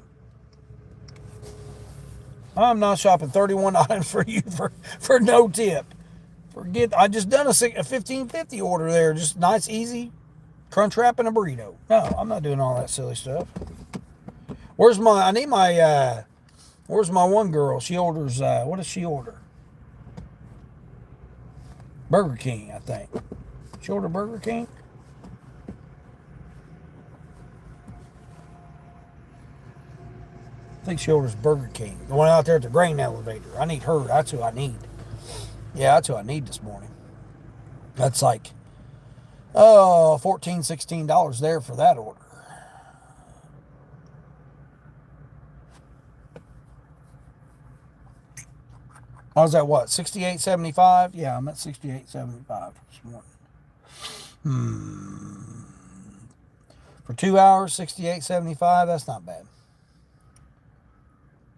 I'm not shopping 31 items for you for no tip. Forget, I just done a 1550 order there. Just nice, easy, crunch wrap and a burrito. No, I'm not doing all that silly stuff. Where's my one girl? She orders, what does she order? Burger King, I think. She ordered Burger King? I think she orders Burger King. The one out there at the grain elevator. I need her. That's who I need. Yeah, that's who I need this morning. That's like, $14, $16 there for that order. I was at what? 68.75? Yeah, I'm at 68.75 this morning. For 2 hours, 68.75. That's not bad.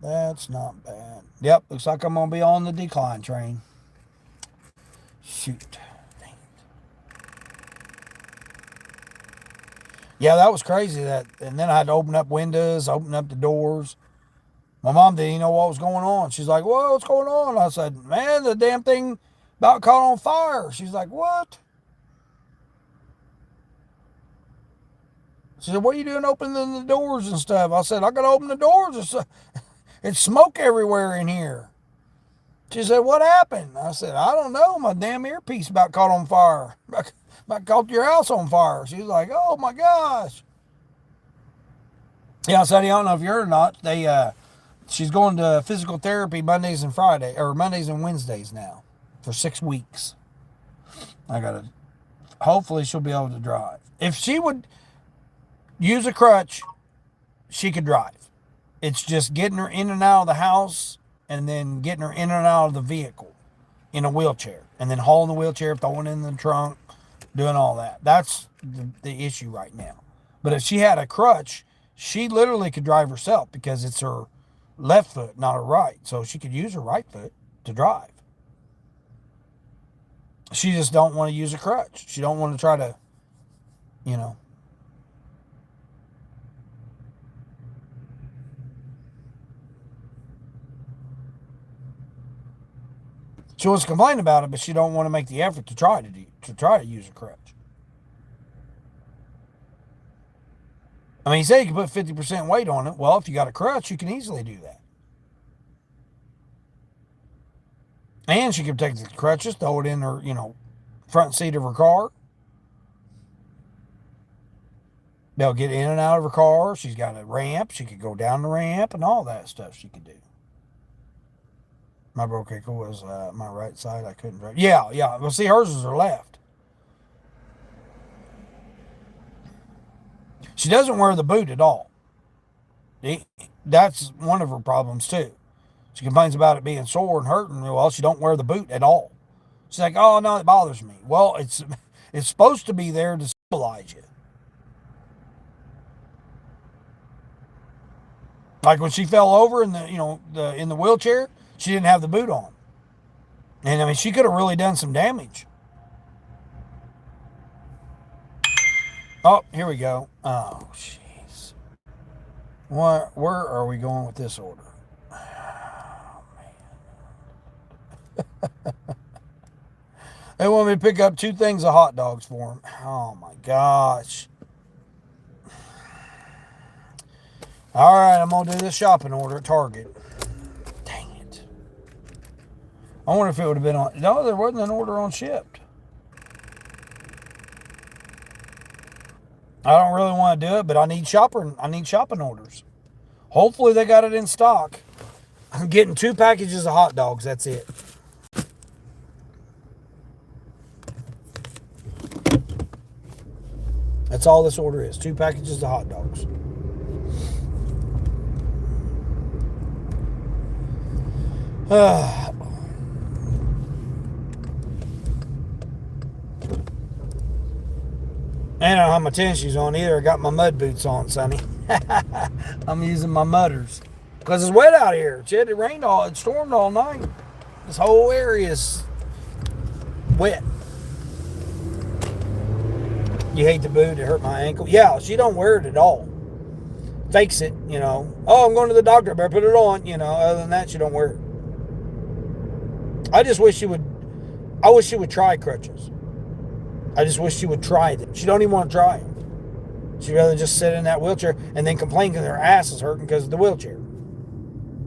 That's not bad. Yep, looks like I'm gonna be on the decline train. Shoot. Dang it. Yeah, that was crazy. And then I had to open up windows, open up the doors. My mom didn't even know what was going on. She's like, "Whoa, what's going on?" I said, "Man, the damn thing about caught on fire." She's like, "What?" She said, "What are you doing opening the doors and stuff?" I said, "I got to open the doors. It's smoke everywhere in here." She said, "What happened?" I said, "I don't know. My damn earpiece about caught on fire. About caught your house on fire." She was like, "Oh my gosh." Yeah, I said, "I don't know if you heard or not. She's going to physical therapy Mondays and Wednesdays now for 6 weeks. Hopefully she'll be able to drive. If she would use a crutch, she could drive. It's just getting her in and out of the house and then getting her in and out of the vehicle in a wheelchair and then hauling the wheelchair, throwing it in the trunk, doing all that. That's the issue right now. But if she had a crutch, she literally could drive herself because it's her left foot, not her right. So she could use her right foot to drive. She just don't want to use a crutch. She don't want to try to, you know. She wants to complain about it, but she don't want to make the effort to try to use a crutch. I mean, he said you can put 50% weight on it. Well, if you got a crutch, you can easily do that. And she can take the crutches, throw it in her, front seat of her car. They'll get in and out of her car. She's got a ramp. She could go down the ramp and all that stuff she could do. My broke ankle was my right side. I couldn't drive. Yeah. Well, see, hers is her left. She doesn't wear the boot at all. That's one of her problems too. She complains about it being sore and hurting. Well, she don't wear the boot at all. She's like, oh no, it bothers me. Well, it's supposed to be there to stabilize you. Like when she fell over in the wheelchair, she didn't have the boot on, and I mean she could have really done some damage. Oh, here we go. Oh, jeez. Where are we going with this order? They want me to pick up 2 things of hot dogs for them. Oh my gosh. All right, I'm going to do this shopping order at Target. Dang it. I wonder if it would have been on. No, there wasn't an order on shipped. I don't really want to do it, but I need shopping orders. Hopefully they got it in stock. I'm getting 2 packages of hot dogs. That's it. That's all this order is. 2 packages of hot dogs. I don't have my tennis shoes on either. I got my mud boots on, Sonny. I'm using my mudders. Because it's wet out here. It stormed all night. This whole area is wet. You hate the boot, it hurt my ankle. Yeah, she don't wear it at all. Fakes it, Oh, I'm going to the doctor, I better put it on, Other than that, she don't wear it. I wish she would try crutches. I just wish she would try them. She don't even want to try them. She'd rather just sit in that wheelchair and then complain because her ass is hurting because of the wheelchair.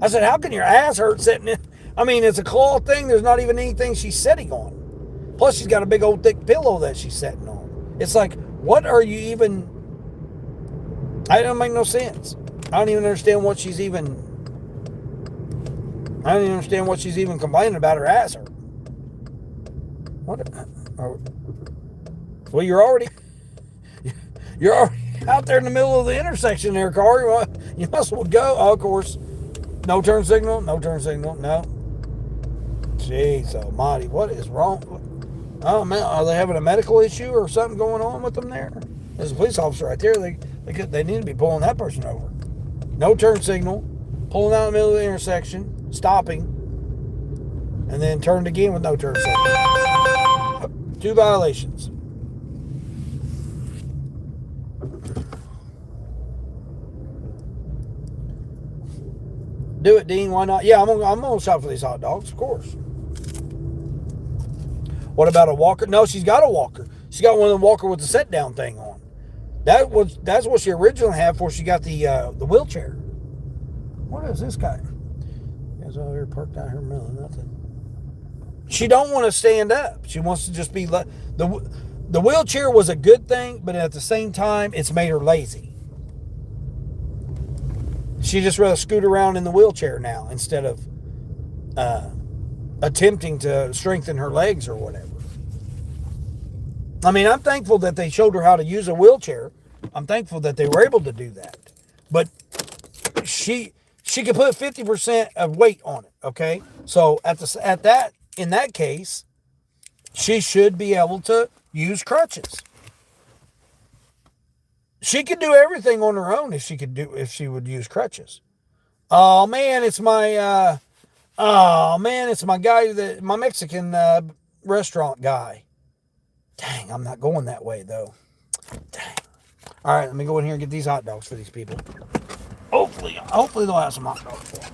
I said, how can your ass hurt sitting in? I mean, it's a claw thing. There's not even anything she's sitting on. Plus, she's got a big old thick pillow that she's sitting on. It's like, what are you even... I don't make no sense. I don't even understand what she's even... I don't even understand what she's even complaining about her ass hurt. What... Well, you're already out there in the middle of the intersection there, car. You must well go. Oh, of course. No turn signal. No. Jeez almighty, what is wrong? Oh man, are they having a medical issue or something going on with them there? There's a police officer right there. They need to be pulling that person over. No turn signal. Pulling out in the middle of the intersection. Stopping. And then turned again with no turn signal. 2 violations. Do it, Dean. Why not? Yeah, I'm gonna shop for these hot dogs, of course. What about a walker? No, she's got a walker. She got one of the walker with the set down thing on. That's what she originally had before she got the wheelchair. What is this guy? He's over here parked out here in the middle of nothing. She don't want to stand up. She wants to just be the wheelchair was a good thing, but at the same time, it's made her lazy. She just rather scoot around in the wheelchair now instead of attempting to strengthen her legs or whatever. I mean, I'm thankful that they showed her how to use a wheelchair. I'm thankful that they were able to do that. But she could put 50% of weight on it, okay? So in that case, she should be able to use crutches. She could do everything on her own if she would use crutches. Oh man, it's my guy, my Mexican restaurant guy. Dang, I'm not going that way though. Dang. All right, let me go in here and get these hot dogs for these people. Hopefully they'll have some hot dogs for them.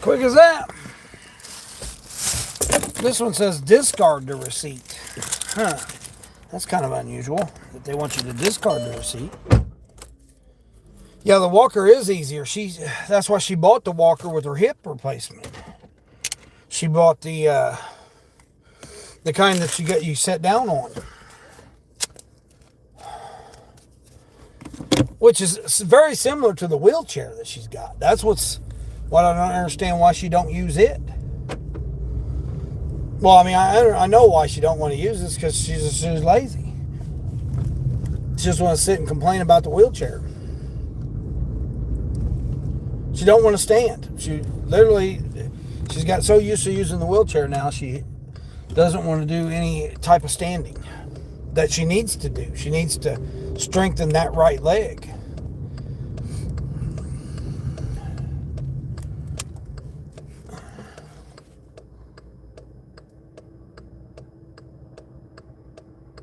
Quick as that. This one says discard the receipt. Huh. That's kind of unusual that they want you to discard the receipt. Yeah, the walker is easier. That's why she bought the walker with her hip replacement. She bought the kind that you sit down on, which is very similar to the wheelchair that she's got. That's what I don't understand why she don't use it. Well, I mean, I know why she don't want to use this, because she's lazy. She just want to sit and complain about the wheelchair. She don't want to stand. She's got so used to using the wheelchair now, she doesn't want to do any type of standing that she needs to do. She needs to strengthen that right leg.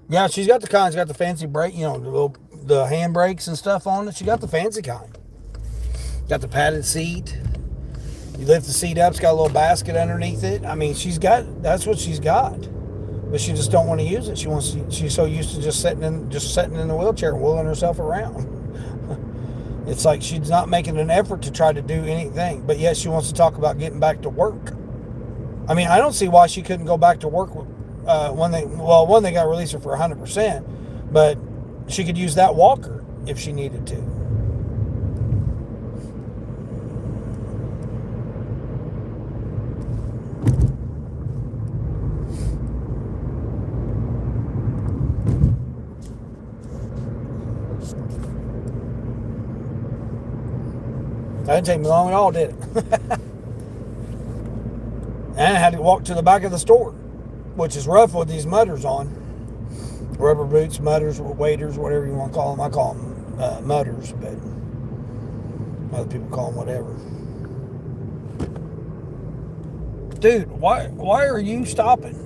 Yeah, she's got the kind. She's got the fancy brake, the hand brakes and stuff on it. She got the fancy kind. Got the padded seat. You lift the seat up. It's got a little basket underneath it. I mean, that's what she's got. But she just don't want to use it. She's so used to just sitting in the wheelchair and wheeling herself around. It's like she's not making an effort to try to do anything. But yet she wants to talk about getting back to work. I mean, I don't see why she couldn't go back to work when they got released her for 100%, but she could use that walker if she needed to. That didn't take me long at all, did it? And I had to walk to the back of the store, which is rough with these mudders on. Rubber boots, mudders, waders, whatever you want to call them. I call them mudders, but other people call them whatever. Dude, why are you stopping?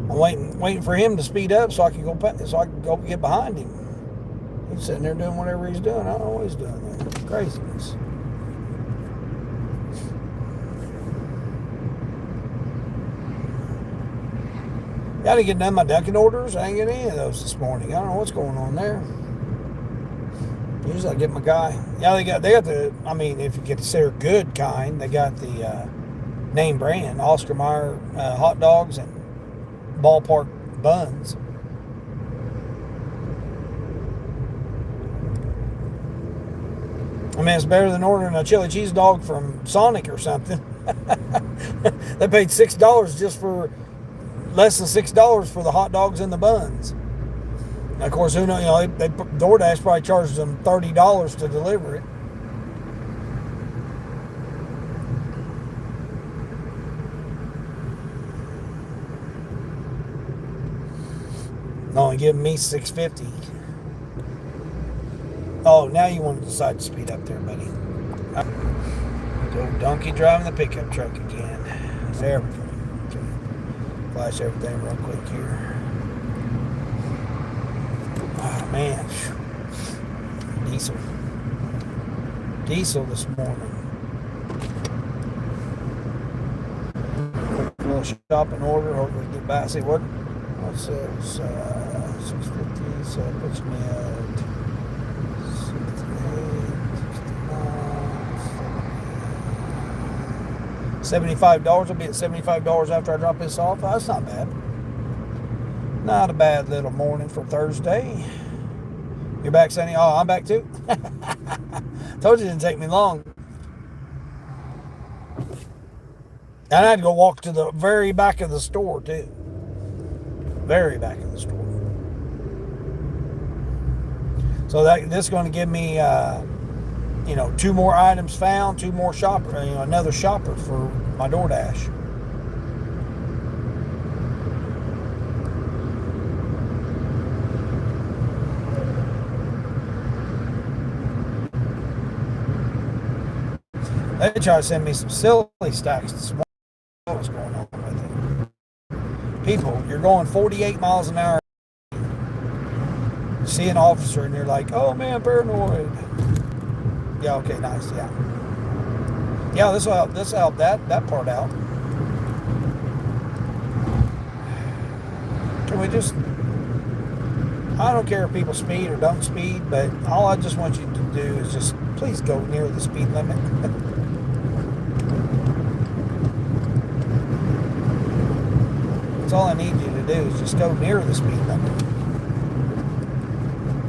I'm waiting for him to speed up so I can go get behind him. He's sitting there doing whatever he's doing. I don't know what he's doing there. It's craziness. I didn't get none of my ducking orders. I didn't get any of those this morning. I don't know what's going on there. Usually I get my guy. Yeah, they got the, I mean, if you consider good kind, they got the name brand, Oscar Mayer hot dogs and ballpark buns. I mean, it's better than ordering a chili cheese dog from Sonic or something. They paid $6 just for less than $6 for the hot dogs and the buns. And of course, who knows? DoorDash probably charges them $30 to deliver it. Only giving me $6.50. Oh, now you want to decide to speed up there, buddy. The old donkey driving the pickup truck again. There we go. Okay. Flash everything real quick here. Oh, man. Diesel this morning. Quick little shopping order. Hopefully get back. See what's this? 650. So it puts me at $75. I'll be at $75 after I drop this off. That's not bad. Not a bad little morning for Thursday. You're back, Sonny? Oh, I'm back too. Told you it didn't take me long. And I had to go walk to the very back of the store too. Very back of the store. So this is going to give me, 2 more items found, 2 more shopper, another shopper for my DoorDash. They tried to send me some silly stacks this morning. What's going on with it? People, you're going 48 miles an hour. see an officer and you're like, oh man, paranoid. Yeah, okay, nice, yeah. Yeah, this will help that part out. Can we just, I don't care if people speed or don't speed, but all I just want you to do is just please go near the speed limit. That's all I need you to do is just go near the speed limit.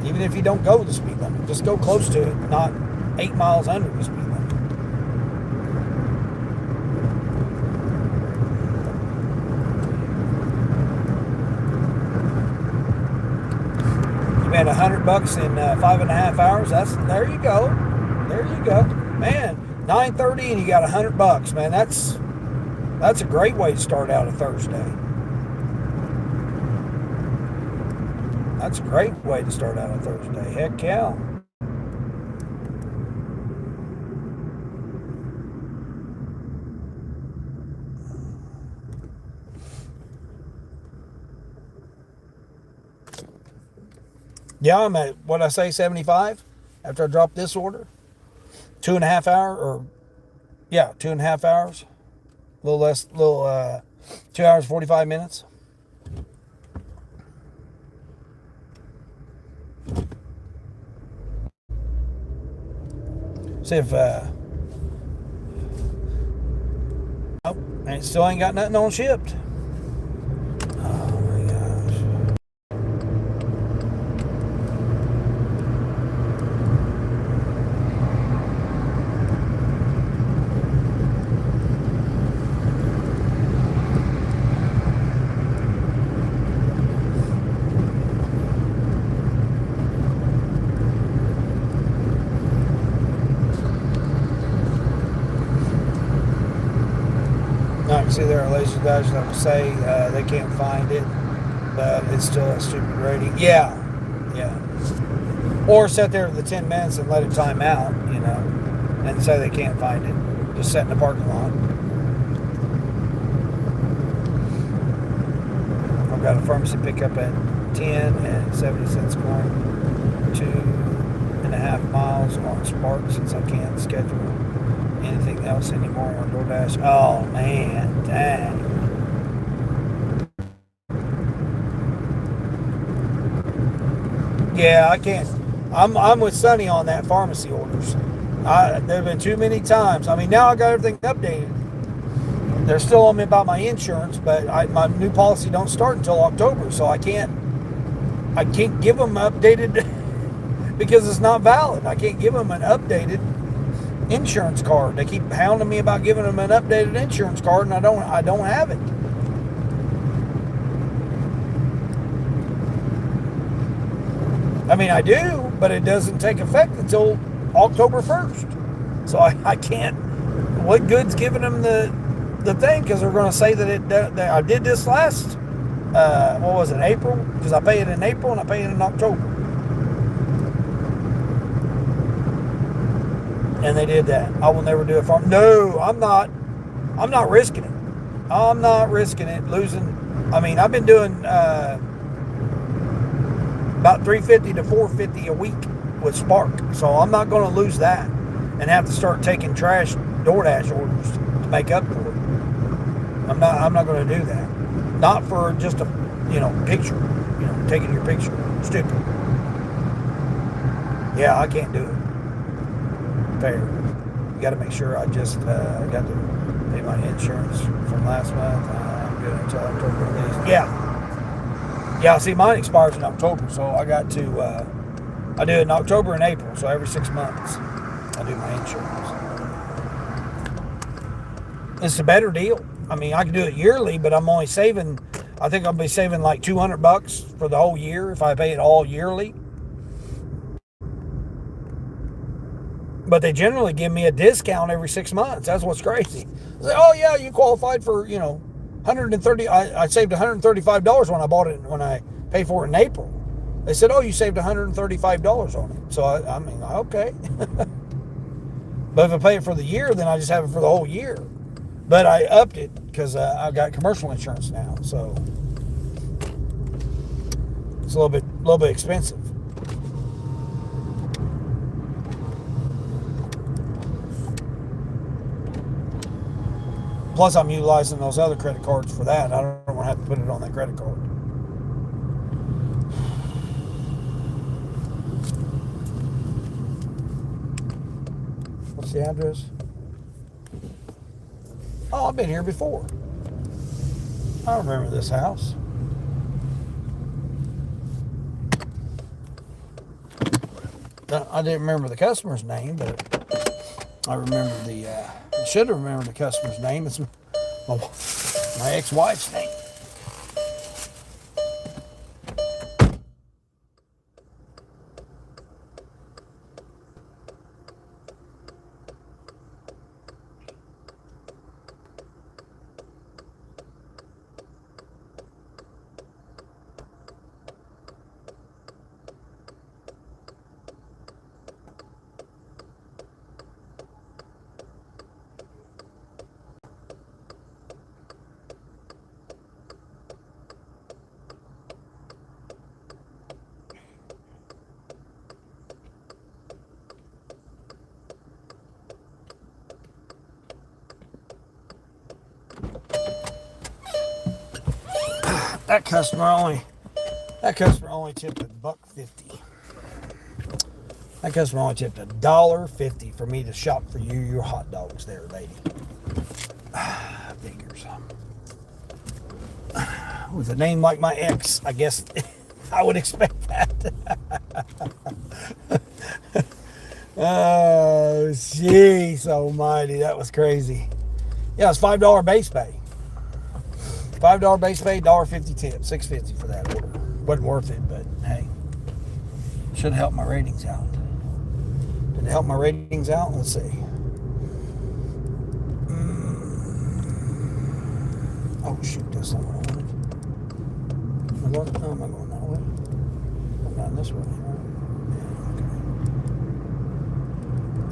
Even if you don't go the speed limit, just go close to it, not 8 miles under the speed limit. You made $100 in 5.5 hours. There you go. There you go, man. 9:30 and you got $100, man. That's a great way to start out a Thursday. That's a great way to start out a Thursday. Heck yeah. Yeah, I'm at, what I say, 75 after I drop this order. 2.5 hour, or yeah, 2.5 hours. A little less, 2 hours, 45 minutes. See if, oh, and it still ain't got nothing on shipped. Oh my gosh. I can see there are lazy guys that will say they can't find it, but it's still a stupid rating. Yeah, yeah. Or sit there for the 10 minutes and let it time out, and say they can't find it. Just sit in the parking lot. I've got a pharmacy pickup at 10 and 70 cents going 2.5 miles on Spark since I can't schedule anything else anymore on DoorDash. Oh man, dang. Yeah, I can't. I'm with Sonny on that pharmacy orders. There have been too many times. I mean, now I got everything updated. They're still on me about my insurance, but my new policy don't start until October, so I can't give them updated because it's not valid. I can't give them an updated insurance card. They keep hounding me about giving them an updated insurance card, and I don't have it. I mean, I do, but it doesn't take effect until October 1st. So I can't. What good's giving them the thing? Because they're going to say that I did this last. What was it? April? Because I pay it in April and I pay it in October. And they did that. I will never do it for them. No, I'm not risking it. I'm not risking it losing. I mean, I've been doing about $350 to $450 a week with Spark, so I'm not going to lose that and have to start taking trash DoorDash orders to make up for it. I'm not going to do that. Not for just a picture, taking your picture. Stupid. Yeah, I can't do it. Fair. You got to make sure I just got to pay my insurance from last month. I'm good until October at least. Yeah. See, mine expires in October, so I got to. I do it in October and April, so every 6 months I do my insurance. It's a better deal. I mean, I can do it yearly, but I'm only saving. I think I'll be saving like $200 for the whole year if I pay it all yearly. But they generally give me a discount every 6 months. That's what's crazy. They say, oh yeah, you qualified for, 130. I saved $135 when I bought it, when I paid for it in April. They said, oh, you saved $135 on it. So I mean, okay. But if I pay it for the year, then I just have it for the whole year. But I upped it because I've got commercial insurance now. So it's a little bit expensive. Plus, I'm utilizing those other credit cards for that. I don't want to have to put it on that credit card. What's the address? Oh, I've been here before. I remember this house. I didn't remember the customer's name, but I remember I should have remembered the customer's name. It's my ex-wife's name. That customer only tipped $1.50. That customer only tipped $1.50 for me to shop for you your hot dogs there, lady. Figures. With a name like my ex, I guess I would expect that. Oh, jeez almighty, that was crazy. Yeah, it's $5 base pay. $5 base pay, $1.50 tip, $6.50 for that order. Wasn't worth it, but hey, should have helped my ratings out. Did it help my ratings out? Let's see. Oh shoot, that's not what I wanted. Am I going that way? I'm going this way. Yeah, okay.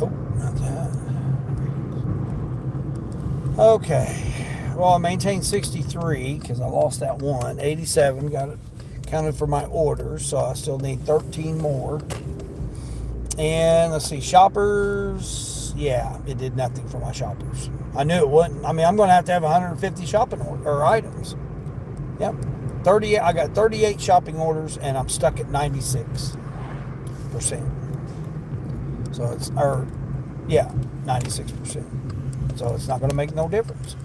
Oh, not that. Okay. Well, I maintained 63 because I lost that one. 87 got it counted for my orders, so I still need 13 more. And let's see, shoppers. Yeah, it did nothing for my shoppers. I knew it wouldn't. I mean, I'm going to have 150 shopping or items. Yep, 38. I got 38 shopping orders, and I'm stuck at 96%. So it's 96%. So it's not going to make no difference.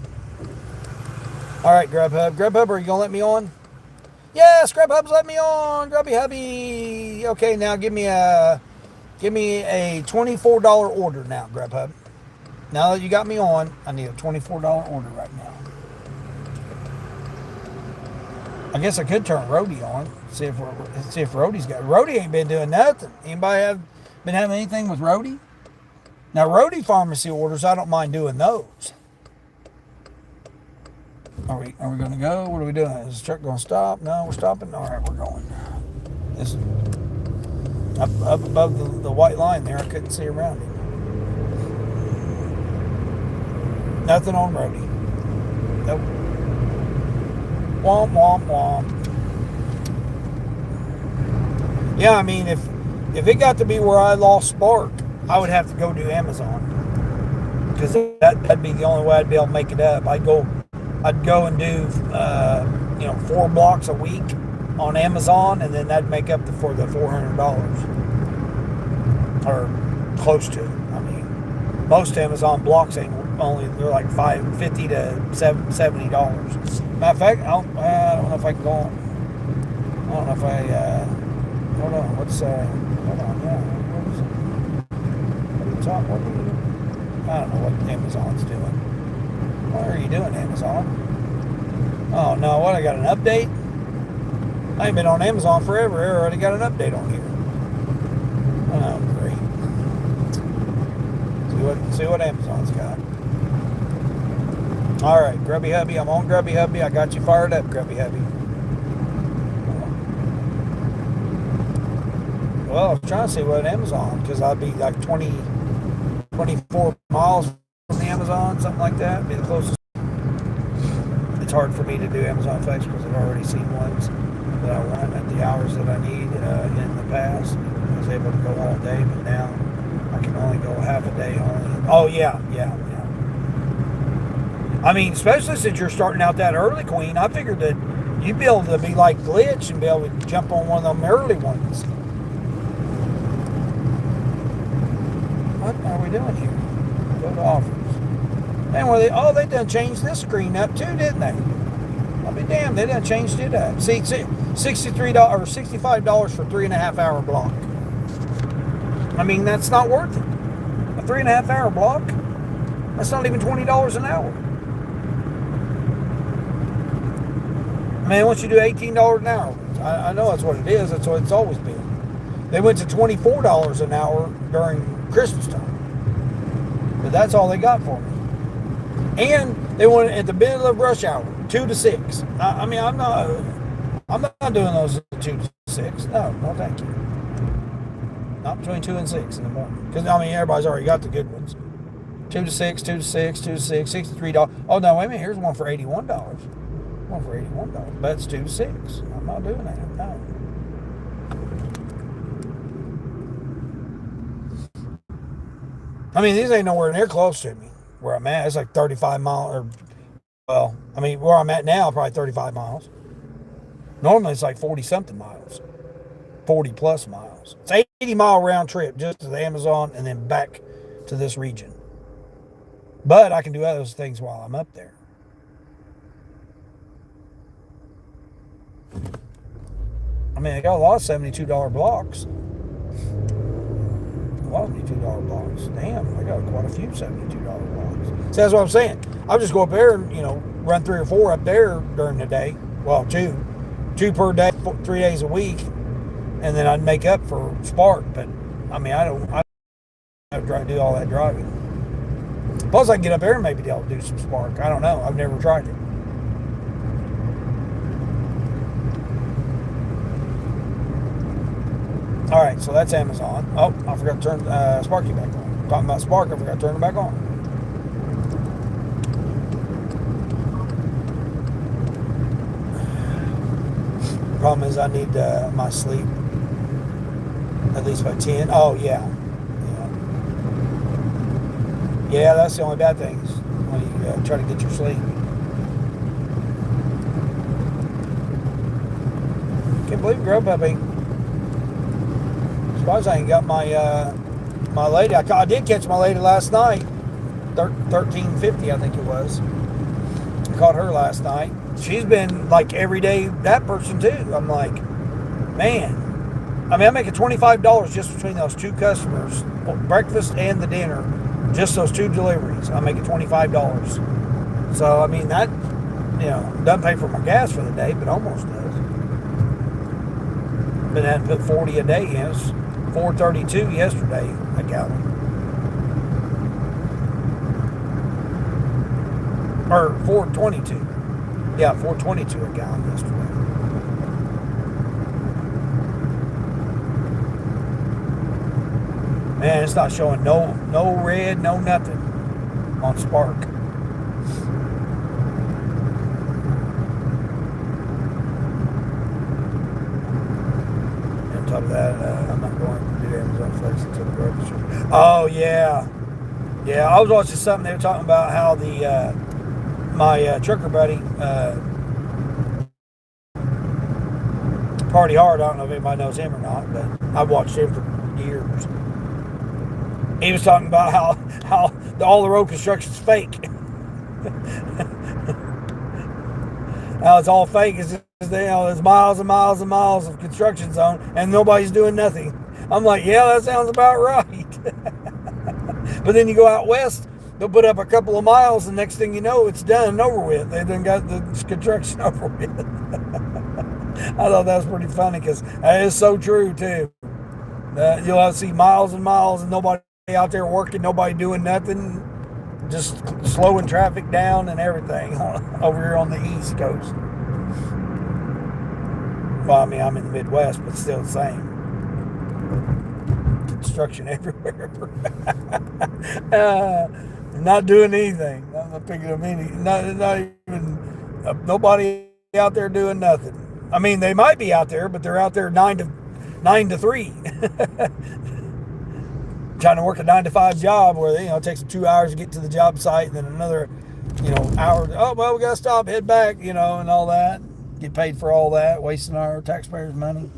All right, Grubhub. Grubhub, are you going to let me on? Yes, Grubhub's let me on. Grubby Hubby. Okay, now give me a $24 order now, Grubhub. Now that you got me on, I need a $24 order right now. I guess I could turn Rody on. See if Rody's got. Rody ain't been doing nothing. Anybody been having anything with Rody? Now, Rody pharmacy orders, I don't mind doing those. Are we going to go? What are we doing? Is the truck going to stop? No, we're stopping. All right, we're going. This is up above the white line there. I couldn't see around it. Nothing on Rody. Nope. Womp, womp, womp. Yeah, I mean, if it got to be where I lost Spark, I would have to go do Amazon. Because that'd be the only way I'd be able to make it up. I'd go and do 4 blocks a week on Amazon, and then that'd make up for the $400 or close to it. I mean, most Amazon blocks they're like $50 to $70. Matter of fact, I don't know if I can go on. I don't know if I hold on. Hold on. Yeah, what is it? What are you doing? I don't know what Amazon's doing. What are you doing, Amazon? Oh no, what, I got an update? I ain't been on Amazon forever. I already got an update on here. Oh, great. See what Amazon's got. Alright, Grubby Hubby, I'm on Grubby Hubby. I got you fired up, Grubby Hubby. Well, I was trying to see what Amazon, because I'd be like 24 miles from the Amazon, something like that. Be the closest. It's hard for me to do Amazon Flex because I've already seen ones that I want at the hours that I need in the past. I was able to go all day, but now I can only go half a day only. Oh, yeah. I mean, especially since you're starting out that early, Queen, I figured that you'd be able to be like Glitch and be able to jump on one of them early ones. What are we doing here? Go to offers. And they done changed this screen up too, didn't they? I'll be damned, they done changed it up. See, $63 or $65 for 3.5 hour block. I mean, that's not worth it. A 3.5 hour block? That's not even $20 an hour. I mean, once you do $18 an hour, I know that's what it is. That's what it's always been. They went to $24 an hour during Christmas time, but that's all they got for me. And they went at the middle of rush hour, 2 to 6. I mean, I'm not doing those at 2 to 6. No, thank you. Not between 2 and 6 in the morning, because I mean, everybody's already got the good ones. 2 to 6, 2 to 6, 2 to 6, $63. Oh no, wait a minute. Here's one for $81. One for $81. But it's 2 to 6. I'm not doing that. No. I mean, these ain't nowhere near close to me. Where I'm at, it's like 35 miles, or, well, I mean, where I'm at now, probably 35 miles. Normally, it's like 40-something miles. 40 plus miles. It's 80-mile round trip just to the Amazon and then back to this region. But I can do other things while I'm up there. I mean, I got a lot of $72 blocks. A lot of $72 blocks. Damn, I got quite a few $72 blocks. So that's what I'm saying. I'll just go up there and, run 3 or 4 up there during the day. Well, 2 per day, 3 days a week. And then I'd make up for Spark. But, I mean, I don't have to do all that driving. Plus, I can get up there and maybe be able to do some Spark. I don't know. I've never tried it. All right, so that's Amazon. Oh, I forgot to turn Sparky back on. Talking about Spark, I forgot to turn it back on. Problem is, I need my sleep at least by 10. Oh, yeah. Yeah, that's the only bad thing is when you try to get your sleep. Can't believe Grubhub. Surprised I ain't got my lady. I did catch my lady last night. 1350, I think it was. I caught her last night. She's been like every day that person too. I'm like, man. I mean, I'm making $25 just between those 2 customers, breakfast and the dinner. Just those 2 deliveries, I'm making $25. So I mean that, doesn't pay for my gas for the day, but almost does. But I had to put 40 a day in. It's $4.32 yesterday a gallon, or $4.22. Yeah, $4.22 a gallon yesterday. Man, it's not showing no red, no nothing on Spark. On top of that, I'm not going to do Amazon Flex until the grocery store. Oh yeah, I was watching something. They were talking about how the my trucker buddy, Party Hard. I don't know if anybody knows him or not, but I've watched him for years. He was talking about how all the road construction's fake. How it's all fake. There's miles and miles and miles of construction zone and nobody's doing nothing. I'm like, yeah, that sounds about right. But then you go out west, they'll put up a couple of miles, and next thing you know, it's done and over with. They done got the construction over with. I thought that was pretty funny because that is so true too. You'll see miles and miles and nobody out there working, nobody doing nothing, just slowing traffic down and everything over here on the East Coast. Well, I mean, I'm in the Midwest, but still the same. Construction everywhere. Not doing anything. Not picking up any. Not even nobody out there doing nothing. I mean, they might be out there, but they're out there 9 to 3. Trying to work a 9 to 5 job where it takes them 2 hours to get to the job site, and then another hours. Oh, well, we got to stop, head back, and all that. Get paid for all that, wasting our taxpayers' money.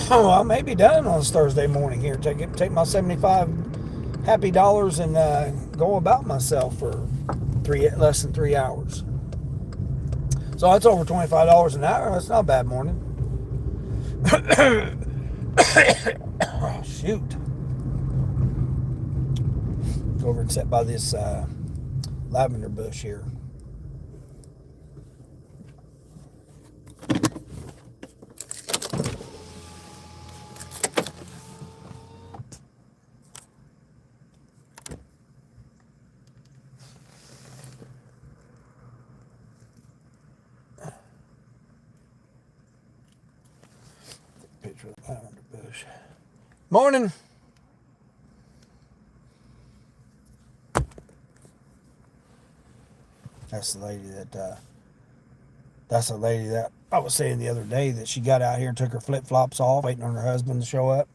Oh, I may be done on this Thursday morning here. Take my 75 happy dollars and go about myself for less than 3 hours. So that's over $25 an hour. That's not a bad morning. Oh, shoot. Go over and sit by this lavender bush here. Picture of the lavender bush. Morning. That's the lady that I was saying the other day that she got out here and took her flip-flops off, waiting on her husband to show up.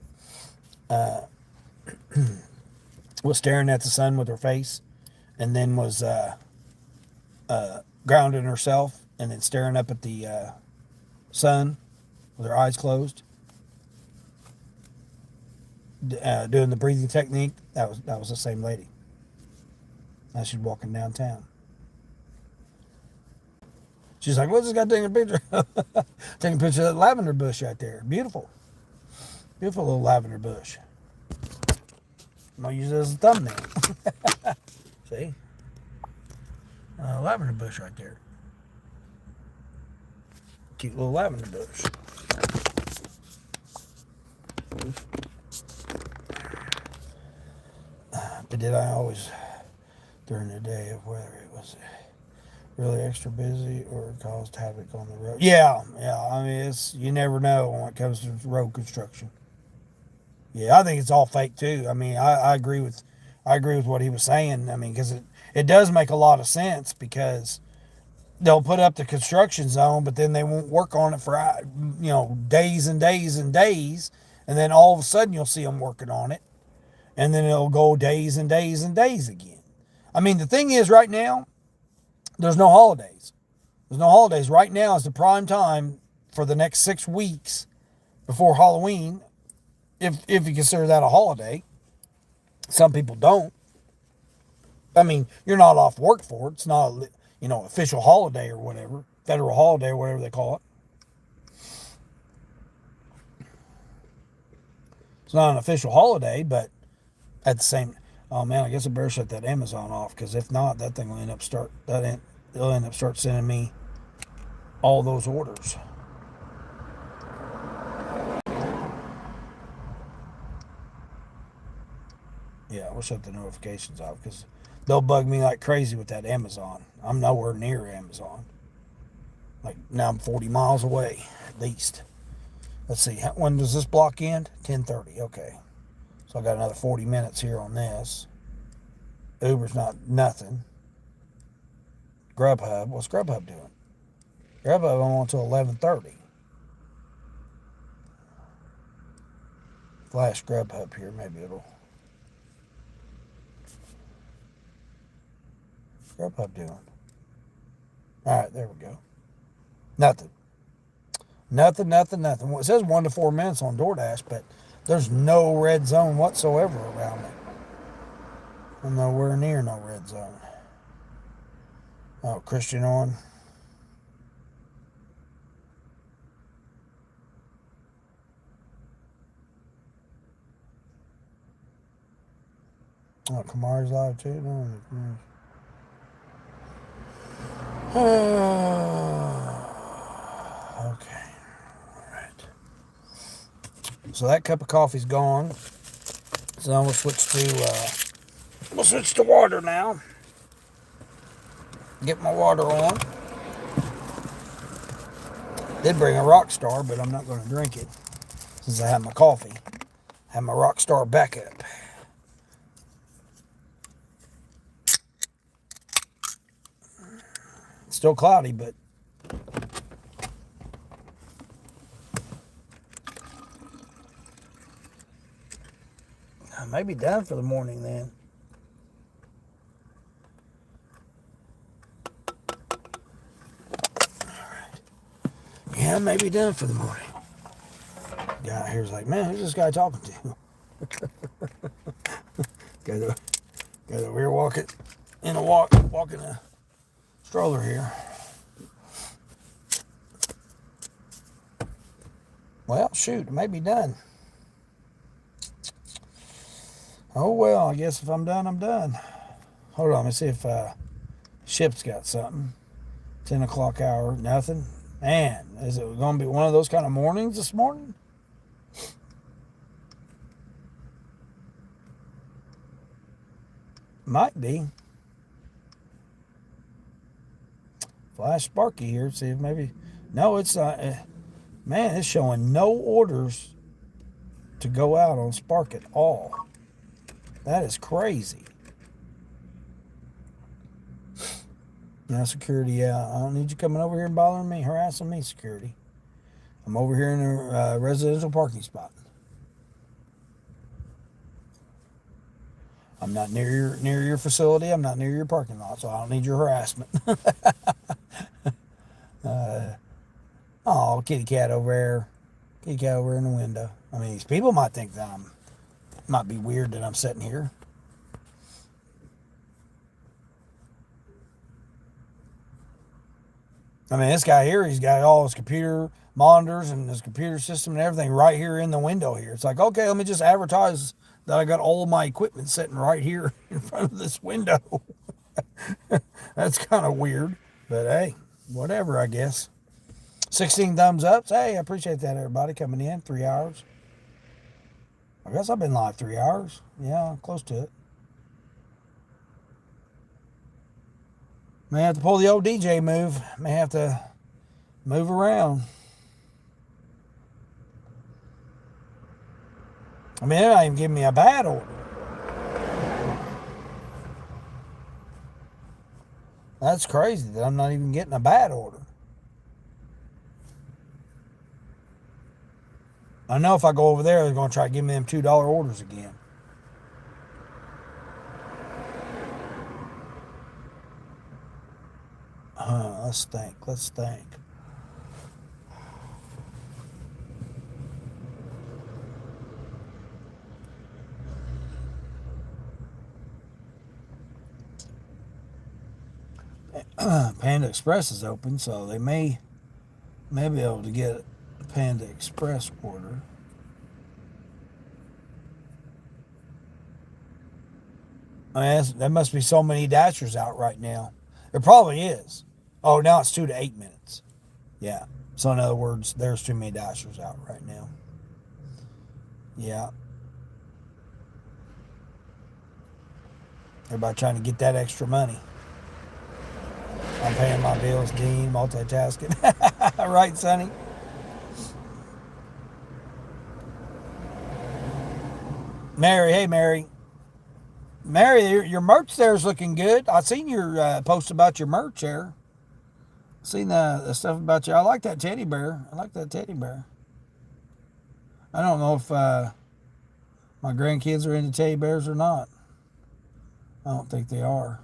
Was staring at the sun with her face, and then was grounding herself, and then staring up at the sun with her eyes closed, doing the breathing technique. That was the same lady. Now she's walking downtown. She's like, "What's this guy taking a picture?" Taking a picture of that lavender bush right there. Beautiful. Beautiful little lavender bush. I'm going to use it as a thumbnail. See? Lavender bush right there. Cute little lavender bush. But did I always, during the day, of whether it was really extra busy or it caused havoc on the road? Yeah. I mean, you never know when it comes to road construction. Yeah, I think it's all fake too. I mean, I agree with what he was saying. I mean, because it does make a lot of sense, because they'll put up the construction zone, but then they won't work on it for days and days and days, and then all of a sudden you'll see them working on it, and then it'll go days and days and days again. I mean, the thing is, right now there's no holidays. There's no holidays. Right now is the prime time for the next 6 weeks before Halloween. If you consider that a holiday. Some people don't. I mean, you're not off work for it. It's not a, official holiday or whatever, federal holiday or whatever they call it. It's not an official holiday, but at the same, oh man, I guess I better shut that Amazon off, because if not, that thing will they'll end up start sending me all those orders. Yeah, we'll shut the notifications off, because they'll bug me like crazy with that Amazon. I'm nowhere near Amazon. Like, now I'm 40 miles away, at least. Let's see, when does this block end? 10:30, okay. So I got another 40 minutes here on this. Uber's nothing. Grubhub, what's Grubhub doing? Grubhub on until 11:30. Flash Grubhub here, maybe it'll. Grubhub doing? Alright, there we go. Nothing. Well, it says 1 to 4 minutes on DoorDash, but there's no red zone whatsoever around it. I'm nowhere near no red zone. Oh, Christian on. Oh, Kamari's live too? No, okay. All right. So that cup of coffee's gone. So I'm gonna switch to water now. Get my water on. Did bring a Rockstar, but I'm not gonna drink it since I have my coffee. I have my Rockstar backup. Still cloudy, but Maybe done for the morning then. Yeah, maybe done for the morning. Guy here's like, man, who's this guy talking to? Got over here walking a stroller here. Well, shoot, it may be done. Oh well, I guess if I'm done, I'm done. Hold on, let me see if Ship's got something. 10 o'clock hour, nothing. Man, is it going to be one of those kind of mornings this morning? Might be. Flash Sparky here. See if maybe. No, it's not. Man, it's showing no orders to go out on Spark at all. That is crazy. Now, security, yeah. I don't need you coming over here and bothering me, harassing me, security. I'm over here in a residential parking spot. I'm not near your facility. I'm not near your parking lot, so I don't need your harassment. Oh, kitty cat over there. Kitty cat over in the window. I mean, these people might think that might be weird that I'm sitting here. I mean, this guy here, he's got all his computer monitors and his computer system and everything right here in the window here. It's like, okay, let me just advertise that I got all my equipment sitting right here in front of this window. That's kind of weird, but hey, whatever, I guess. 16 thumbs up. Hey, I appreciate that, everybody, coming in. 3 hours. I guess I've been live 3 hours. Yeah, close to it. May have to pull the old DJ move. May have to move around. I mean, they're not even giving me a bad order. That's crazy that I'm not even getting a bad order. I know if I go over there, they're going to try to give me them $2 orders again. Let's think. Panda Express is open, so they may be able to get a Panda Express order. I mean, there must be so many Dashers out right now. There probably is. Oh, now it's 2 to 8 minutes. Yeah. So in other words, there's too many Dashers out right now. Yeah. Everybody trying to get that extra money. I'm paying my bills, Dean, multitasking. Right, Sonny? Mary, hey, Mary. Mary, your merch there is looking good. I seen your post about your merch there. Seen the stuff about you. I like that teddy bear. I don't know if my grandkids are into teddy bears or not. I don't think they are.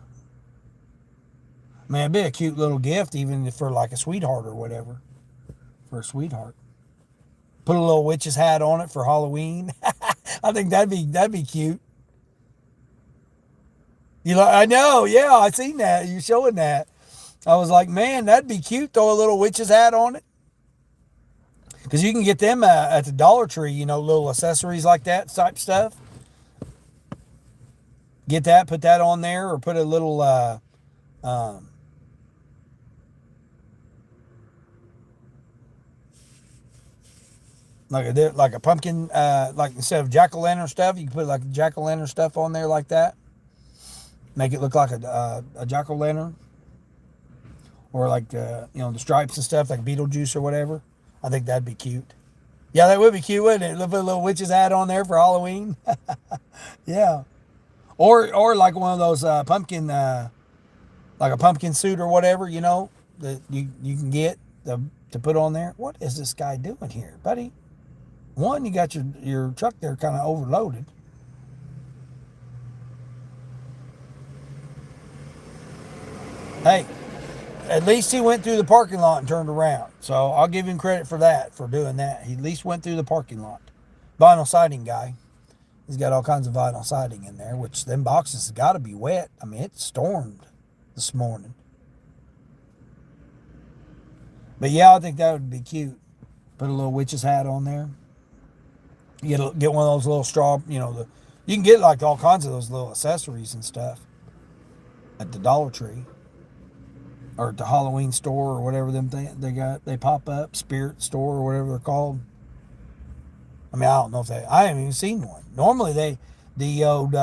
I mean, it'd be a cute little gift, even for like a sweetheart or whatever. For a sweetheart. Put a little witch's hat on it for Halloween. I think that'd be cute. I know, yeah, I seen that. You showing that. I was like, man, that'd be cute. Throw a little witch's hat on it. Because you can get them at the Dollar Tree, little accessories like that type stuff. Get that, put that on there, or put a little, like a pumpkin, like instead of jack-o'-lantern stuff, you can put like jack-o'-lantern stuff on there like that. Make it look like a jack-o'-lantern. Or like, the stripes and stuff, like Beetlejuice or whatever. I think that'd be cute. Yeah, that would be cute, wouldn't it? Put a little witch's hat on there for Halloween. Yeah. Or like one of those pumpkin, like a pumpkin suit or whatever, that you can get to put on there. What is this guy doing here, buddy? One, you got your truck there kind of overloaded. Hey, at least he went through the parking lot and turned around. So I'll give him credit for that, for doing that. He at least went through the parking lot. Vinyl siding guy. He's got all kinds of vinyl siding in there, which them boxes have got to be wet. I mean, it stormed this morning. But yeah, I think that would be cute. Put a little witch's hat on there. Get one of those little straw, you can get like all kinds of those little accessories and stuff at the Dollar Tree or at the Halloween store or whatever they pop up, Spirit store or whatever they're called. I mean, I don't know if I haven't even seen one. Normally the old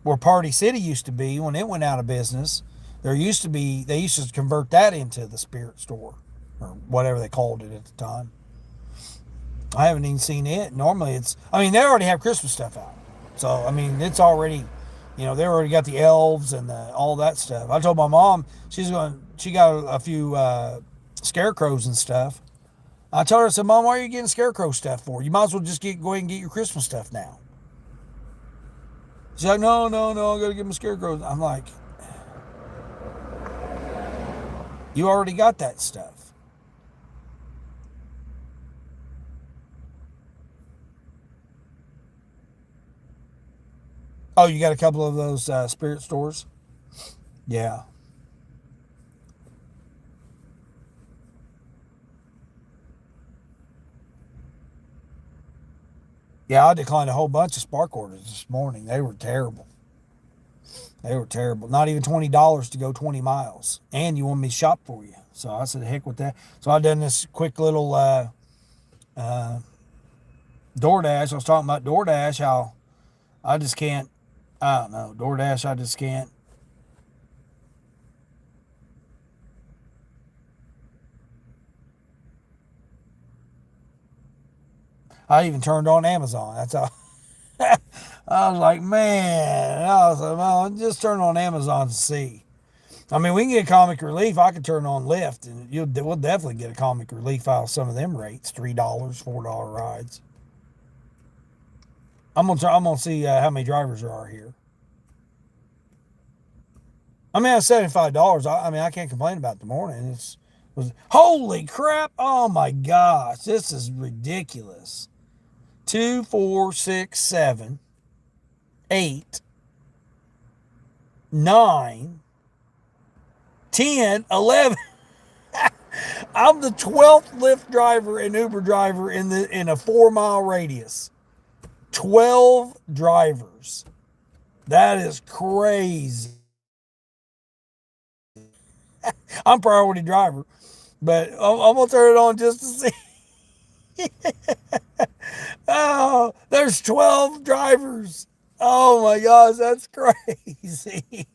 where Party City used to be when it went out of business, they used to convert that into the Spirit store or whatever they called it at the time. I haven't even seen it. Normally they already have Christmas stuff out. So, I mean, it's already, they already got the elves and all that stuff. I told my mom she got a few scarecrows and stuff. I told her, I said, Mom, why are you getting scarecrow stuff for? You might as well just go ahead and get your Christmas stuff now. She's like, no, I got to get my scarecrows. I'm like, you already got that stuff. Oh, you got a couple of those spirit stores? Yeah. Yeah, I declined a whole bunch of spark orders this morning. They were terrible. They were terrible. Not even $20 to go 20 miles. And you want me to shop for you. So I said, heck with that. So I done this quick little uh, DoorDash. I was talking about DoorDash, how I just can't, I don't know, DoorDash, I just can't. I even turned on Amazon. That's how. I was like, man, I was like, well, just turn on Amazon to see. I mean, we can get comic relief. I could turn on Lyft, and we'll definitely get a comic relief out of some of them rates, $3, $4 rides. I'm gonna see how many drivers there are here. I mean, at $75, I mean, I can't complain about the morning. Holy crap! Oh my gosh, this is ridiculous. Two, four, six, seven, 8, 9, 10, 11. I'm the 12th Lyft driver and Uber driver in a 4 mile radius. 12 drivers. That is crazy. I'm priority driver, but I'm gonna turn it on just to see. Oh, there's 12 drivers. Oh my gosh, that's crazy.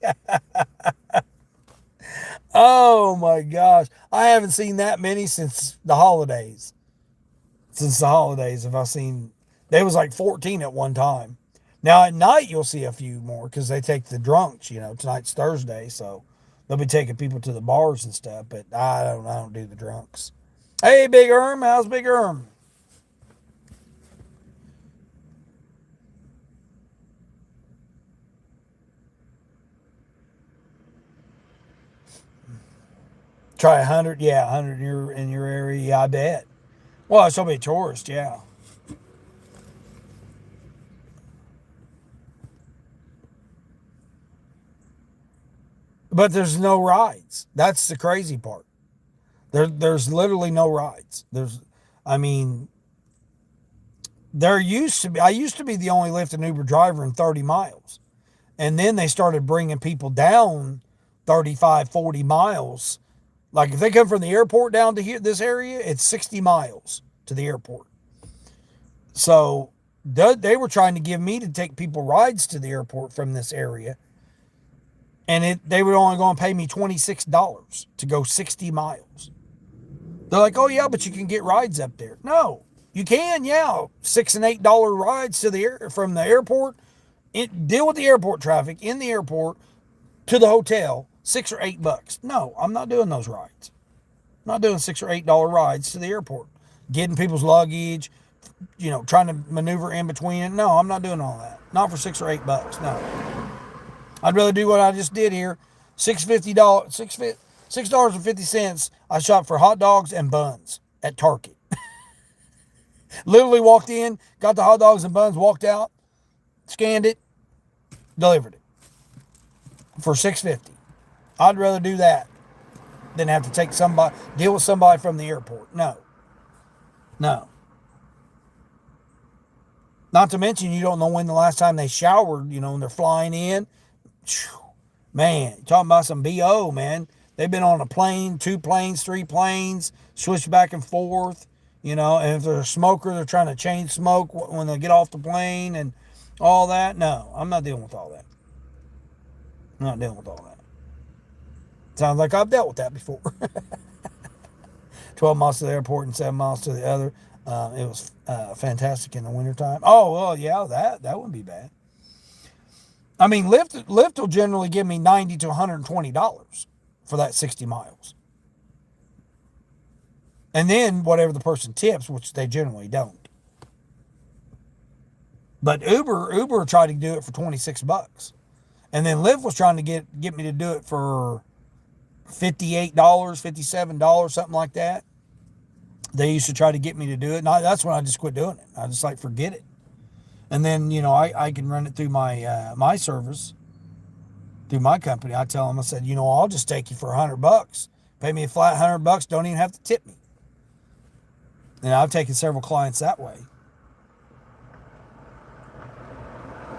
Oh my gosh. I haven't seen that many since the holidays. Since the holidays have I seen there was like 14 at one time. Now at night you'll see a few more because they take the drunks, tonight's Thursday, so they'll be taking people to the bars and stuff, but I don't do the drunks. Hey Big Erm, how's Big Erm? Try 100, yeah, 100 in your area, yeah, I bet. Well, it's gonna be a tourist, yeah. But there's no rides. That's the crazy part. There's literally no rides. I mean, I used to be the only Lyft and Uber driver in 30 miles. And then they started bringing people down 35, 40 miles. Like if they come from the airport down to here, this area, it's 60 miles to the airport. So they were trying to give me to take people rides to the airport from this area. And they were only going to pay me $26 to go 60 miles. They're like, oh yeah, but you can get rides up there. No, you can, yeah, $6 and $8 rides to the from the airport. Deal with the airport traffic in the airport to the hotel, $6 or $8. No, I'm not doing those rides. I'm not doing $6 or $8 rides to the airport. Getting people's luggage, trying to maneuver in between it. No, I'm not doing all that. Not for $6 or $8. No, I'd rather do what I just did here. $6.50. I shopped for hot dogs and buns at Target. Literally walked in, got the hot dogs and buns, walked out, scanned it, delivered it for $6.50. I'd rather do that than have to deal with somebody from the airport. No. Not to mention, you don't know when the last time they showered, and they're flying in. Man, you're talking about some BO, man. They've been on a plane, 2 planes, 3 planes, switched back and forth, and if they're a smoker, they're trying to chain smoke when they get off the plane and all that. No, I'm not dealing with all that. I'm not dealing with all that. Sounds like I've dealt with that before. 12 miles to the airport and 7 miles to the other. It was fantastic in the wintertime. Oh, well, yeah, that wouldn't be bad. I mean, Lyft will generally give me $90 to $120 for that 60 miles. And then whatever the person tips, which they generally don't. But Uber tried to do it for $26. And then Lyft was trying to get me to do it for $58, $57, something like that. They used to try to get me to do it. And that's when I just quit doing it. I just forget it. And then, I can run it through my service, through my company. I tell them, I said, I'll just take you for $100. Pay me a flat $100. Don't even have to tip me. And I've taken several clients that way.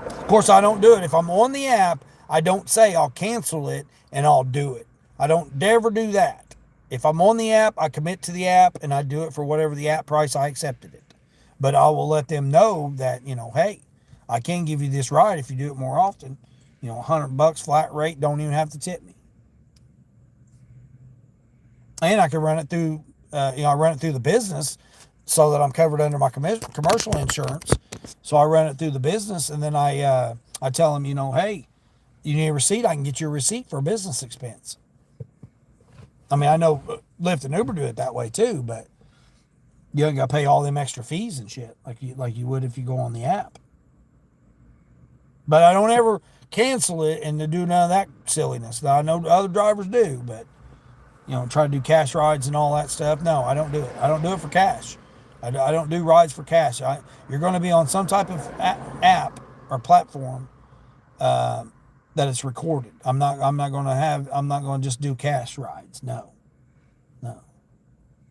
Of course, I don't do it. If I'm on the app, I don't say I'll cancel it and I'll do it. I don't ever do that. If I'm on the app, I commit to the app and I do it for whatever the app price I accepted it. But I will let them know that, hey, I can give you this ride if you do it more often. $100 flat rate, don't even have to tip me. And I can run it through, I run it through the business so that I'm covered under my commercial insurance. So I run it through the business and then I tell them, hey, you need a receipt? I can get you a receipt for a business expense. I mean, I know Lyft and Uber do it that way too, but you ain't got to pay all them extra fees and shit like you would if you go on the app. But I don't ever cancel it and to do none of that silliness. Now, I know other drivers do, but try to do cash rides and all that stuff. No, I don't do it. I don't do it for cash. I don't do rides for cash. You're going to be on some type of app or platform that it's recorded. I'm not going to just do cash rides. No.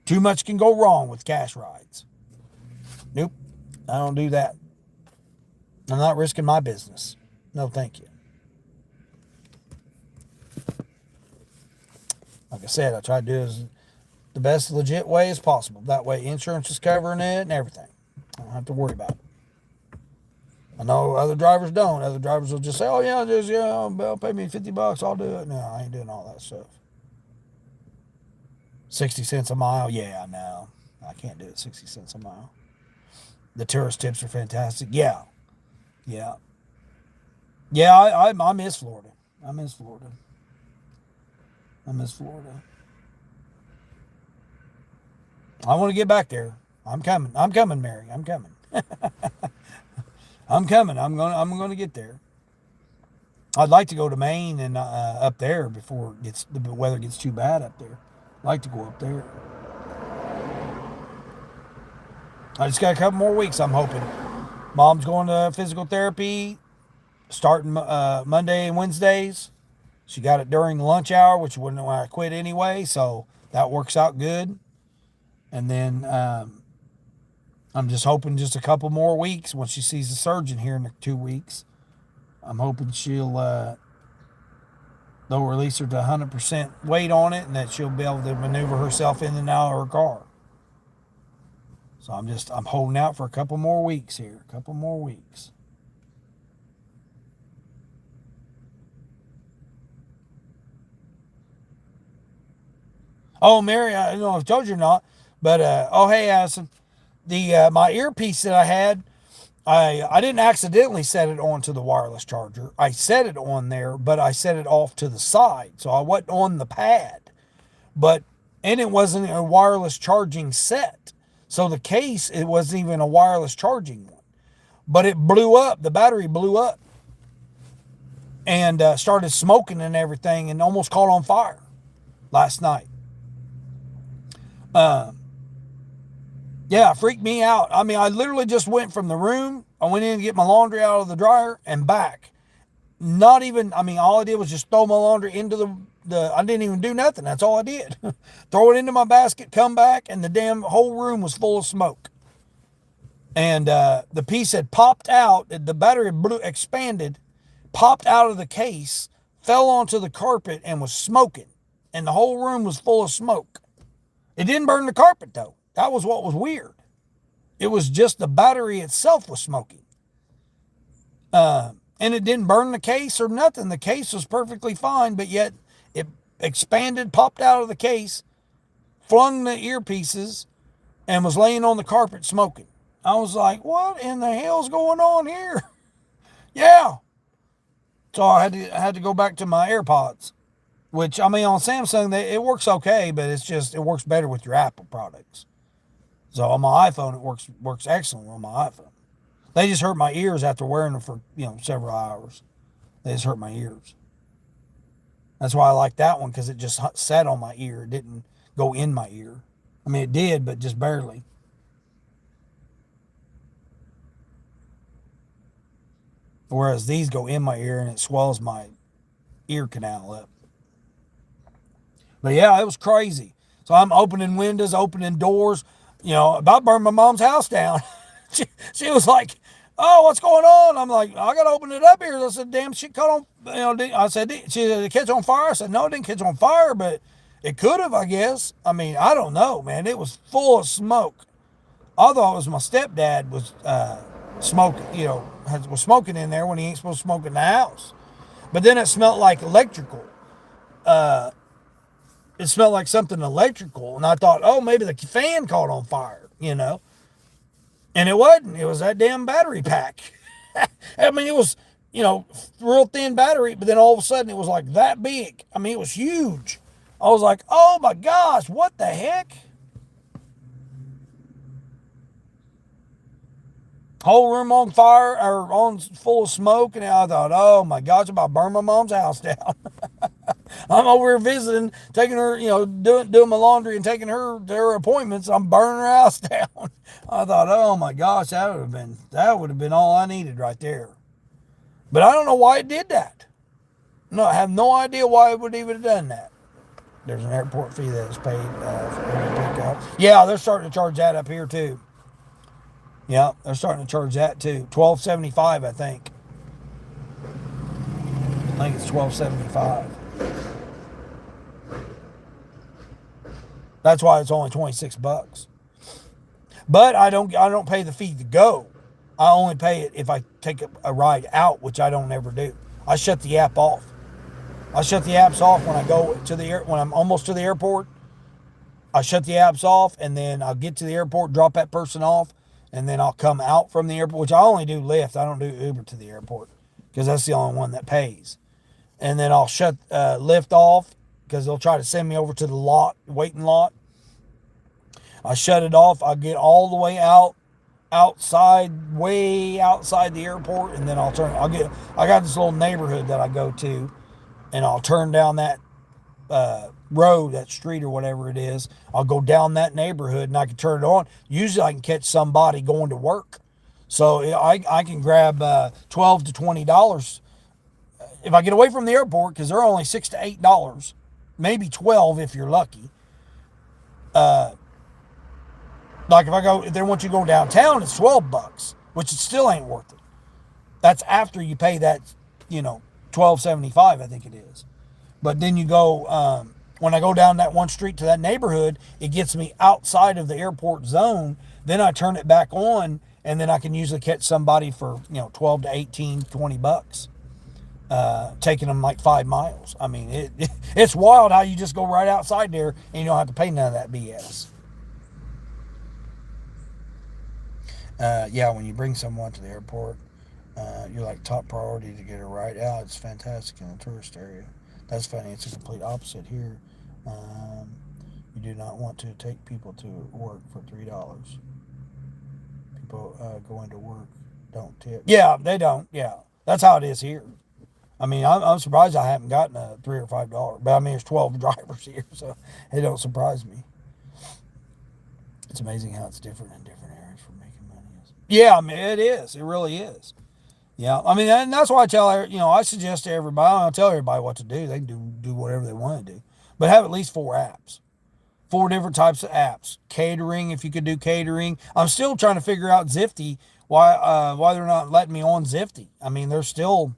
Too much can go wrong with cash rides. Nope. I don't do that. I'm not risking my business. No, thank you. Like I said, I try to do it the best legit way as possible. That way insurance is covering it and everything. I don't have to worry about it. I know other drivers don't. Other drivers will just say, oh yeah, pay me $50, I'll do it. No, I ain't doing all that stuff. 60 cents a mile? Yeah, no. I can't do it 60 cents a mile. The tourist tips are fantastic. Yeah. I miss Florida. I miss Florida. I want to get back there. I'm coming, Mary. I'm coming. I'm coming. I'm going to get there. I'd like to go to Maine and up there before the weather gets too bad up there. I'd like to go up there. I just got a couple more weeks, I'm hoping. Mom's going to physical therapy starting Monday and Wednesdays. She got it during the lunch hour, which wouldn't when I quit anyway, so that works out good. And then I'm just hoping just a couple more weeks when she sees the surgeon here in 2 weeks. I'm hoping they'll release her to 100% weight on it and that she'll be able to maneuver herself in and out of her car. So I'm holding out for a couple more weeks here. A couple more weeks. Oh, Mary, I don't know if I told you or not, but, hey, Addison, my earpiece that I had, I didn't accidentally set it onto the wireless charger. I set it on there, but I set it off to the side. So I wasn't on the pad, and it wasn't a wireless charging set. So the case, it wasn't even a wireless charging one, but it blew up. The battery blew up. and started smoking and everything and almost caught on fire last night. Um, yeah, it freaked me out. I mean, I literally just went from the room. I went in to get my laundry out of the dryer and back. Not even, I mean, all I did was just throw my laundry into I didn't even do nothing. That's all I did. Throw it into my basket, come back, and the damn whole room was full of smoke. And the piece had popped out. The battery expanded, popped out of the case, fell onto the carpet, and was smoking. And the whole room was full of smoke. It didn't burn the carpet, though. That was what was weird. It was just the battery itself was smoking. And it didn't burn the case or nothing. The case was perfectly fine, but yet it expanded, popped out of the case, flung the earpieces, and was laying on the carpet smoking. I was like, what in the hell's going on here? Yeah. So I had to go back to my AirPods, which, I mean, on Samsung, it works okay, but it works better with your Apple products. So on my iPhone, it works excellent on my iPhone. They just hurt my ears after wearing them for, several hours. They just hurt my ears. That's why I like that one, because it just sat on my ear. It didn't go in my ear. I mean, it did, but just barely. Whereas these go in my ear and it swells my ear canal up. But yeah, it was crazy. So I'm opening windows, opening doors, about burned my mom's house down. she was like, oh, what's going on? I'm like, I got to open it up here. I said, damn shit caught on, I said, she said, it catch on fire? I said, no, it didn't catch on fire, but it could have, I guess. I mean, I don't know, man. It was full of smoke. I thought it was my stepdad was smoking, was smoking in there when he ain't supposed to smoke in the house. But then it smelled like electrical. It smelled like something electrical, and I thought, oh, maybe the fan caught on fire. And it wasn't. It was that damn battery pack. I mean, it was, real thin battery, but then all of a sudden it was like that big. I mean, it was huge. I was like, oh my gosh, what the heck? Whole room on fire or on full of smoke, and I thought, oh my gosh, I'm about to burn my mom's house down. I'm over here visiting, taking her, doing my laundry and taking her to her appointments. I'm burning her house down. I thought, oh my gosh, that would have been all I needed right there. But I don't know why it did that. No, I have no idea why it would even have done that. There's an airport fee that is paid for every pickup. Yeah, they're starting to charge that up here too. Yeah, they're starting to charge that too. $12.75, I think. I think it's $12.75. That's why it's only $26. But I don't pay the fee to go. I only pay it if I take a ride out, which I don't ever do. I shut the app off. I shut the apps off when I go to when I'm almost to the airport. I shut the apps off, and then I'll get to the airport, drop that person off, and then I'll come out from the airport, which I only do Lyft. I don't do Uber to the airport because that's the only one that pays. And then I'll shut Lyft off because they'll try to send me over to the waiting lot. I shut it off. I get all the way way outside the airport, and then I got this little neighborhood that I go to, and I'll turn down that road, that street or whatever it is. I'll go down that neighborhood and I can turn it on. Usually I can catch somebody going to work. So I can grab $12 to $20 if I get away from the airport, because they're only $6 to $8, maybe 12 if you're lucky. Like if they want you to go downtown, it's $12, which it still ain't worth it. That's after you pay that, $12.75, I think it is. But then you go, when I go down that one street to that neighborhood, it gets me outside of the airport zone. Then I turn it back on, and then I can usually catch somebody for, 12 to 18, $20, taking them like 5 miles. I mean, it's wild how you just go right outside there and you don't have to pay none of that BS. Yeah, when you bring someone to the airport, you're like top priority to get a ride out. It's fantastic in the tourist area. That's funny. It's a complete opposite here. You do not want to take people to work for $3. People going to work don't tip. Yeah, they don't. Yeah, that's how it is here. I mean, I'm surprised I haven't gotten a $3 or $5. But I mean, there's 12 drivers here, so it don't surprise me. It's amazing how it's different in different areas for making money. Yeah, I mean, it is. It really is. Yeah, I mean, and that's why I tell I suggest to everybody. I don't tell everybody what to do. They can do whatever they want to do, but have at least 4 apps. 4 different types of apps. Catering, if you could do catering. I'm still trying to figure out Zifty, why they're not letting me on Zifty. I mean, they're still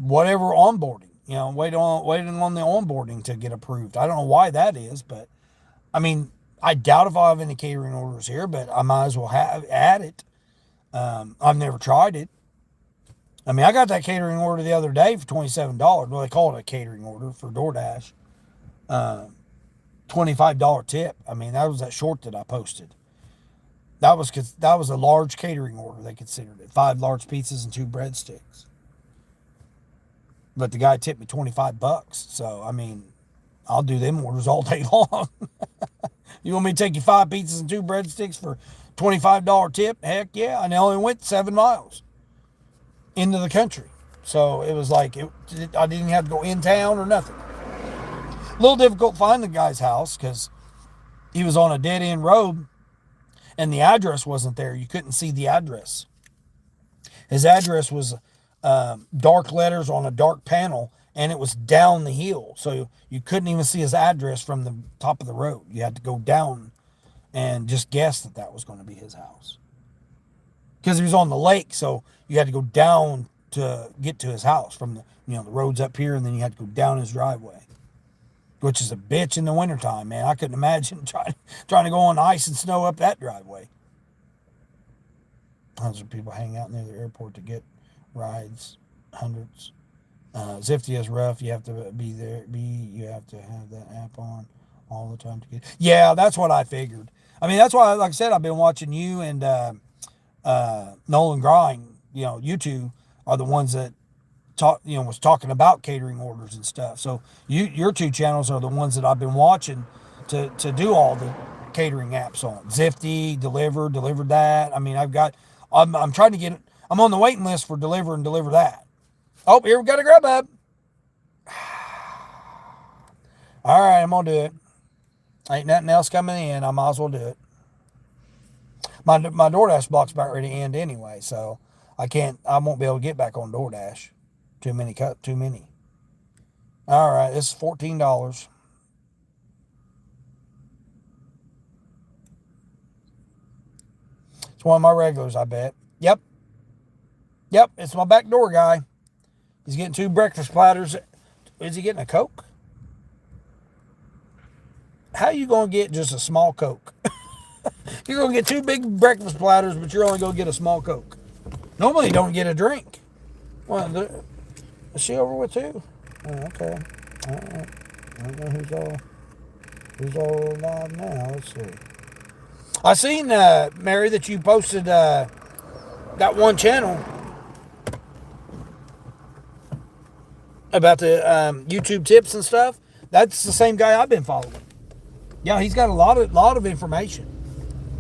whatever onboarding, waiting on the onboarding to get approved. I don't know why that is, but I mean, I doubt if I have any catering orders here, but I might as well add it. I've never tried it. I mean, I got that catering order the other day for $27. Well, they call it a catering order for DoorDash. $25 tip. I mean, that was that short that I posted. That was a large catering order. They considered it 5 large pizzas and 2 breadsticks. But the guy tipped me $25. So I mean, I'll do them orders all day long. You want me to take you 5 pizzas and 2 breadsticks for $25 tip? Heck yeah! And I only went 7 miles into the country, so it was like I didn't have to go in town or nothing. A little difficult to find the guy's house because he was on a dead end road and the address wasn't there. You couldn't see the address. His address was dark letters on a dark panel, and it was down the hill. So you couldn't even see his address from the top of the road. You had to go down and just guess that was going to be his house. Because he was on the lake, so you had to go down to get to his house from the road's up here, and then you had to go down his driveway. Which is a bitch in the wintertime, man. I couldn't imagine trying to go on ice and snow up that driveway. Hundreds of people hang out near the airport to get rides. Hundreds. Zifty is rough. You have to be there. You have to have that app on all the time to get. Yeah, that's what I figured. I mean, that's why, like I said, I've been watching you and Nolan Grind. You two are the ones that was talking about catering orders and stuff. So your 2 channels are the ones that I've been watching to do all the catering apps on. Zifty, Delivered That. I mean, I'm trying to get, I'm on the waiting list for Deliver and Deliver That. Oh, here we got a Grubhub. All right, I'm going to do it. Ain't nothing else coming in. I might as well do it. My DoorDash block's about ready to end anyway, so I won't be able to get back on DoorDash. Too many. All right, this is $14. It's one of my regulars, I bet. Yep, it's my backdoor guy. He's getting 2 breakfast platters. Is he getting a Coke? How you going to get just a small Coke? You're going to get 2 big breakfast platters, but you're only going to get a small Coke. Normally you don't get a drink. Well, is she over with too? Oh, okay. All right. I don't know who's all alive now. Let's see. I seen, Mary, that you posted that one channel about the YouTube tips and stuff. That's the same guy I've been following. Yeah, he's got a lot of information.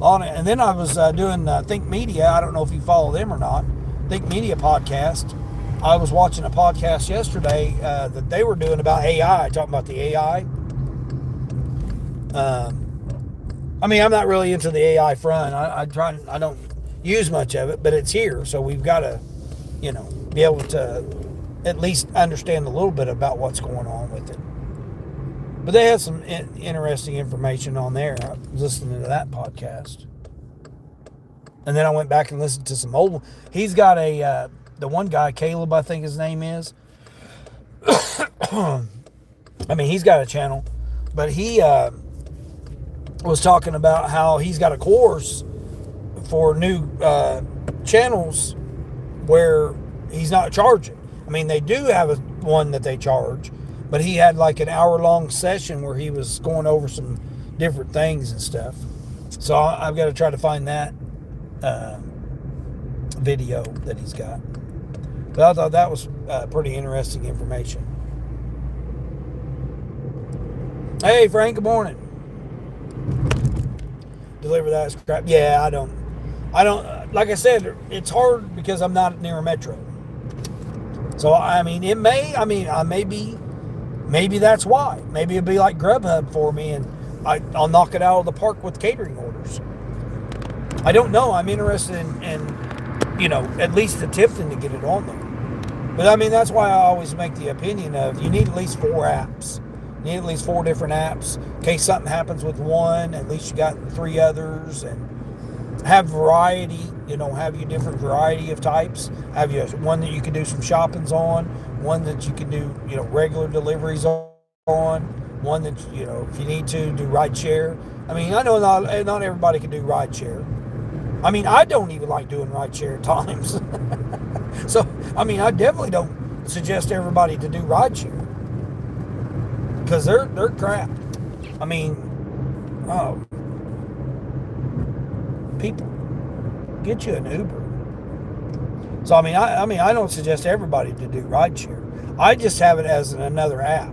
And then I was doing Think Media. I don't know if you follow them or not. Think Media podcast. I was watching a podcast yesterday that they were doing about AI, talking about the AI. I mean, I'm not really into the AI front. I don't use much of it, but it's here, so we've got to, be able to at least understand a little bit about what's going on with it. But they had some interesting information on there. I was listening to that podcast. And then I went back and listened to some old. He's got the one guy, Caleb, I think his name is. I mean, he's got a channel. But he was talking about how he's got a course for new channels where he's not charging. I mean, they do have one that they charge. But he had like an hour-long session where he was going over some different things and stuff. So I've got to try to find that video that he's got. But I thought that was pretty interesting information. Hey, Frank, good morning. Deliver that crap. Yeah, I don't, like I said, it's hard because I'm not near a metro. So I mean, it may. I mean, I may be. Maybe that's why. Maybe it'll be like Grubhub for me, and I'll knock it out of the park with catering orders. I don't know. I'm interested in at least attempting to get it on there. But I mean, that's why I always make the opinion of you need at least 4 apps. You need at least 4 different apps. In case something happens with one, at least you got 3 others, and have variety. Have you different variety of types. Have you one that you can do some shoppings on, one that you can do regular deliveries on, one that if you need to do ride share. I mean, I know not everybody can do ride share. I mean, I don't even like doing ride share at times. So I mean, I definitely don't suggest everybody to do ride share because they're crap. I mean, oh, people, get you an Uber. So I mean, I don't suggest everybody to do rideshare. I just have it as another app,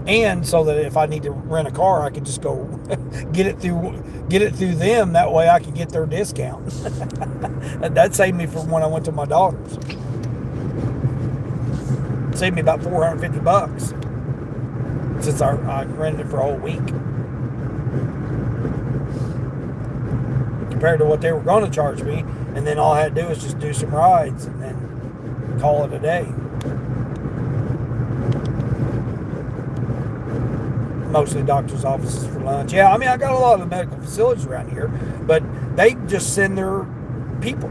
and so that if I need to rent a car, I can just go get it through them. That way, I can get their discount. That saved me from when I went to my daughter's. It saved me about $450 since I rented it for a whole week. Compared to what they were going to charge me, and then all I had to do was just do some rides and then call it a day. Mostly doctor's offices for lunch. Yeah, I mean, I got a lot of the medical facilities around here, but they just send their people.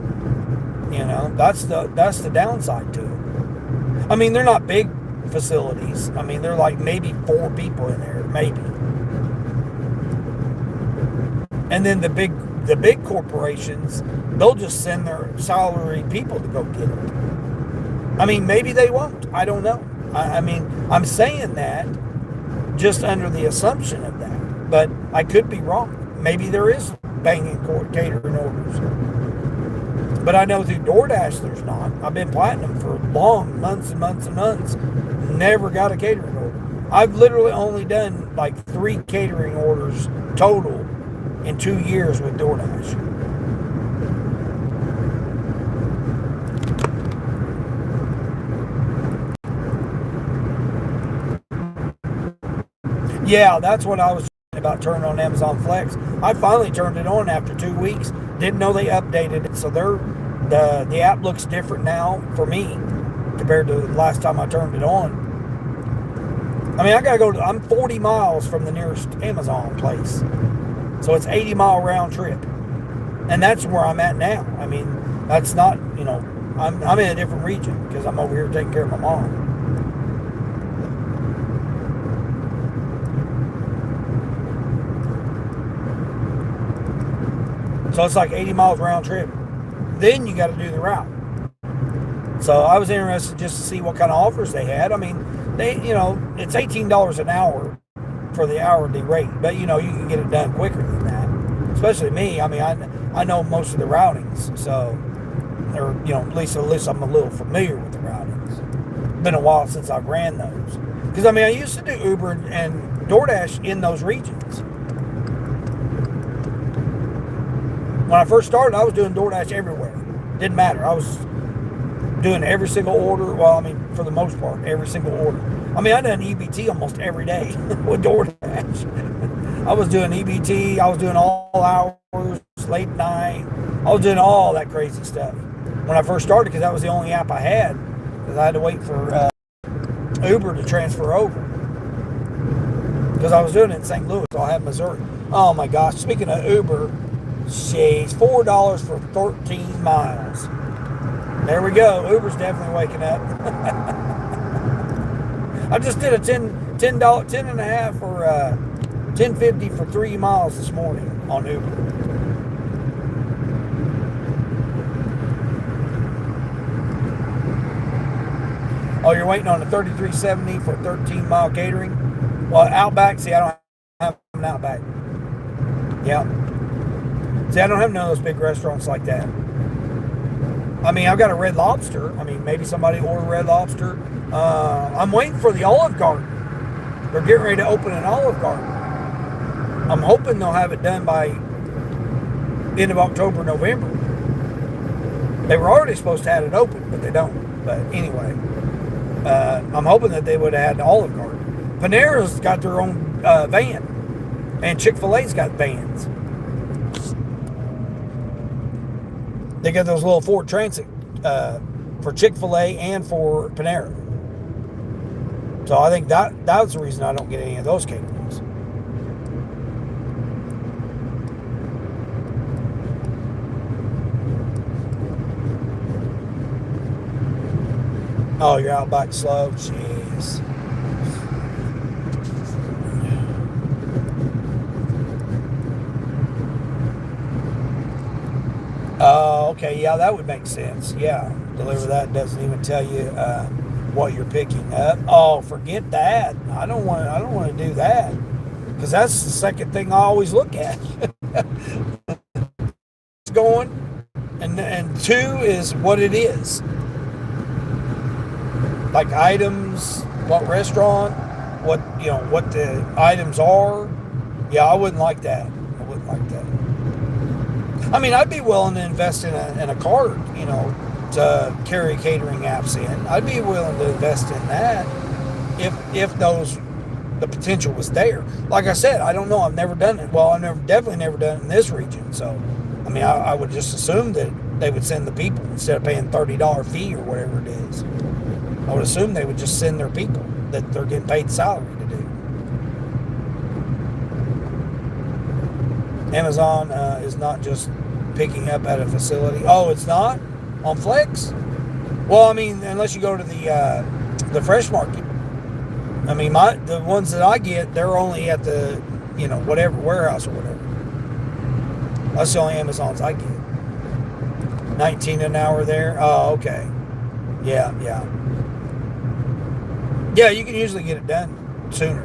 That's the downside to it. I mean, they're not big facilities. I mean, they're like maybe 4 people in there, maybe. And then the big corporations, they'll just send their salaried people to go get it. I mean, maybe they won't. I don't know. I mean, I'm saying that just under the assumption of that, but I could be wrong. Maybe there is banging catering orders. But I know through DoorDash there's not. I've been platinum for long, months and months and months. Never got a catering order. I've literally only done like 3 catering orders total in 2 years with DoorDash. Yeah, that's what I was about turning on Amazon Flex. I finally turned it on after 2 weeks. Didn't know they updated it, so the app looks different now for me compared to the last time I turned it on. I mean, I'm 40 miles from the nearest Amazon place. So it's 80-mile round trip. And that's where I'm at now. I mean, that's not, I'm in a different region because I'm over here taking care of my mom. So it's like 80 miles round trip. Then you got to do the route. So I was interested just to see what kind of offers they had. I mean, it's $18 an hour for the hourly rate, but you can get it done quicker than that. Especially me. I mean, I know most of the routings, so or at least I'm a little familiar with the routings. It's been a while since I've ran those, because I mean I used to do Uber and DoorDash in those regions. When I first started, I was doing DoorDash everywhere. Didn't matter. I was doing every single order. Well, I mean, for the most part, every single order. I mean, I done EBT almost every day with DoorDash. I was doing EBT. I was doing all hours, late night. I was doing all that crazy stuff when I first started, because that was the only app I had, because I had to wait for Uber to transfer over, because I was doing it in St. Louis, Ohio, Missouri. Oh my gosh! Speaking of Uber, jeez, $4 for 13 miles. There we go. Uber's definitely waking up. I just did a $10 and a half or $10.50 for 3 miles this morning on Uber. Oh, you're waiting on a $33.70 for 13-mile catering? Well, Outback, see, I don't have an Outback. Yeah. See, I don't have none of those big restaurants like that. I mean, I've got a Red Lobster. I mean, maybe somebody order Red Lobster. I'm waiting for the Olive Garden. They're getting ready to open an Olive Garden. I'm hoping they'll have it done by end of October, November. They were already supposed to have it open, but they don't. But anyway, I'm hoping that they would have had Olive Garden. Panera's got their own van, and Chick-fil-A's got vans. They got those little Ford Transit for Chick-fil-A and for Panera. So I think that's the reason I don't get any of those caterings. Oh, you're out back slow? Jeez. Oh, okay. Yeah, that would make sense. Yeah. Deliver that doesn't even tell you what you're picking up. Oh, forget that. I don't want to do that. Because that's the second thing I always look at. It's going. And two is what it is. Like items, what restaurant, what the items are. Yeah, I wouldn't like that. I wouldn't like that. I mean, I'd be willing to invest in a cart, to carry catering apps in. I'd be willing to invest in that if the potential was there. Like I said, I don't know. I've never done it. Well, definitely never done it in this region. So, I mean, I would just assume that they would send the people instead of paying $30 fee or whatever it is. I would assume they would just send their people that they're getting paid salary to do. Amazon is not just picking up at a facility. Oh, it's not? On Flex? Well, I mean, unless you go to the fresh market. I mean, the ones that I get, they're only at the, whatever, warehouse or whatever. That's the only Amazons I get. 19 an hour there? Oh, okay. Yeah. Yeah, you can usually get it done sooner.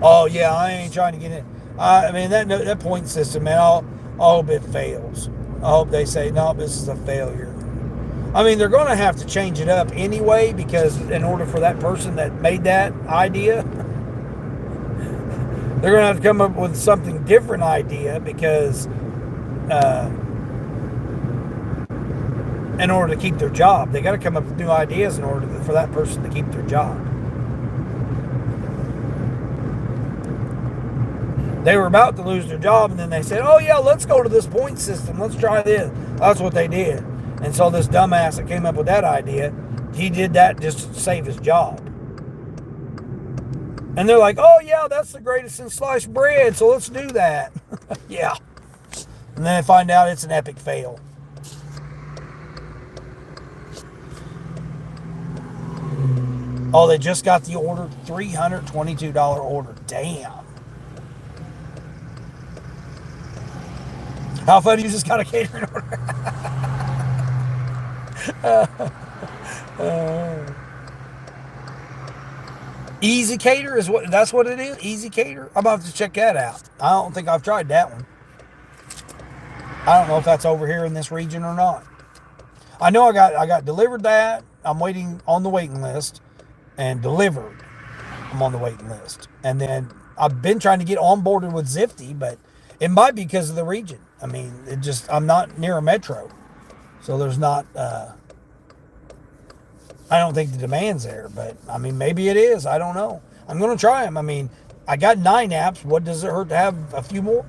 Oh, yeah, I ain't trying to get it. I mean, that point system, man, I hope it fails. I hope they say, no, this is a failure. I mean, they're going to have to change it up anyway, because in order for that person that made that idea, they're going to have to come up with something different idea, because in order to keep their job, they got to come up with new ideas in order for that person to keep their job. They were about to lose their job, and then they said, oh yeah, let's go to this point system. Let's try this. That's what they did. And so this dumbass that came up with that idea, he did that just to save his job. And they're like, oh yeah, that's the greatest in sliced bread, so let's do that. Yeah. And then they find out it's an epic fail. Oh, they just got the order, $322 order. Damn. How funny, you just got a catering order. Easy Cater that's what it is? Easy Cater? I'm about to check that out. I don't think I've tried that one. I don't know if that's over here in this region or not. I know I got delivered that. I'm waiting on the waiting list. And delivered, I'm on the waiting list. And then I've been trying to get onboarded with Zifty, but it might be because of the region. I mean, I'm not near a metro. So there's not, I don't think the demand's there, but I mean, maybe it is. I don't know. I'm going to try them. I mean, I got 9 apps. What does it hurt to have a few more?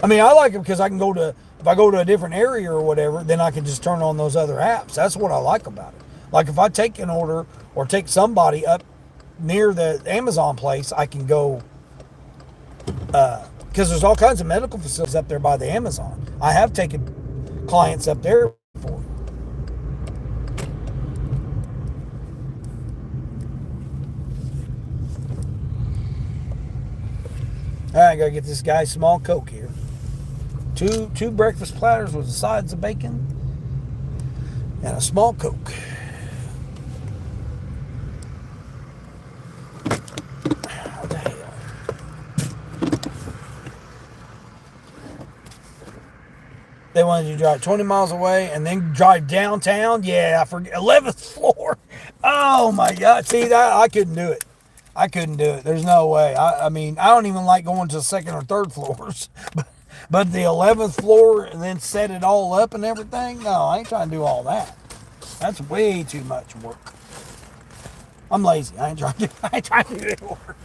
I mean, I like them because if I go to a different area or whatever, then I can just turn on those other apps. That's what I like about it. Like if I take an order or take somebody up near the Amazon place, I can go, because there's all kinds of medical facilities up there by the Amazon. I have taken clients up there before. All right, I gotta get this guy small Coke here. Two breakfast platters with sides of bacon and a small Coke. What the hell? They wanted you to drive 20 miles away and then drive downtown. Yeah, I forget. 11th floor. Oh my God. See that? I couldn't do it. I couldn't do it. There's no way. I mean, I don't even like going to the second or third floors. But the 11th floor and then set it all up and everything? No, I ain't trying to do all that. That's way too much work. I'm lazy. I ain't trying to do any work.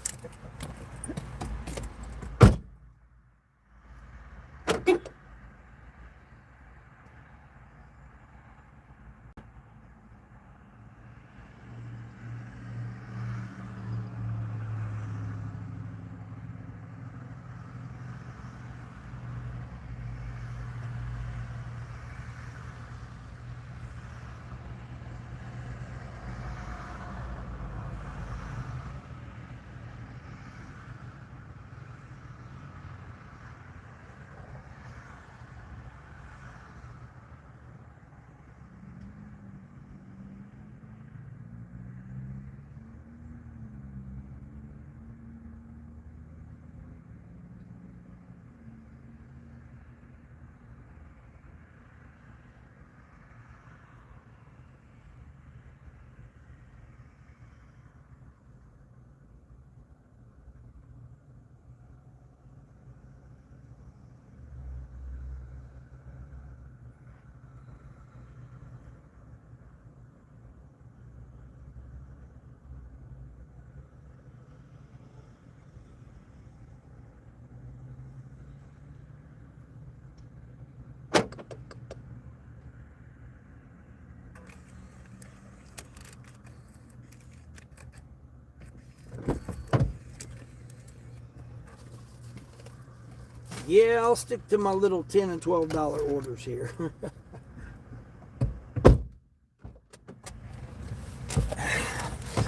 Yeah, I'll stick to my little $10 and $12 orders here.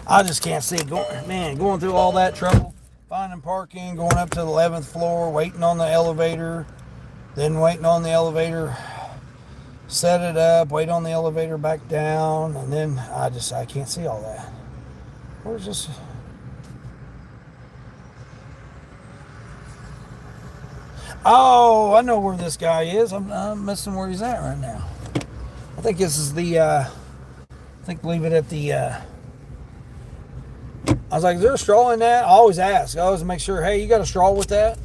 I just can't see it going through all that trouble, finding parking, going up to the 11th floor, waiting on the elevator, then waiting on the elevator, set it up, wait on the elevator back down, and then I can't see all that. Where's this? Oh, I know where this guy is. I'm missing where he's at right now. I think this is I think leave it at the, I was like, is there a straw in that? I always ask. I always make sure, hey, you got a straw with that?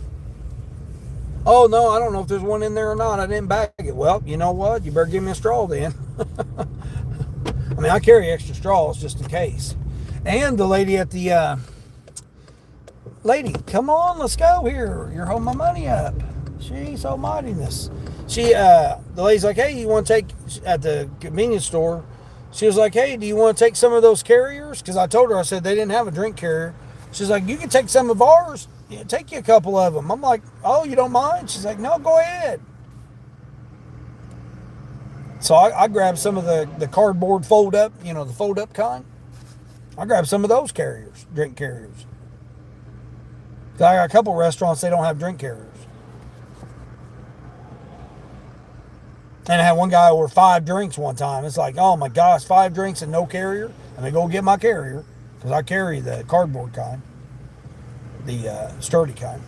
Oh, no, I don't know if there's one in there or not. I didn't bag it. Well, you know what? You better give me a straw then. I mean, I carry extra straws just in case. And the lady at the, lady, come on, let's go here. You're holding my money up. She's almightiness. The lady's like, hey, you want to take, at the convenience store, she was like, hey, do you want to take some of those carriers? Because I told her, I said they didn't have a drink carrier. She's like, you can take some of ours. Yeah, take you a couple of them. I'm like, oh, you don't mind? She's like, no, go ahead. So I grabbed some of the cardboard fold up, the fold up kind. I grabbed some of those carriers, drink carriers. I got a couple restaurants, they don't have drink carriers. And I had one guy order 5 drinks one time. It's like, oh my gosh, 5 drinks and no carrier? And I go get my carrier, because I carry the cardboard kind, the sturdy kind.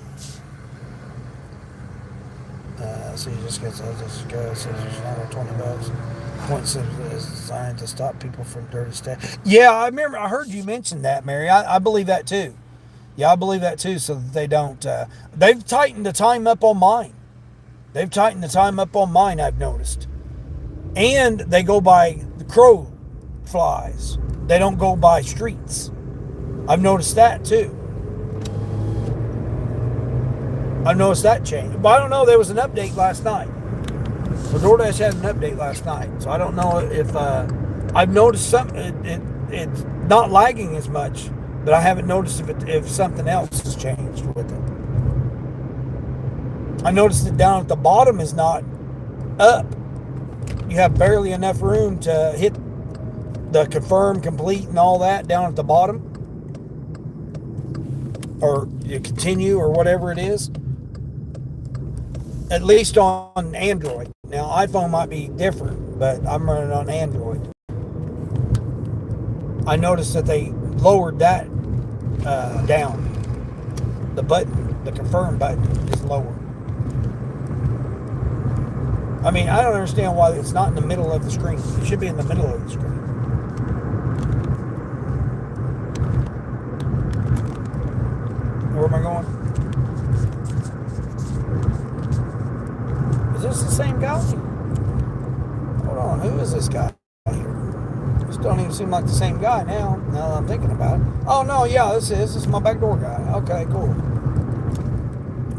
So you just get this guy says there's $20. Point is designed to stop people from dirty stuff. Yeah, I remember. I heard you mention that, Mary. I believe that too. Yeah, I believe that too. So that they don't. They've tightened the time up on mine. I've noticed. And they go by the crow flies. They don't go by streets. I've noticed that too. I've noticed that change. But I don't know, there was an update last night. So DoorDash had an update last night. So I don't know if I've noticed it's not lagging as much, but I haven't noticed if something else has changed with it. I noticed that down at the bottom is not up. You have barely enough room to hit the confirm, complete, and all that down at the bottom. Or you continue or whatever it is. At least on Android. Now, iPhone might be different, but I'm running on Android. I noticed that they lowered that down. The button, the confirm button is lower. I mean, I don't understand why it's not in the middle of the screen. It should be in the middle of the screen. Where am I going? Is this the same guy? Hold on, who is this guy here? This don't even seem like the same guy now that I'm thinking about it. Oh, no, yeah, this is my back door guy. Okay, cool.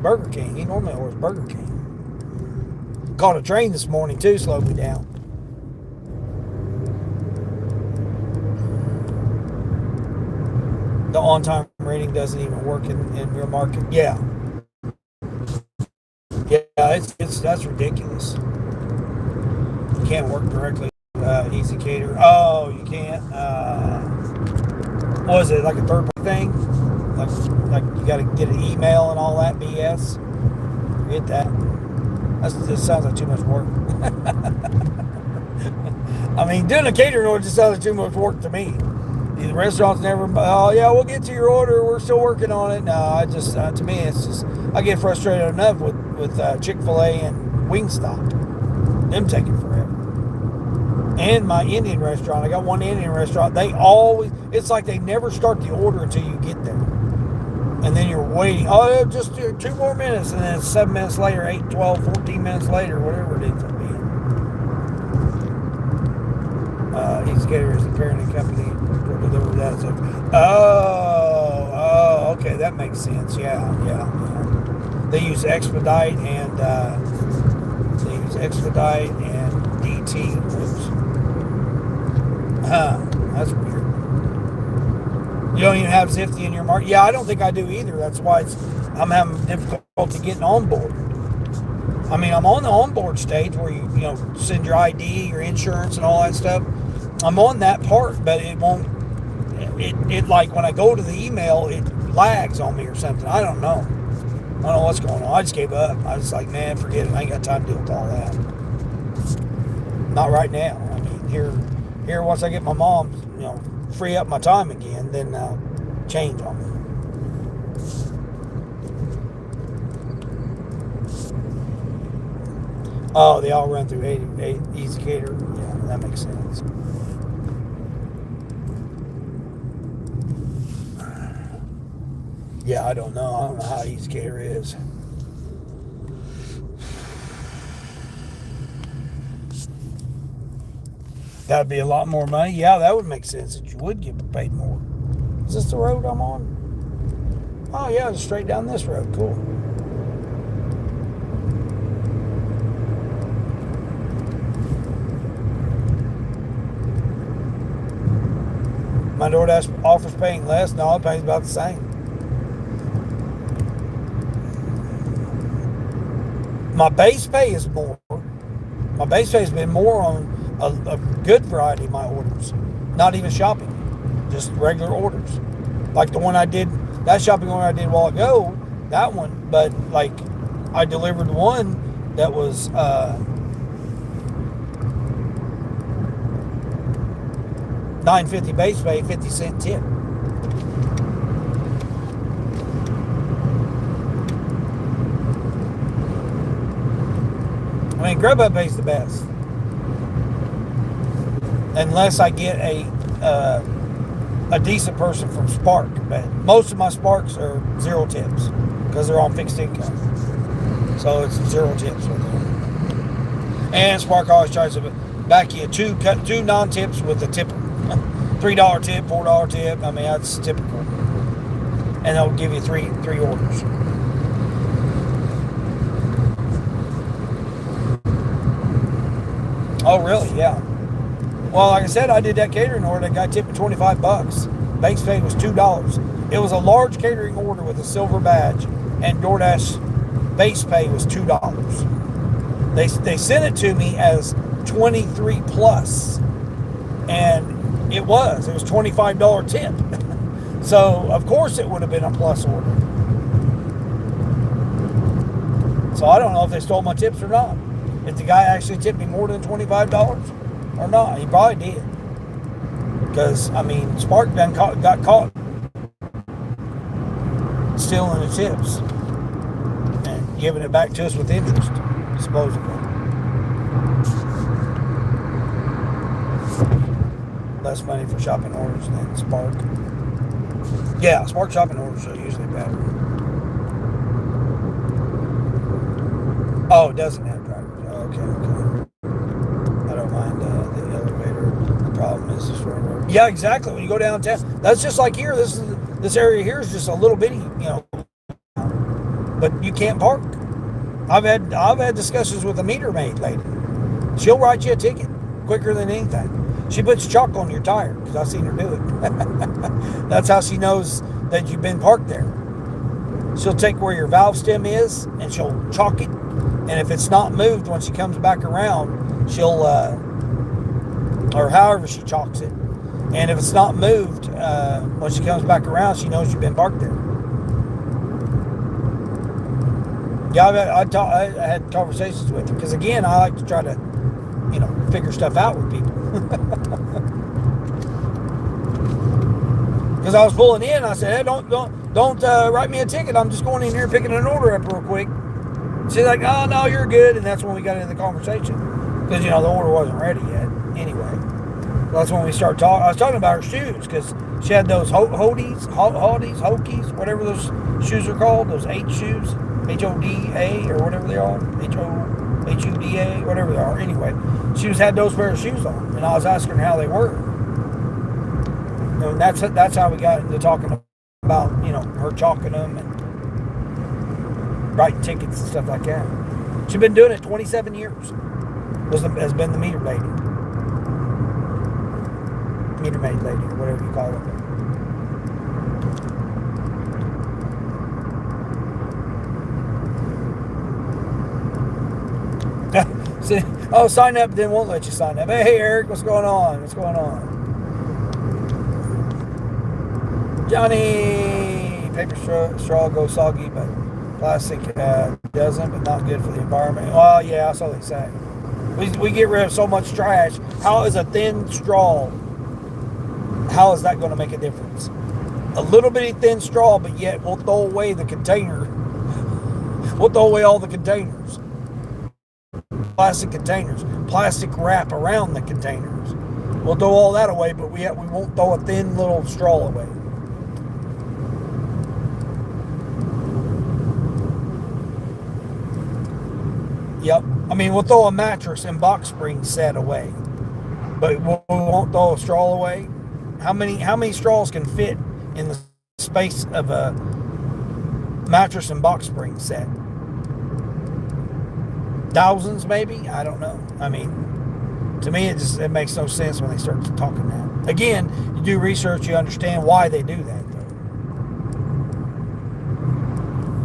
Burger King. He normally orders Burger King. Caught a train this morning, too, slowed me down. The on-time rating doesn't even work in your market. Yeah. Yeah, that's ridiculous. You can't work directly ezCater. Oh, you can't. What is it, like a third-party thing? Like you got to get an email and all that BS? Forget that. This sounds like too much work. I mean, doing a catering order just sounds like too much work to me. The restaurants never, oh yeah, we'll get to your order. We're still working on it. No, I just, to me, it's just, I get frustrated enough with Chick-fil-A and Wingstop. Them taking forever. And my Indian restaurant, I got one Indian restaurant. They always, it's like they never start the order until you get there. And then you're waiting. Oh, just 2 more minutes. And then it's 7 minutes later, 8, 12, 14 minutes later, whatever it ends up being. ezCater is the parenting company for deliver that. So, okay, that makes sense. Yeah. They use Expedite and DT. That's weird. You don't even have Zifty in your market. Yeah, I don't think I do either. That's why I'm having difficulty getting on board. I mean, I'm on the onboard stage where you send your ID, your insurance, and all that stuff. I'm on that part, but it won't. It like when I go to the email, it lags on me or something. I don't know. I don't know what's going on. I just gave up. I was like, man, forget it. I ain't got time to deal with all that. Not right now. I mean, here once I get my mom, free up my time again, then change on me. Oh, they all run through ezCater. Yeah, that makes sense. Yeah, I don't know. I don't know how ezCater is. That'd be a lot more money. Yeah, that would make sense that you would get paid more. Is this the road I'm on? Oh, yeah, it's straight down this road. Cool. My DoorDash offers paying less. No, it pays about the same. My base pay is more. My base pay has been more on a good variety of my orders. Not even shopping. Just regular orders. Like the one I did, that shopping order I did a while ago, that one, but like I delivered one that was $9.50 base pay, 50-cent tip. I mean, Grubhub pays the best, unless I get a decent person from Spark. But most of my Sparks are 0 tips because they're on fixed income, so it's 0 tips with them. And Spark always tries to back you two non-tips with a tipper. $3 tip, $4 tip. I mean, that's typical. And they'll give you three orders. Oh, really? Yeah. Well, like I said, I did that catering order. That guy tipped me $25. Base pay was $2. It was a large catering order with a silver badge, and DoorDash base pay was $2. They sent it to me as 23 plus, and it was $25 tip. So of course it would have been a plus order. So I don't know if they stole my tips or not. If the guy actually tipped me more than $25 or not. He probably did. Because, I mean, Spark got caught stealing the tips and giving it back to us with interest, supposedly. Less money for shopping orders than Spark. Yeah, Spark shopping orders are usually better. Oh, it doesn't have drivers. Oh, okay, okay. I don't mind the elevator. The problem is the short road. Yeah, exactly. When you go downtown, that's just like here. This area here is just a little bitty, but you can't park. I've had discussions with a meter maid lady. She'll write you a ticket quicker than anything. She puts chalk on your tire because I've seen her do it. That's how she knows that you've been parked there. She'll take where your valve stem is and she'll chalk it. And if it's not moved when she comes back around, she'll, or however she chalks it. And if it's not moved when she comes back around, she knows you've been parked there. Yeah, I had conversations with her because, again, I like to try to, figure stuff out with people. Because I was pulling in, I said, "Hey, don't write me a ticket. I'm just going in here picking an order up real quick." She's like, "Oh no, you're good." And that's when we got into the conversation because the order wasn't ready yet. Anyway, that's when we started talking. I was talking about her shoes because she had those Hokies, whatever those shoes are called, those H shoes. HODA or whatever they are, HUDA, whatever they are. Anyway, she had those pair of shoes on, and I was asking her how they were. And that's how we got into talking about her chalking them and writing tickets and stuff like that. She's been doing it 27 years. Has been the meter maid lady, or whatever you call it. See, sign up, then won't let you sign up. Hey, Eric, what's going on? Johnny, paper straw goes soggy, but plastic doesn't, but not good for the environment. Well, yeah, that's all they say. We get rid of so much trash. How is a thin straw, how is that going to make a difference? A little bitty thin straw, but yet we'll throw away the container. We'll throw away all the containers. Plastic containers, plastic wrap around the containers. We'll throw all that away, but we won't throw a thin little straw away. Yep. I mean, we'll throw a mattress and box spring set away, but we won't throw a straw away. How many straws can fit in the space of a mattress and box spring set? Thousands, maybe? I don't know. I mean, to me, it makes no sense when they start talking that. Again, you do research, you understand why they do that, though.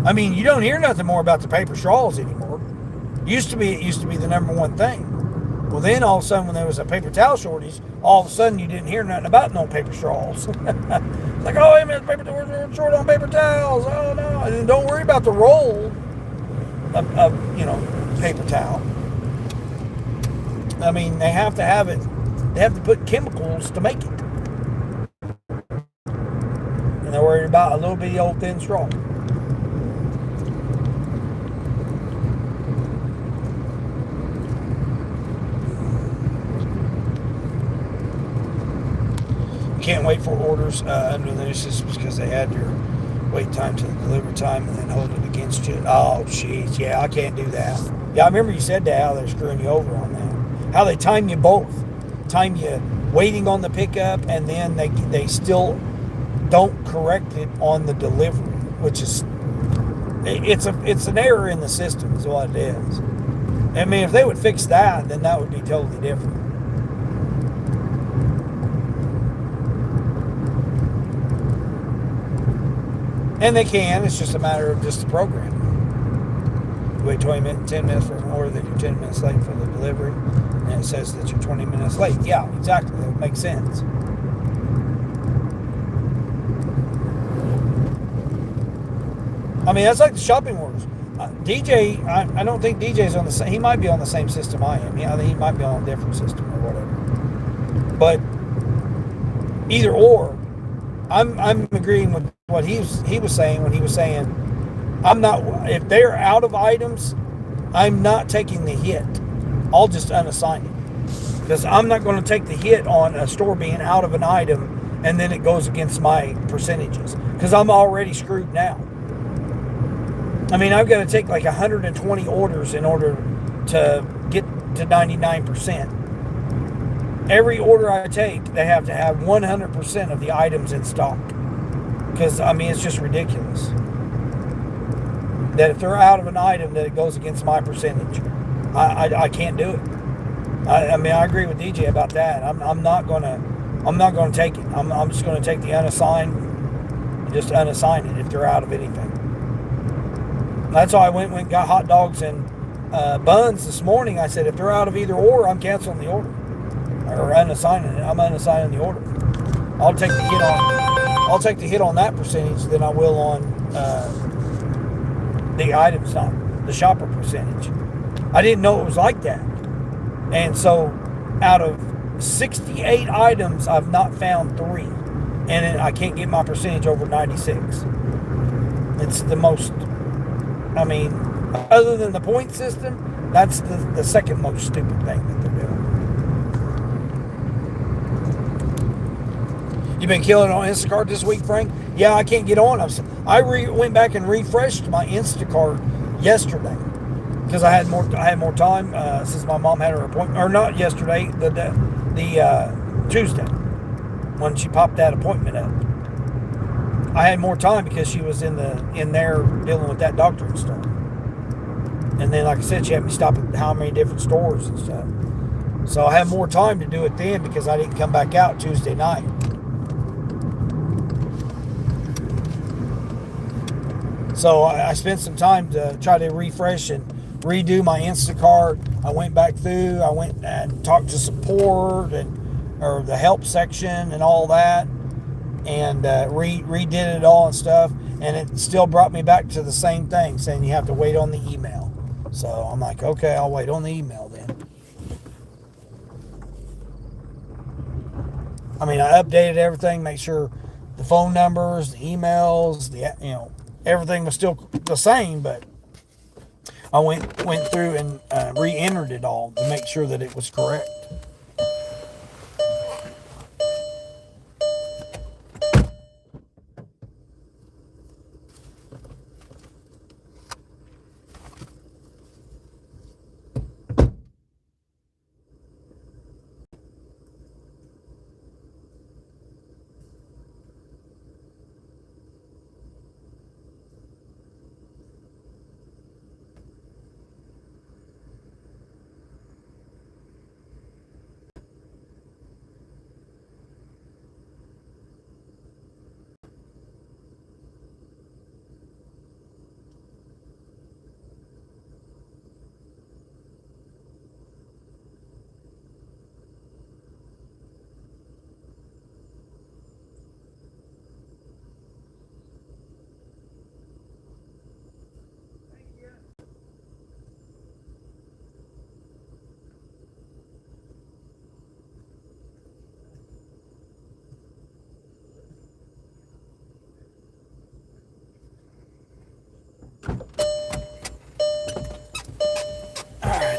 I mean, you don't hear nothing more about the paper straws anymore. It used to be the number one thing. Well, then all of a sudden, when there was a paper towel shortage, all of a sudden you didn't hear nothing about no paper straws. Like, oh, hey, man, we're short on paper towels. Oh, no. And don't worry about the roll of paper towel. I mean, they have to have it. They have to put chemicals to make it. And they're worried about a little bitty old thin straw. You can't wait for orders under the notices because they add your wait time to the delivery time and then hold it against you. Oh, jeez. Yeah, I can't do that. Yeah, I remember you said that, how they're screwing you over on that. How they time you both. Time you waiting on the pickup, and then they still don't correct it on the delivery, which is, it's an error in the system is what it is. I mean, if they would fix that, then that would be totally different. And they can, it's just a matter of just the programming. Wait 10 minutes for an order, that you're 10 minutes late for the delivery, and it says that you're 20 minutes late. Yeah, exactly. That would make sense. I mean, that's like the shopping orders. DJ, I don't think DJ's on the same, he might be on the same system I am. I think he might be on a different system or whatever. But either or, I'm agreeing with what he was saying when he was saying, I'm not, if they're out of items, I'm not taking the hit. I'll just unassign it. Because I'm not going to take the hit on a store being out of an item and then it goes against my percentages. Because I'm already screwed now. I mean, I've got to take like 120 orders in order to get to 99%. Every order I take, they have to have 100% of the items in stock. Because, I mean, it's just ridiculous. That if they're out of an item, that it goes against my percentage. I can't do it. I mean, I agree with DJ about that. I'm not gonna take it. I'm just gonna take the unassigned and just unassign it if they're out of anything. That's why I went and got hot dogs and buns this morning. I said if they're out of either or, I'm canceling the order or unassigning it. I'm unassigning the order. I'll take the hit on that percentage than I will on the items, not the shopper percentage. I didn't know it was like that. And so out of 68 items, I've not found 3. And I can't get my percentage over 96. It's the most, I mean, other than the point system, that's the second most stupid thing that they're doing. You been killing it on Instacart this week, Frank? Yeah, I can't get on. I went back and refreshed my Instacart yesterday because I had more time since my mom had her appointment, or not yesterday, the Tuesday when she popped that appointment up. I had more time because she was in there dealing with that doctor and stuff. And then, like I said, she had me stop at how many different stores and stuff. So I had more time to do it then because I didn't come back out Tuesday night. So I spent some time to try to refresh and redo my Instacart. I went back through. I went and talked to support or the help section and all that, and redid it all and stuff. And it still brought me back to the same thing, saying you have to wait on the email. So I'm like, okay, I'll wait on the email then. I mean, I updated everything, make sure the phone numbers, the emails, everything was still the same, but I went through and re-entered it all to make sure that it was correct.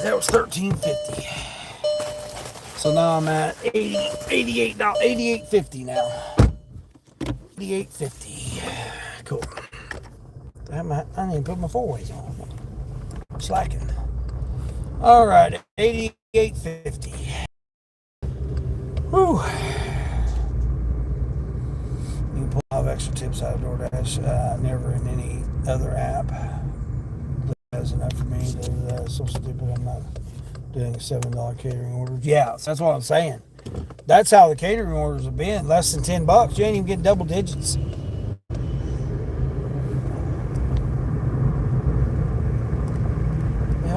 That was $13.50. So now I'm at $88.50 now. $88.50. Cool. I didn't even put my 4-ways on. Slacking. All right, $88.50. Whew. You can pull 5 extra tips out of DoorDash. Never in any other app. That's enough for me. That's so stupid. I'm not doing $7 catering orders. Yeah, that's what I'm saying. That's how the catering orders have been. Less than $10. You ain't even getting double digits.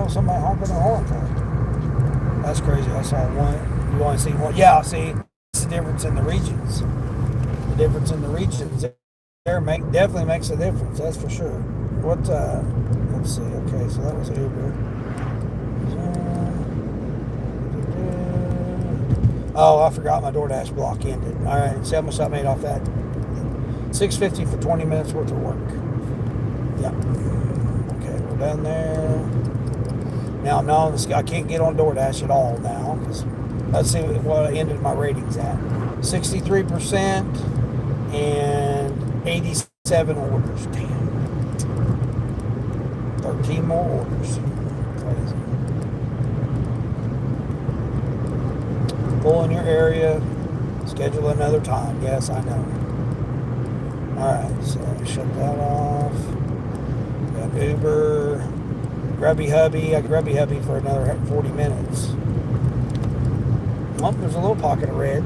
Somebody honking their horn for. That's crazy. I saw one. You want to see one? Yeah, see. It's the difference in the regions. The difference in the regions there definitely makes a difference. That's for sure. What? Let's see. Okay, so that was Uber. Oh, I forgot my DoorDash block ended. All right, see how much I made off that? $6.50 for 20 minutes worth of work. Yeah. Okay, we're done there. Now, no, I can't get on DoorDash at all now. Let's see what I ended my ratings at. 63% and 87 orders. Damn. 14 more orders. Crazy. Pull in your area. Schedule another time. Yes, I know. Alright, so let me shut that off. Got Uber. Grubby Hubby. I Grubby Hubby for another 40 minutes. Oh, there's a little pocket of red.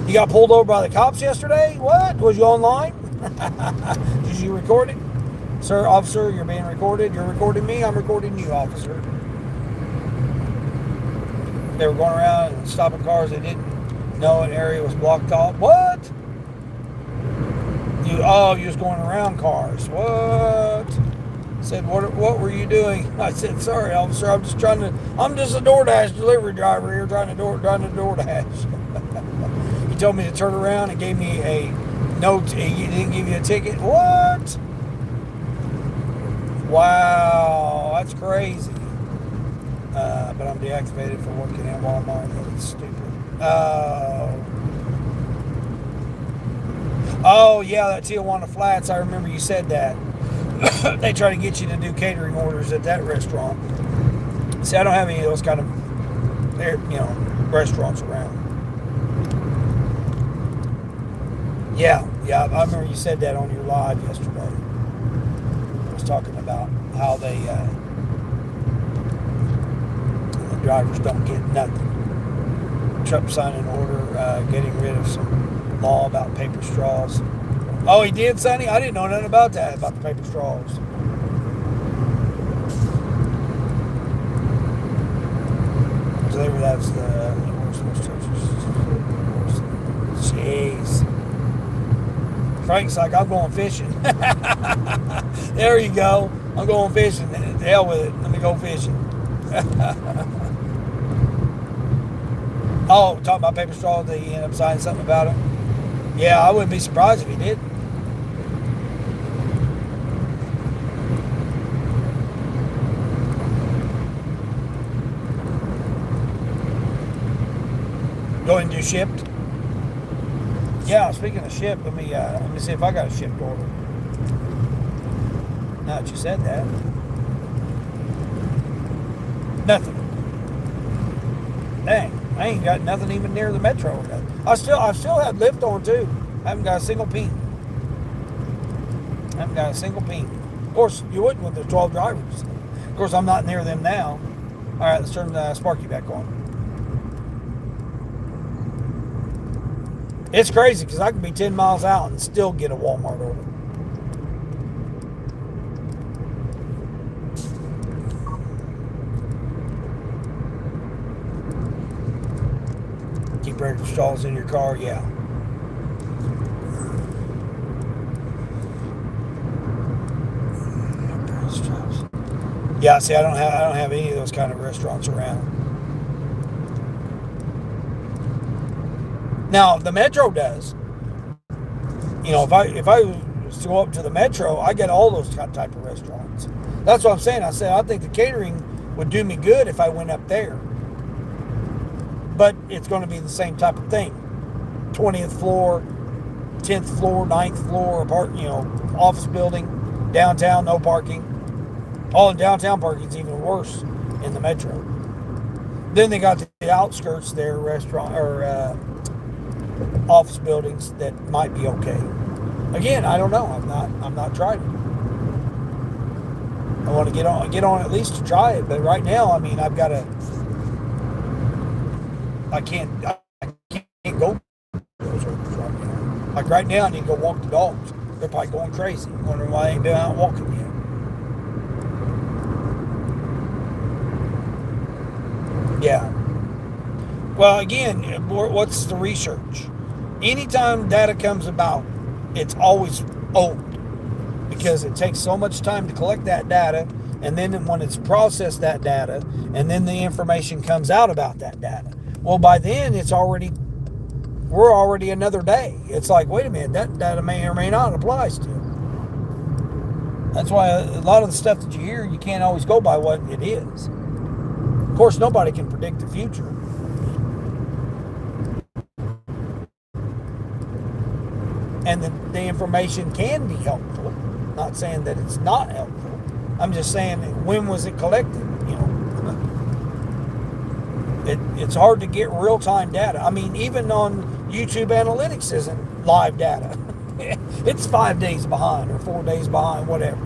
You got pulled over by the cops yesterday? What? Was you online? Did you record it? Sir, officer, you're being recorded. You're recording me. I'm recording you, officer. They were going around and stopping cars. They didn't know an area was blocked off. What? You was going around cars. What? Said, what were you doing? I said, sorry, officer, I'm just a DoorDash delivery driver here trying to DoorDash. He told me to turn around and gave me a note. He didn't give you a ticket. What? Wow, that's crazy. But I'm deactivated for working at Walmart. That's stupid. Oh, yeah, that Tijuana Flats. I remember you said that. They try to get you to do catering orders at that restaurant. See, I don't have any of those kind of, restaurants around. Yeah, I remember you said that on your live yesterday. I was talking about how the drivers don't get nothing. Truck signing order, getting rid of some law about paper straws. Oh, he did, Sonny? I didn't know nothing about that, about the paper straws. So that's the jeez. Frank's like, I'm going fishing. There you go. I'm going fishing. The hell with it. Let me go fishing. Oh, talking about paper straws, did he end up signing something about it? Yeah, I wouldn't be surprised if he did. Going to do shipped? Yeah, speaking of shipped, let me see if I got a shipped order. Now that you said that. Nothing. Dang, I ain't got nothing even near the metro. I still have Lyft on too. I haven't got a single ping. Of course, you wouldn't with the 12 drivers. Of course, I'm not near them now. All right, let's turn Sparky back on. It's crazy because I can be 10 miles out and still get a Walmart order. Keep paper straws in your car, yeah. Yeah, see, I don't have any of those kind of restaurants around. Now the metro does. If I was to go up to the metro, I get all those type of restaurants. That's what I'm saying. I said I think the catering would do me good if I went up there. But it's going to be the same type of thing. 20th floor, 10th floor, 9th floor, office building, downtown, no parking. All in downtown parking is even worse in the metro. Then they got the outskirts there, restaurant or office buildings that might be okay. Again, I don't know. I'm not tried it. I want to get on at least to try it, but right now, I mean, I can't go those orders right now. Like right now, I need to go walk the dogs. They're probably going crazy, wondering why I ain't been out walking yet. Yeah. Well, again, what's the research? Anytime data comes about, it's always old because it takes so much time to collect that data, and then when it's processed that data, and then the information comes out about that data. Well, by then we're already another day. It's like, wait a minute, that data may or may not apply still. That's why a lot of the stuff that you hear, you can't always go by what it is. Of course, nobody can predict the future. And the information can be helpful. Not saying that it's not helpful. I'm just saying, when was it collected? It's hard to get real-time data. I mean, even on YouTube Analytics isn't live data. It's 5 days behind or 4 days behind, whatever.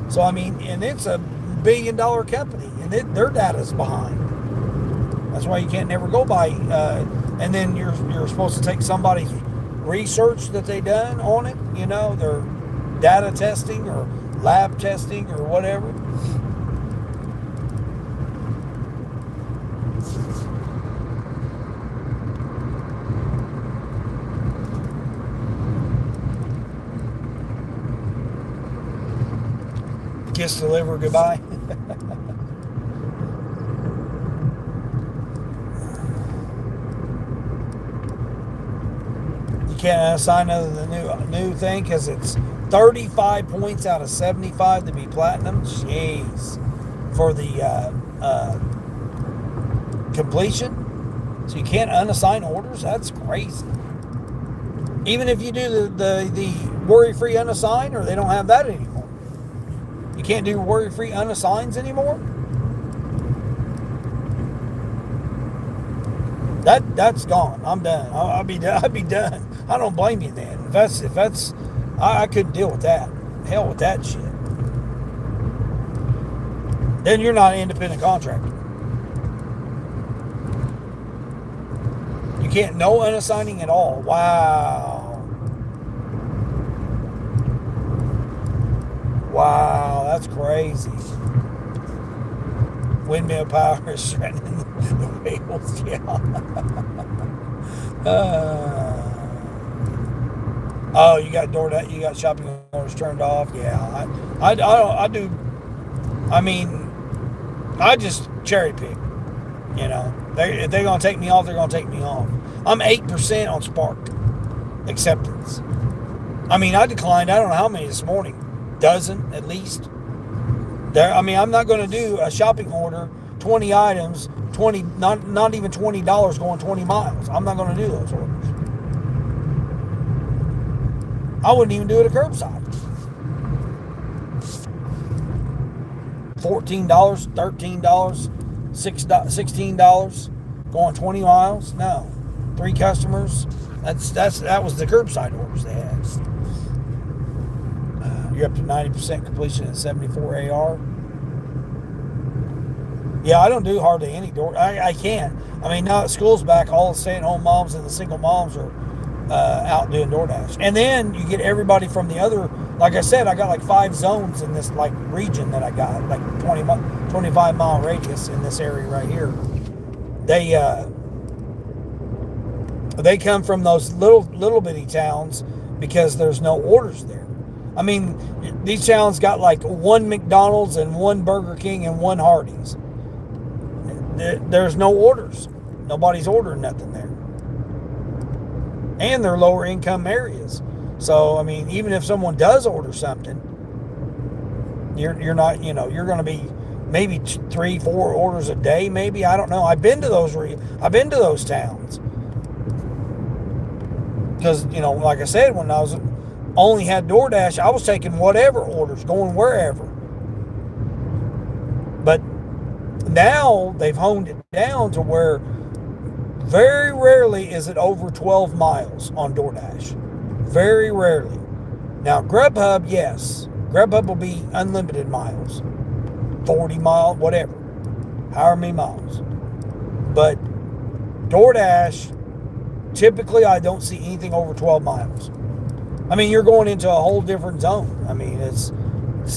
So, I mean, and it's a billion-dollar company, and their data's behind. That's why you can't never go by. And then you're supposed to take somebody's research that they done on it, their data testing or lab testing or whatever. Kiss the liver goodbye. You can't assign other than the new thing because it's 35 points out of 75 to be platinum. Jeez. For the completion. So you can't unassign orders? That's crazy. Even if you do the worry-free unassign, or they don't have that anymore. You can't do worry-free unassigns anymore? That's gone. I'm done. I'll be done. I don't blame you then. If that's I couldn't deal with that. Hell with that shit. Then you're not an independent contractor. You can't, no unassigning at all. Wow. Wow, that's crazy. Windmill power is strengthening the wheels. Yeah. Oh, you got DoorDash, you got shopping orders turned off. Yeah, I do. I mean, I just cherry pick. If they're gonna take me off, they're gonna take me off. I'm 8% on Spark acceptance. I mean, I declined. I don't know how many this morning. Dozen at least. I'm not going to do a shopping order, 20 items, 20, not even $20 going 20 miles. I'm not going to do those orders. I wouldn't even do it at curbside. $14, $13, $16 going 20 miles. No, 3 customers. That was the curbside orders they had. You're up to 90% completion at 74 AR. Yeah, I don't do hardly any door. I can't. I mean, now that school's back, all the stay-at-home moms and the single moms are out doing DoorDash. And then you get everybody from the other. Like I said, I got like 5 zones in this region that I got, like 25 mile radius in this area right here. They come from those little bitty towns because there's no orders there. I mean, these towns got like 1 McDonald's and 1 Burger King and 1 Hardee's. There's no orders. Nobody's ordering nothing there. And they're lower income areas. So, I mean, even if someone does order something, you're not, you're going to be maybe 3-4 orders a day, maybe. I don't know. I've been to those towns. Because, like I said, when I only had DoorDash, I was taking whatever orders, going wherever. But now they've honed it down to where very rarely is it over 12 miles on DoorDash. Very rarely. Now, Grubhub, yes. Grubhub will be unlimited miles. 40 miles, whatever. However many miles. But DoorDash, typically I don't see anything over 12 miles. I mean, you're going into a whole different zone. I mean, it's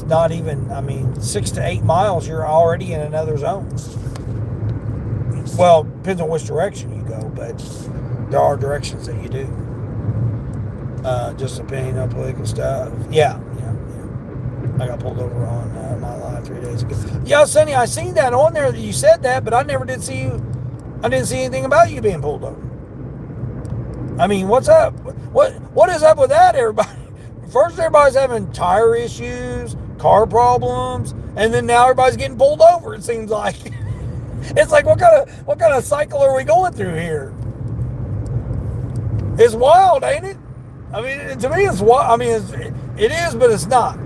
not even, 6 to 8 miles, you're already in another zone. Well, depends on which direction you go, but there are directions that you do. Just depending on political stuff. Yeah. I got pulled over on my live 3 days ago. Yeah, Sonny, I seen that on there that you said that, but I never did see you. I didn't see anything about you being pulled over. I mean, what's up? What is up with that, everybody? First, everybody's having tire issues, car problems, and then now everybody's getting pulled over. It seems like it's like what kind of cycle are we going through here? It's wild, ain't it? I mean, to me, it's wild. I mean, it is, but it's not.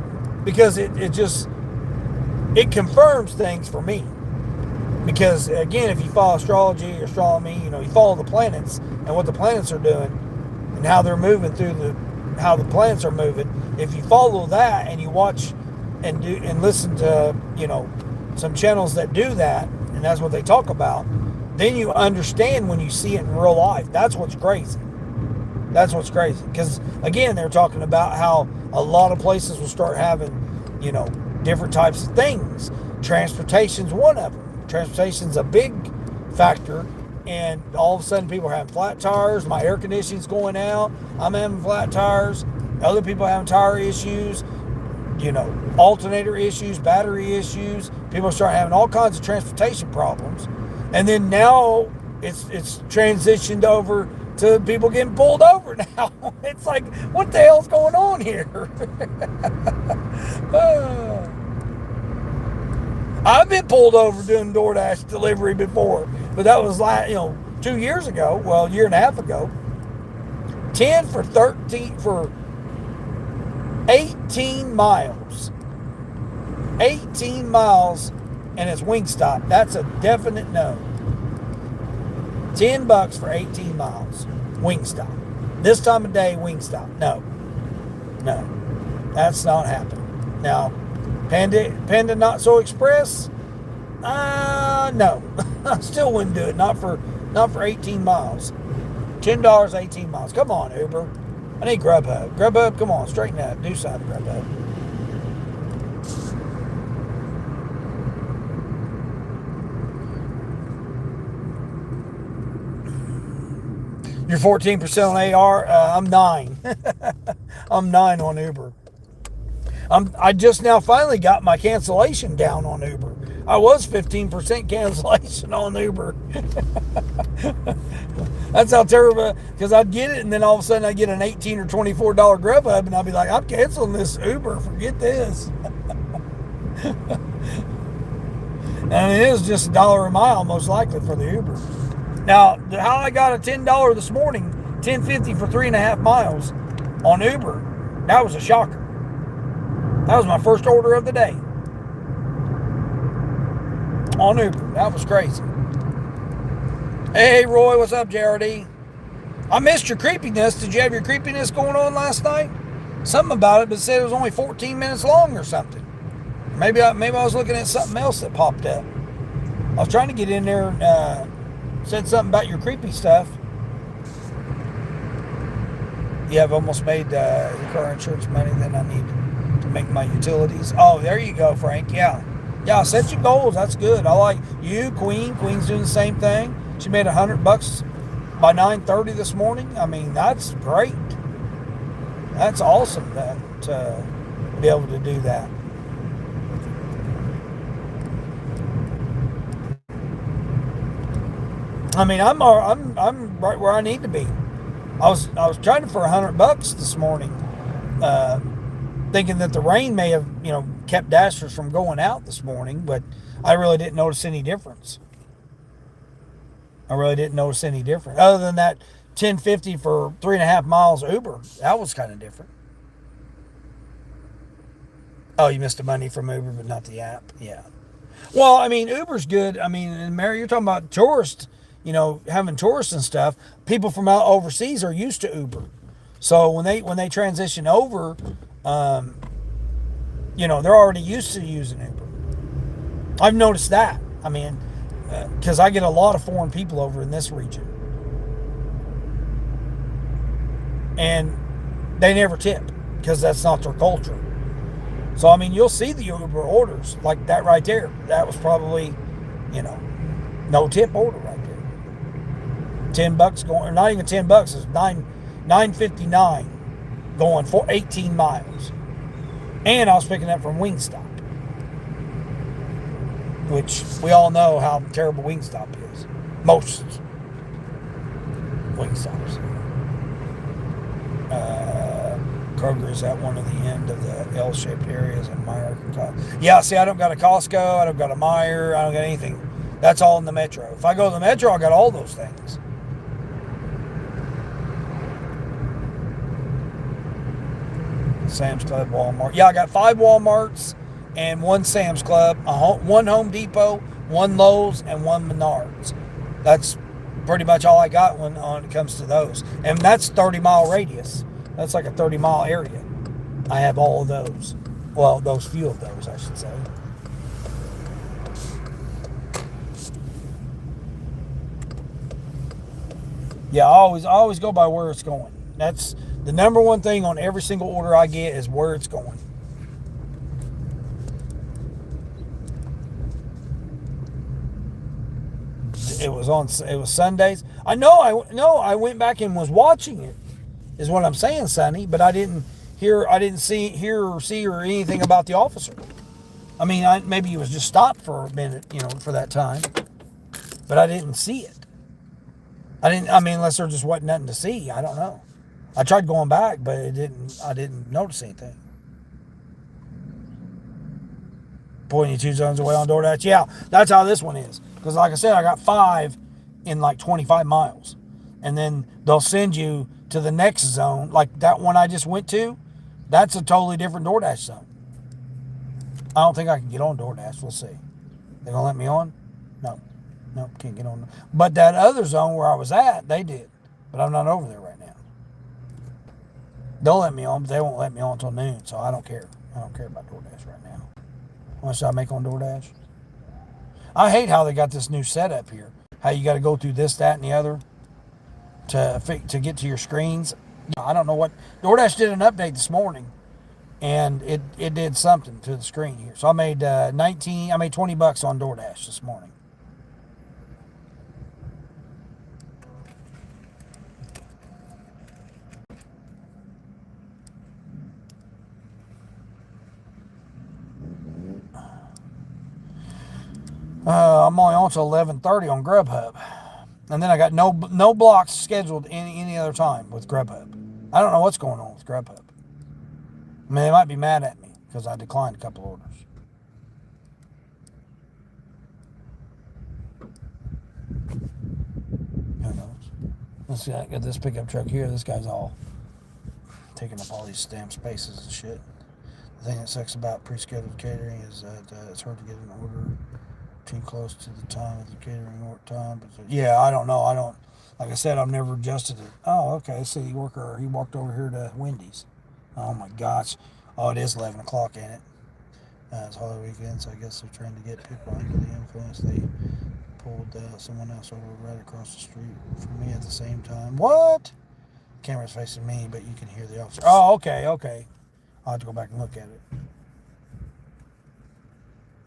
because it confirms things for me. Because again, if you follow astrology or astronomy, you follow the planets and what the planets are doing and how they're moving how the planets are moving. If you follow that and you watch and listen to, some channels that do that, and that's what they talk about, then you understand when you see it in real life. That's what's crazy. That's what's crazy. Because again, they're talking about how a lot of places will start having, different types of things. Transportation's one of them. Transportation's a big factor, and all of a sudden people are having flat tires. My air conditioning's going out. I'm having flat tires. Other people are having tire issues, alternator issues, battery issues. People start having all kinds of transportation problems. And then now it's transitioned over to people getting pulled over now. It's like, what the hell's going on here? I've been pulled over doing DoorDash delivery before, but that was 2 years ago. Well, a year and a half ago. 10 for 18 miles. 18 miles, and it's Wingstop. That's a definite no. $10 for 18 miles. Wingstop. This time of day, Wingstop. No. That's not happening. Now, Panda Not So Express? No. I still wouldn't do it. Not for 18 miles. $10, 18 miles. Come on, Uber. I need Grubhub. Grubhub, come on, straighten up. Do something, Grubhub. You're 14% on AR. I'm 9. I'm 9 on Uber. I just now finally got my cancellation down on Uber. I was 15% cancellation on Uber. That's how terrible, because I'd get it and then all of a sudden I'd get an $18 or $24 Grubhub and I'd be like, I'm canceling this Uber, forget this. And it is just $1 a mile most likely for the Uber. Now, how I got a $10 this morning, $10.50 for 3.5 miles on Uber, that was a shocker. That was my first order of the day on Uber. That was crazy. Hey, Roy, what's up, JRD? I missed your creepiness. Did you have your creepiness going on last night? Something about it, but it said it was only 14 minutes long or something. Maybe I was looking at something else that popped up. I was trying to get in there and said something about your creepy stuff. Yeah, I've almost made your car insurance money that I need to make my utilities. Oh, there you go, Frank. Yeah, set your goals. That's good. I like you, Queen. Queen's doing the same thing. She made $100 by 9:30 this morning. I mean, that's great. That's awesome to be able to do that. I mean, I'm right where I need to be. I was trying for $100 this morning, thinking that the rain may have kept dashers from going out this morning, but I really didn't notice any difference. Other than that $10.50 for 3.5 miles Uber. That was kind of different. Oh, you missed the money from Uber, but not the app. Yeah. Well, I mean, Uber's good. I mean, and Mary, you're talking about tourists. Having tourists and stuff, people from out overseas are used to Uber. So when they transition over, they're already used to using Uber. I've noticed that. I mean, because I get a lot of foreign people over in this region. And they never tip because that's not their culture. So, I mean, you'll see the Uber orders like that right there. That was probably, no tip order right there. $10 going, or not even $10, it's $9.59 going for 18 miles. And I was picking up from Wingstop, which we all know how terrible Wingstop is. Most Wingstops. Kroger is at one of the end of the L-shaped areas in Meyer, Arkansas. Yeah, see, I don't got a Costco, I don't got a Meyer, I don't got anything. That's all in the metro. If I go to the metro, I got all those things. Sam's Club, Walmart. Yeah, I got 5 Walmarts and 1 Sam's Club, 1 Home Depot, 1 Lowe's, and 1 Menards. That's pretty much all I got when it comes to those. And that's 30-mile radius. That's like a 30-mile area. I have all of those. Well, those few of those, I should say. Yeah, I always go by where it's going. That's the number one thing on every single order I get is where it's going. It was Sundays. I went back and was watching it, is what I'm saying, Sonny, but I didn't hear or see or anything about the officer. I mean, maybe he was just stopped for a minute, for that time, but I didn't see it. I mean, unless there just wasn't nothing to see. I don't know. I tried going back, but I didn't notice anything. 22 zones away on DoorDash. Yeah, that's how this one is. Because like I said, I got 5 in like 25 miles. And then they'll send you to the next zone. Like that one I just went to, that's a totally different DoorDash zone. I don't think I can get on DoorDash. We'll see. They gonna let me on? No. Nope, can't get on. But that other zone where I was at, they did. But I'm not over there right now. They'll let me on, but they won't let me on until noon, so I don't care. I don't care about DoorDash right now. How much did I make on DoorDash? I hate how they got this new setup here. How you got to go through this, that, and the other to get to your screens. I don't know what. DoorDash did an update this morning, and it did something to the screen here. So I made $20 on DoorDash this morning. I'm only on till 11:30 on Grubhub, and then I got no blocks scheduled any other time with Grubhub. I don't know what's going on with Grubhub. I mean, they might be mad at me because I declined a couple orders. Who knows? Let's see. I got this pickup truck here. This guy's all taking up all these damn spaces and shit. The thing that sucks about pre-scheduled catering is that it's hard to get an order too close to the time of the catering work time. But yeah, I don't know. Like I said, I've never adjusted it. Oh, okay. City worker, he walked over here to Wendy's. Oh my gosh. Oh, it is 11 o'clock, ain't it? It's holiday weekend, so I guess they're trying to get people under the influence. They pulled someone else over right across the street from me at the same time. What? Camera's facing me, but you can hear the officer. Oh, okay. I'll have to go back and look at it.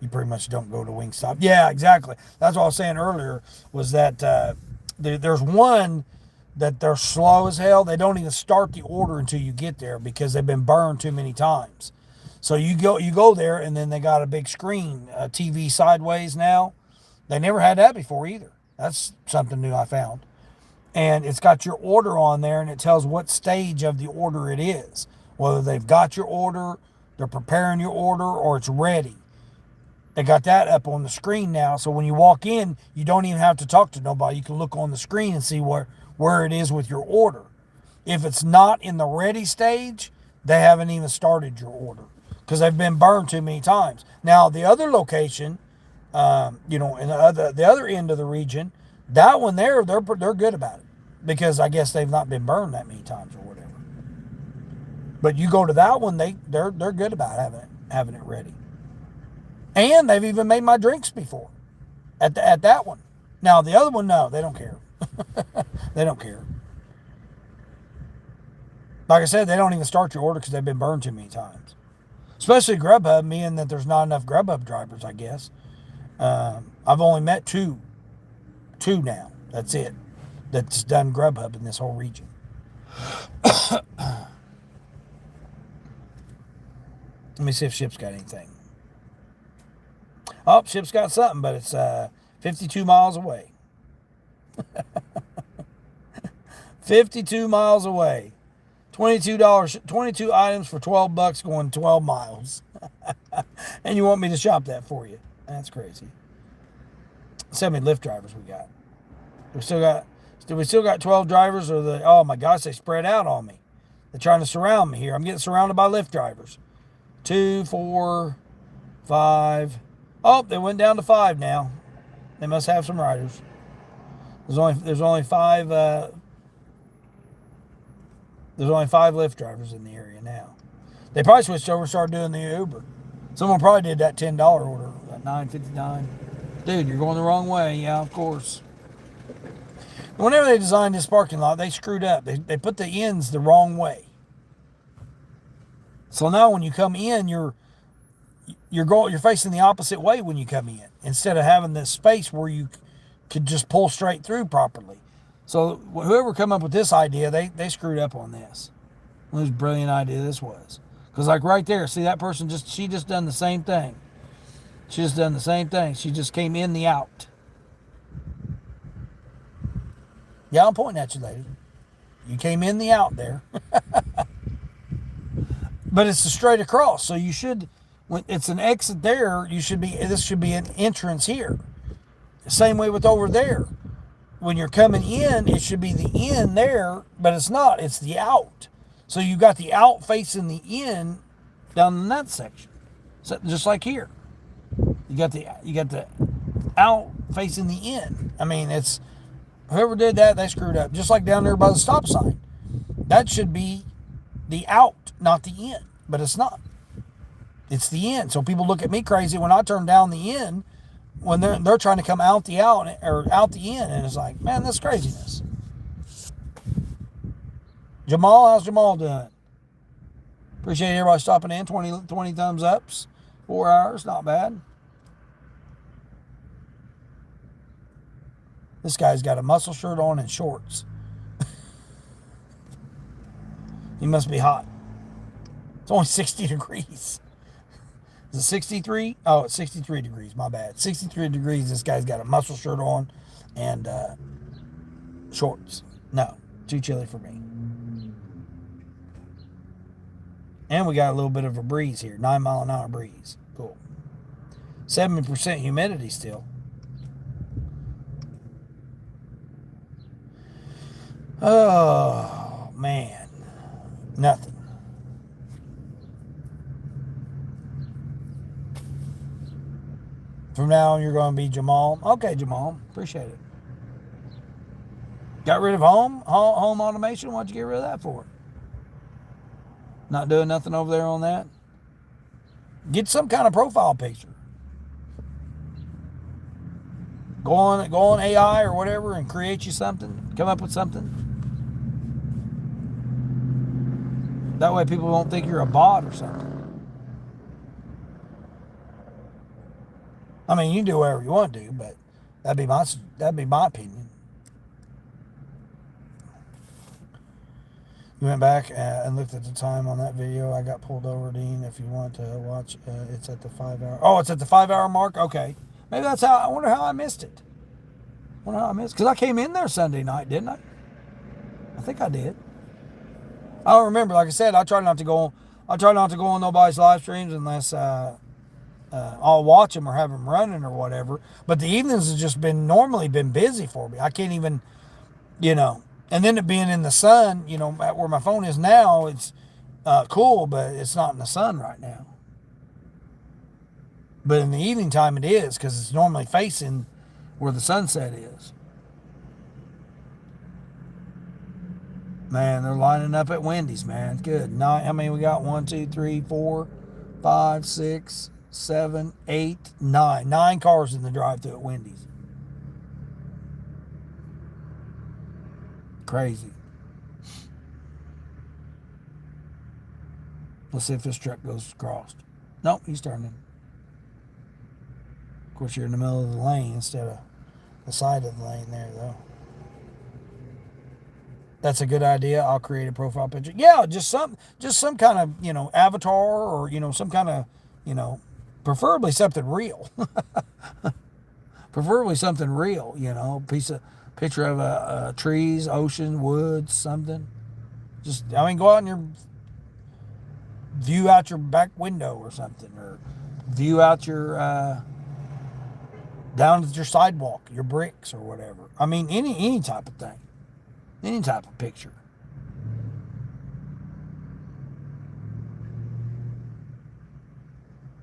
You pretty much don't go to Wingstop. Yeah, exactly. That's what I was saying earlier, was that there's one that they're slow as hell. They don't even start the order until you get there because they've been burned too many times. So you go there, and then they got a big screen, TV sideways now. They never had that before either. That's something new I found. And it's got your order on there, and it tells what stage of the order it is. Whether they've got your order, they're preparing your order, or it's ready. They got that up on the screen now, so when you walk in, you don't even have to talk to nobody. You can look on the screen and see where it is with your order. If it's not in the ready stage, they haven't even started your order because they've been burned too many times. Now, the other location, in the other end of the region, that one there, they're good about it because I guess they've not been burned that many times or whatever. But you go to that one, they're good about having it ready. And they've even made my drinks before at that one. Now, the other one, no, they don't care. They don't care. Like I said, they don't even start your order because they've been burned too many times. Especially Grubhub, meaning that there's not enough Grubhub drivers, I guess. I've only met two now. That's it. That's done Grubhub in this whole region. Let me see if Ship's got anything. Oh, Ship's got something, but it's 52 miles away. 52 miles away. $22, 22 items for $12 going 12 miles. And you want me to shop that for you? That's crazy. See how many Lyft drivers we got. Do we still got 12 drivers, or oh my gosh, they spread out on me. They're trying to surround me here. I'm getting surrounded by Lyft drivers. 2, 4, 5. Oh, they went down to 5 now. They must have some riders. There's only 5 Lyft drivers in the area now. They probably switched over and started doing the Uber. Someone probably did that $10 order, that $9.59. Dude, you're going the wrong way. Yeah, of course. Whenever they designed this parking lot, they screwed up. They put the ends the wrong way. So now when you come in, you're facing the opposite way when you come in, instead of having this space where you could just pull straight through properly. So whoever come up with this idea, they screwed up on this. What a brilliant idea this was. Because like right there, see that person she just done the same thing. She just done the same thing. She just came in the out. Yeah, I'm pointing at you, lady. You came in the out there. But it's a straight across. So you should, when it's an exit there, this should be an entrance here. Same way with over there. When you're coming in, it should be the in there, but it's not. It's the out. So you got the out facing the in down in that section. So just like here. You got the out facing the in. I mean, it's whoever did that, they screwed up. Just like down there by the stop sign. That should be the out, not the in. But it's not. It's the in. So people look at me crazy when I turn down the in when they're trying to come out the out or out the in, and it's like, man, that's craziness. Jamal, how's Jamal doing? Appreciate everybody stopping in. 20 thumbs ups. 4 hours, not bad. This guy's got a muscle shirt on and shorts. He must be hot. It's only 60 degrees. Is it 63? Oh, it's 63 degrees. My bad. 63 degrees. This guy's got a muscle shirt on and shorts. No, too chilly for me. And we got a little bit of a breeze here. 9-mile-an-hour breeze. Cool. 70% humidity still. Oh, man. Nothing. From now on, you're going to be Jamal. Okay, Jamal. Appreciate it. Got rid of home automation? What'd you get rid of that for? Not doing nothing over there on that? Get some kind of profile picture. Go on AI or whatever and create you something. Come up with something. That way people won't think you're a bot or something. I mean, you can do whatever you want to do, but that'd be my opinion. You went back and looked at the time on that video. I got pulled over, Dean. If you want to watch, it's at the 5 hour. Oh, it's at the 5 hour mark? Okay. Maybe that's how, I wonder how I missed it. Because I came in there Sunday night, didn't I? I think I did. I don't remember. Like I said, I try not to go on nobody's live streams unless I'll watch them or have them running or whatever. But the evenings has just normally been busy for me. I can't even, and then it being in the sun, at where my phone is now, it's cool, but it's not in the sun right now. But in the evening time it is, because it's normally facing where the sunset is. Man, they're lining up at Wendy's, man. Good. How many we got? 1, 2, 3, 4, 5, 6, 7, 8, 9. 9 cars in the drive-thru at Wendy's. Crazy. Let's see if this truck goes across. Nope, he's turning. Of course, you're in the middle of the lane instead of the side of the lane there, though. That's a good idea. I'll create a profile picture. Yeah, just some kind of, avatar or, some kind of, preferably something real. Preferably something real, picture of trees, ocean, woods, something. Go out and view out your back window or something, or view out your down at your sidewalk, your bricks or whatever. Any type of thing, any type of picture.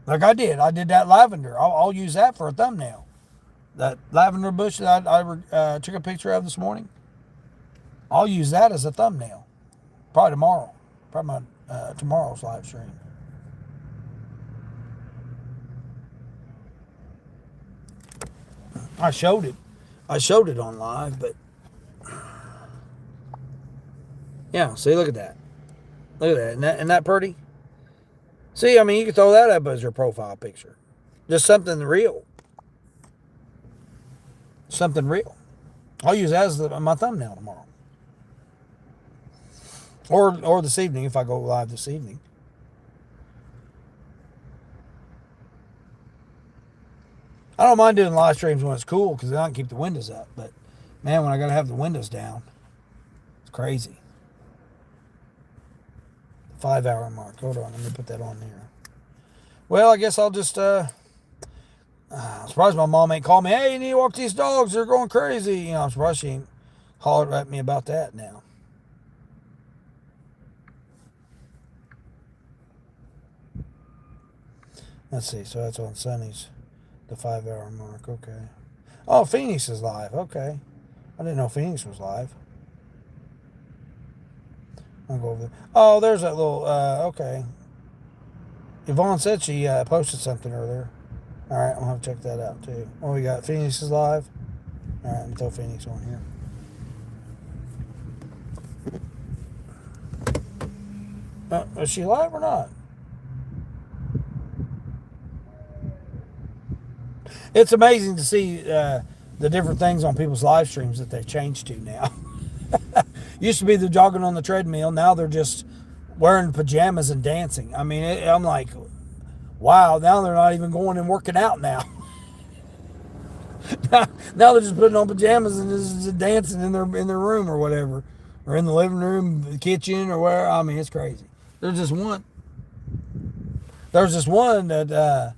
Like I did. I did that lavender. I'll use that for a thumbnail. That lavender bush that I took a picture of this morning. I'll use that as a thumbnail. Probably tomorrow. Probably my tomorrow's live stream. I showed it. I showed it on live, but yeah. See, look at that. Look at that. Isn't that pretty? See, I mean, you can throw that up as your profile picture. Just something real. Something real. I'll use that as my thumbnail tomorrow. Or this evening if I go live this evening. I don't mind doing live streams when it's cool because then I can keep the windows up. But man, when I got to have the windows down, it's crazy. 5-hour mark. Hold on, let me put that on there. Well, I guess I'll just. I'm surprised my mom ain't called me. Hey, you need to walk these dogs. They're going crazy. You know, I'm surprised she ain't hollered at me about that now. Let's see. So that's on Sunny's, the 5-hour mark. Okay. Oh, Phoenix is live. Okay. I didn't know Phoenix was live. I'll go over there. Oh, there's that little. Okay. Yvonne said she posted something earlier. All right, I'll have to check that out too. Oh, we got Phoenix is live. All right, let me throw Phoenix on here. Is she live or not? It's amazing to see the different things on people's live streams that they've changed to now. Used to be they're jogging on the treadmill. Now they're just wearing pajamas and dancing. I mean, I'm like, wow, now they're not even going and working out now. Now they're just putting on pajamas and just dancing in their room or whatever. Or in the living room, the kitchen, or where. I mean, it's crazy. There's this one that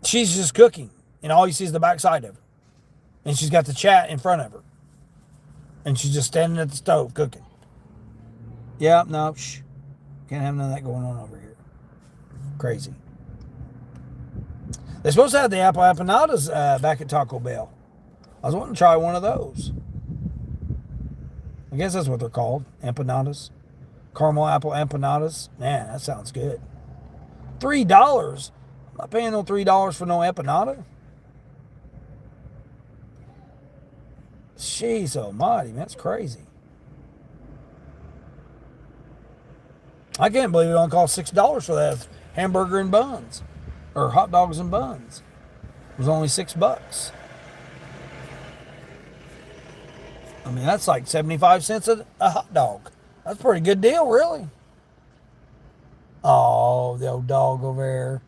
she's just cooking, and all you see is the backside of her. And she's got the chat in front of her. And she's just standing at the stove cooking. Yeah, no, shh. Can't have none of that going on over here. Crazy. They're supposed to have the apple empanadas back at Taco Bell. I was wanting to try one of those. I guess that's what they're called. Empanadas. Caramel apple empanadas. Man, that sounds good. $3. I'm not paying no $3 for no empanada. Jeez almighty, man, that's crazy. I can't believe it don't cost $6 for that hamburger and buns. Or hot dogs and buns. It was only $6. I mean, that's like 75 cents a hot dog. That's a pretty good deal, really. Oh, the old dog over there.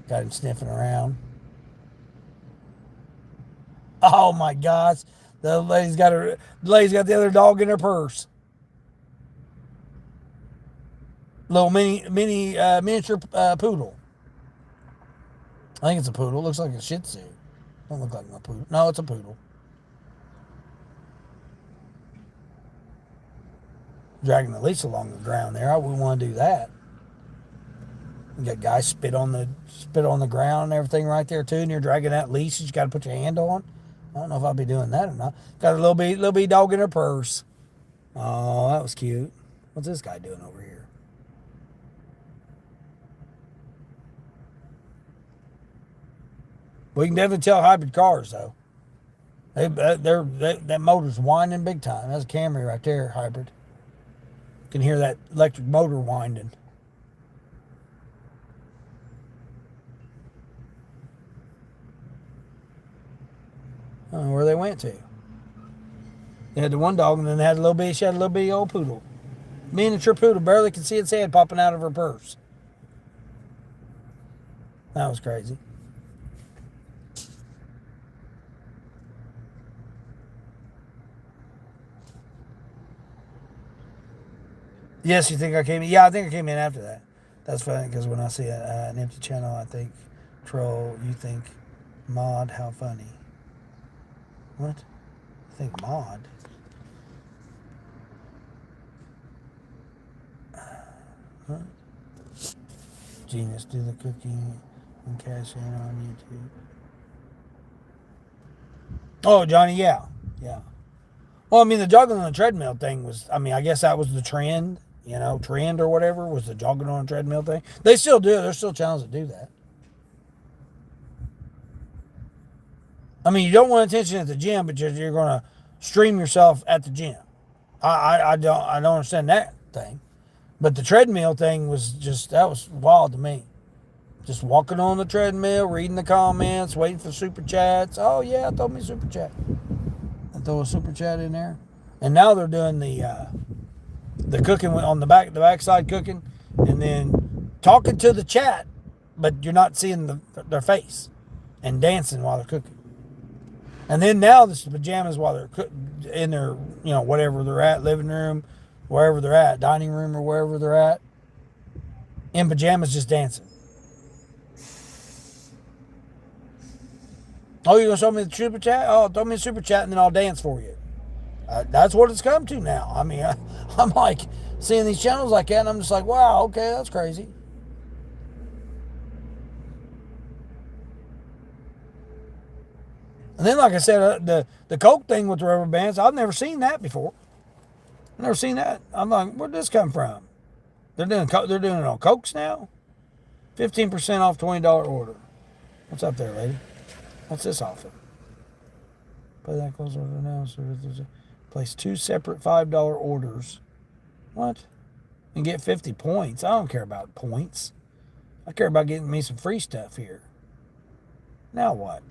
Got him sniffing around. Oh my gosh. The lady's got the other dog in her purse. Little miniature poodle. I think it's a poodle. Looks like a Shih Tzu. Don't look like a poodle. No, it's a poodle. Dragging the leash along the ground there. I wouldn't want to do that. You got guys spit on the ground and everything right there too, and you're dragging that leash that you got to put your hand on. I don't know if I'll be doing that or not. Got a little bitty dog in her purse. Oh, that was cute. What's this guy doing over here? We can definitely tell hybrid cars though. That motor's whining big time. That's a Camry right there, hybrid. You can hear that electric motor winding. I don't know where they went to. They had the one dog, and then they had she had a little bitty old poodle. Miniature poodle, barely could see its head popping out of her purse. That was crazy. Yes, you think I came in? Yeah, I think I came in after that. That's funny, because when I see an empty channel, I think, troll, you think, mod, how funny. What? I think mod. Huh? Genius, do the cooking and cash in on YouTube. Oh, Johnny, yeah. Yeah. Well, I mean, the jogging on the treadmill thing was, I mean, I guess that was the trend, trend or whatever, was the jogging on a treadmill thing. They still do it. There's still channels that do that. I mean, you don't want attention at the gym, but you're going to stream yourself at the gym. I don't understand that thing. But the treadmill thing was that was wild to me. Just walking on the treadmill, reading the comments, waiting for super chats. Oh, yeah, throw me a super chat. And throw a super chat in there. And now they're doing the cooking on the backside cooking, and then talking to the chat, but you're not seeing their face, and dancing while they're cooking. And then now this is pajamas while they're in their, whatever they're at, living room, wherever they're at, dining room or wherever they're at, in pajamas just dancing. Oh, you're going to show me the super chat? Oh, throw me a super chat and then I'll dance for you. That's what it's come to now. I mean, I'm like seeing these channels like that and I'm just like, wow, okay, that's crazy. And then, like I said, the Coke thing with the rubber bands, I've never seen that before. I've never seen that. I'm like, where'd this come from? They're doing it on Cokes now? 15% off $20 order. What's up there, lady? What's this offer? Play that close order now. So place 2 separate $5 orders. What? And get 50 points. I don't care about points. I care about getting me some free stuff here. Now what?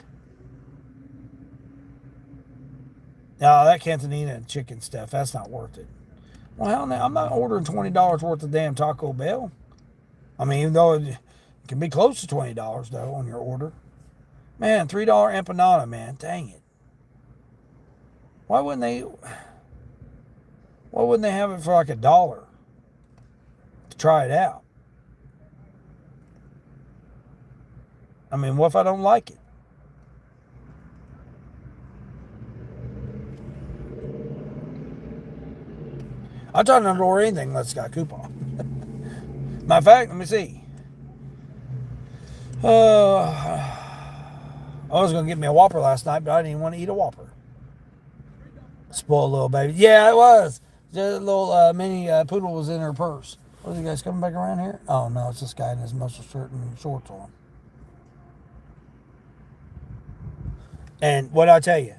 No, that Cantonina chicken stuff, that's not worth it. Well, hell no, I'm not ordering $20 worth of damn Taco Bell. I mean, even though it can be close to $20, though, on your order. Man, $3 empanada, man. Dang it. Why wouldn't they have it for like $1 to try it out? I mean, what if I don't like it? I try not to order anything unless it's got a coupon. Matter of fact, let me see. I was going to get me a Whopper last night, but I didn't even want to eat a Whopper. Spoiled little baby. Yeah, it was. The little mini poodle was in her purse. What are you guys coming back around here? Oh, no, it's this guy in his muscle shirt and shorts on. And what I tell you,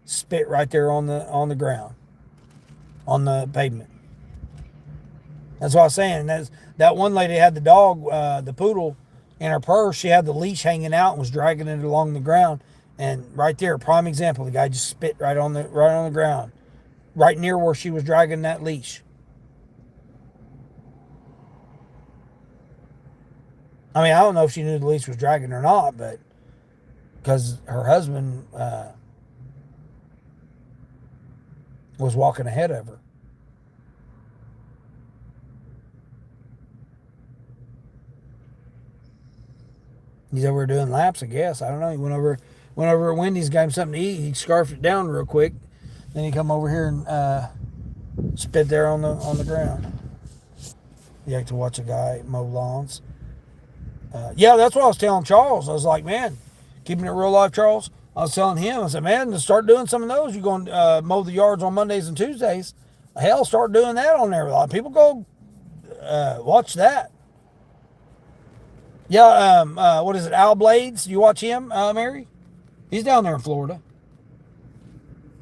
spit right there on the ground, on the pavement. That's what I was saying. That one lady had the dog, the poodle, in her purse. She had the leash hanging out and was dragging it along the ground. And right there, prime example, the guy just spit right on the ground, right near where she was dragging that leash. I mean, I don't know if she knew the leash was dragging or not, but because her husband was walking ahead of her. He's over doing laps, I guess. I don't know. He went over at Wendy's, got him something to eat. He scarfed it down real quick. Then he come over here and spit there on the ground. You like to watch a guy mow lawns. Yeah, that's what I was telling Charles. I was like, man, keeping it real life, Charles. I was telling him, I said, man, to start doing some of those, you're going to mow the yards on Mondays and Tuesdays. Hell, start doing that on there. A lot of people go watch that. Yeah, what is it, Al Blades? You watch him, Mary? He's down there in Florida.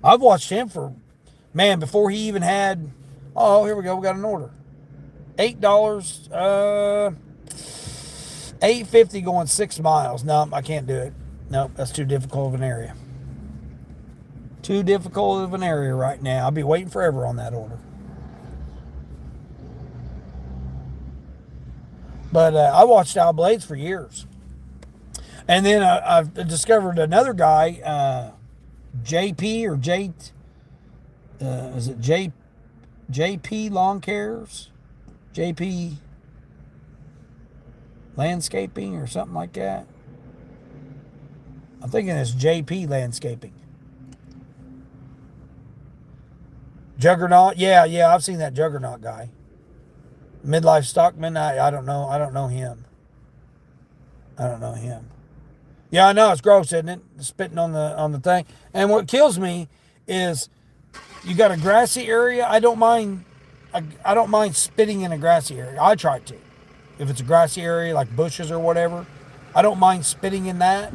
I've watched him before he even had, oh, here we go, we got an order. $8, $8.50 going 6 miles. No, I can't do it. Nope, that's too difficult of an area. Too difficult of an area right now. I'll be waiting forever on that order. But I watched Al Blades for years. And then I've discovered another guy, JP or J, is it JP Lawn Cares? JP Landscaping or something like that. I'm thinking it's JP Landscaping. Juggernaut, yeah, I've seen that Juggernaut guy. Midlife Stockman, I don't know him. I don't know him. Yeah, I know it's gross, isn't it? Spitting on the thing. And what kills me is you got a grassy area. I don't mind spitting in a grassy area. I try to. If it's a grassy area like bushes or whatever, I don't mind spitting in that.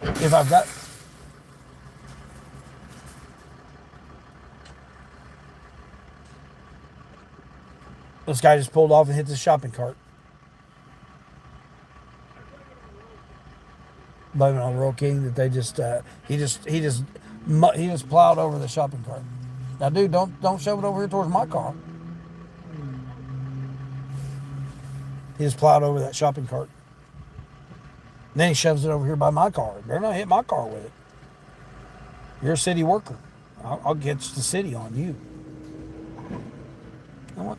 If I've got this guy just pulled off and hit the shopping cart. Blaming on Royal King that they just he just plowed over the shopping cart. Now, dude, don't shove it over here towards my car. He just plowed over that shopping cart. And then he shoves it over here by my car. Better not hit my car with it. You're a city worker. I'll get the city on you. You know what?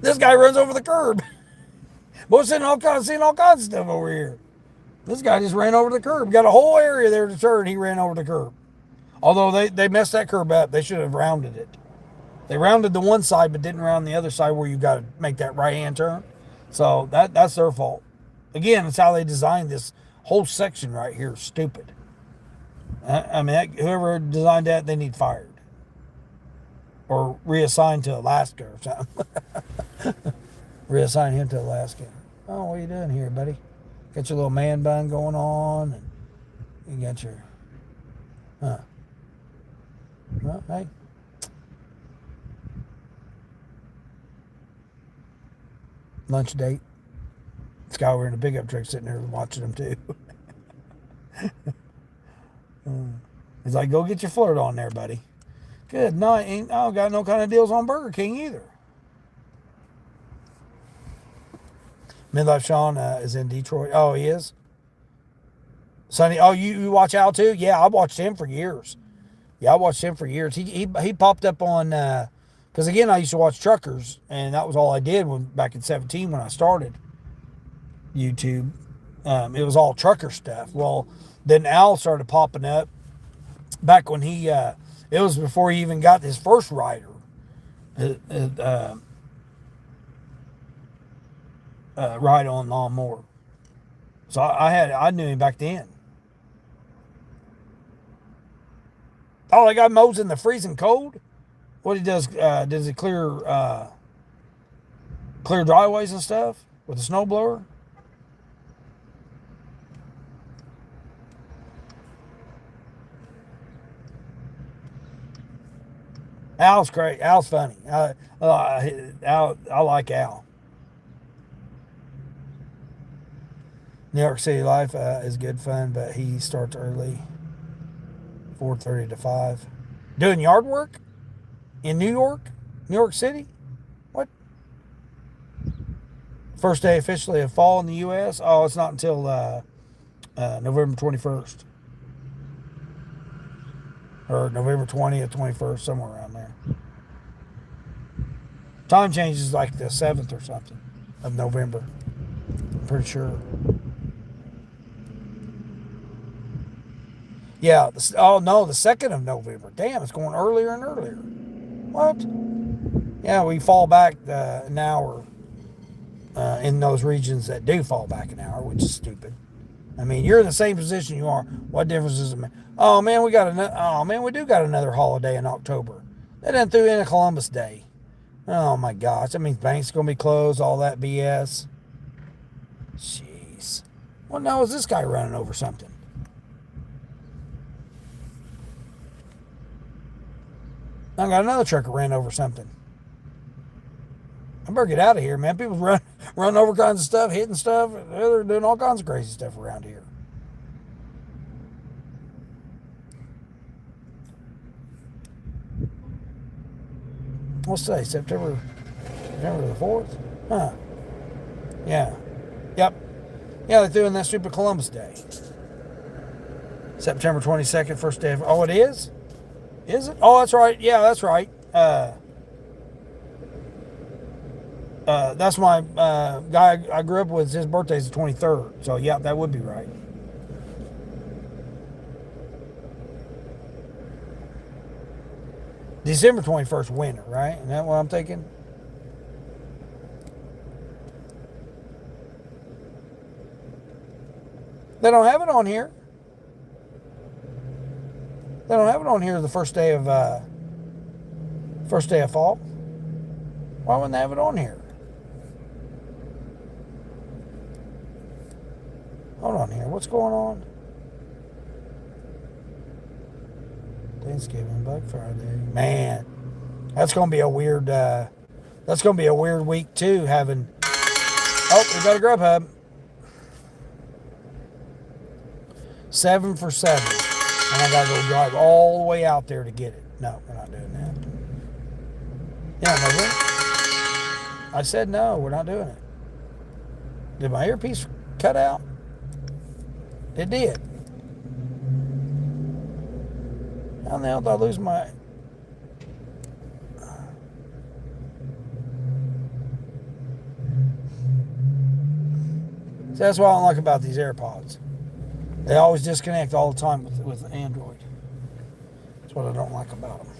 This guy runs over the curb. Boy, seeing all kinds of stuff over here. This guy just ran over the curb. Got a whole area there to turn. He ran over the curb. Although they messed that curb up. They should have rounded it. They rounded the one side but didn't round the other side where you got to make that right-hand turn. So that's their fault. Again, it's how they designed this whole section right here. Stupid. I mean, whoever designed that, they need fired. Or reassigned to Alaska or something. Reassign him to Alaska. Oh, what are you doing here, buddy? Got your little man bun going on. And you got your... Huh. Well, hey. Lunch date. This guy wearing a pickup truck sitting there watching them too. He's like, go get your flirt on there, buddy. Good night. I don't got no kind of deals on Burger King either. Midlife Sean is in Detroit. Oh, he is? Sonny, oh, you watch Al too? Yeah, I watched him for years. He popped up on, because again, I used to watch truckers, and that was all I did back in 17 when I started YouTube. It was all trucker stuff. Well, then Al started popping up back when it was before he even got his first rider. Ride on lawnmower. So I knew him back then. Oh, that guy mows in the freezing cold? What he does he clear driveways and stuff with a snowblower? Al's great. Al's funny. I like Al. New York City life is good fun, but he starts early, 4:30 to 5. Doing yard work in New York City? What? First day officially of fall in the U.S.? Oh, it's not until November 21st. Or November 20th, 21st, somewhere around there. Time changes like the 7th or something of November. I'm pretty sure. Yeah. The 2nd of November. Damn, it's going earlier and earlier. What? Yeah, we fall back an hour in those regions that do fall back an hour, which is stupid. I mean, you're in the same position you are. What difference does it make? Oh man, we do got another holiday in October. They done threw in a Columbus Day. Oh my gosh, that means banks gonna be closed. All that BS. Jeez. What now is this guy running over something? I got another trucker ran over something. I better get out of here, man. People run over kinds of stuff, hitting stuff. They're doing all kinds of crazy stuff around here. What's today? September the 4th? Huh. Yeah. Yep. Yeah, they're doing that stupid Columbus Day. September 22nd, first day of... Oh, it is? Is it? Oh, that's right. Yeah, that's right. That's my guy I grew up with. His birthday's the 23rd. So, yeah, that would be right. December 21st, winter, right? Isn't that what I'm thinking? They don't have it on here. They don't have it on here the first day of fall. Why wouldn't they have it on here? Hold on here. What's going on? Thanksgiving, Black Friday. Man, that's gonna be a weird. That's gonna be a weird week too. Having. Oh, we got a Grubhub. 7 for 7, and I gotta go drive all the way out there to get it. No, we're not doing that. Yeah, no, I said no. We're not doing it. Did my earpiece cut out? It did. How in the hell did I lose my... So that's what I don't like about these AirPods. They always disconnect all the time with Android. That's what I don't like about them.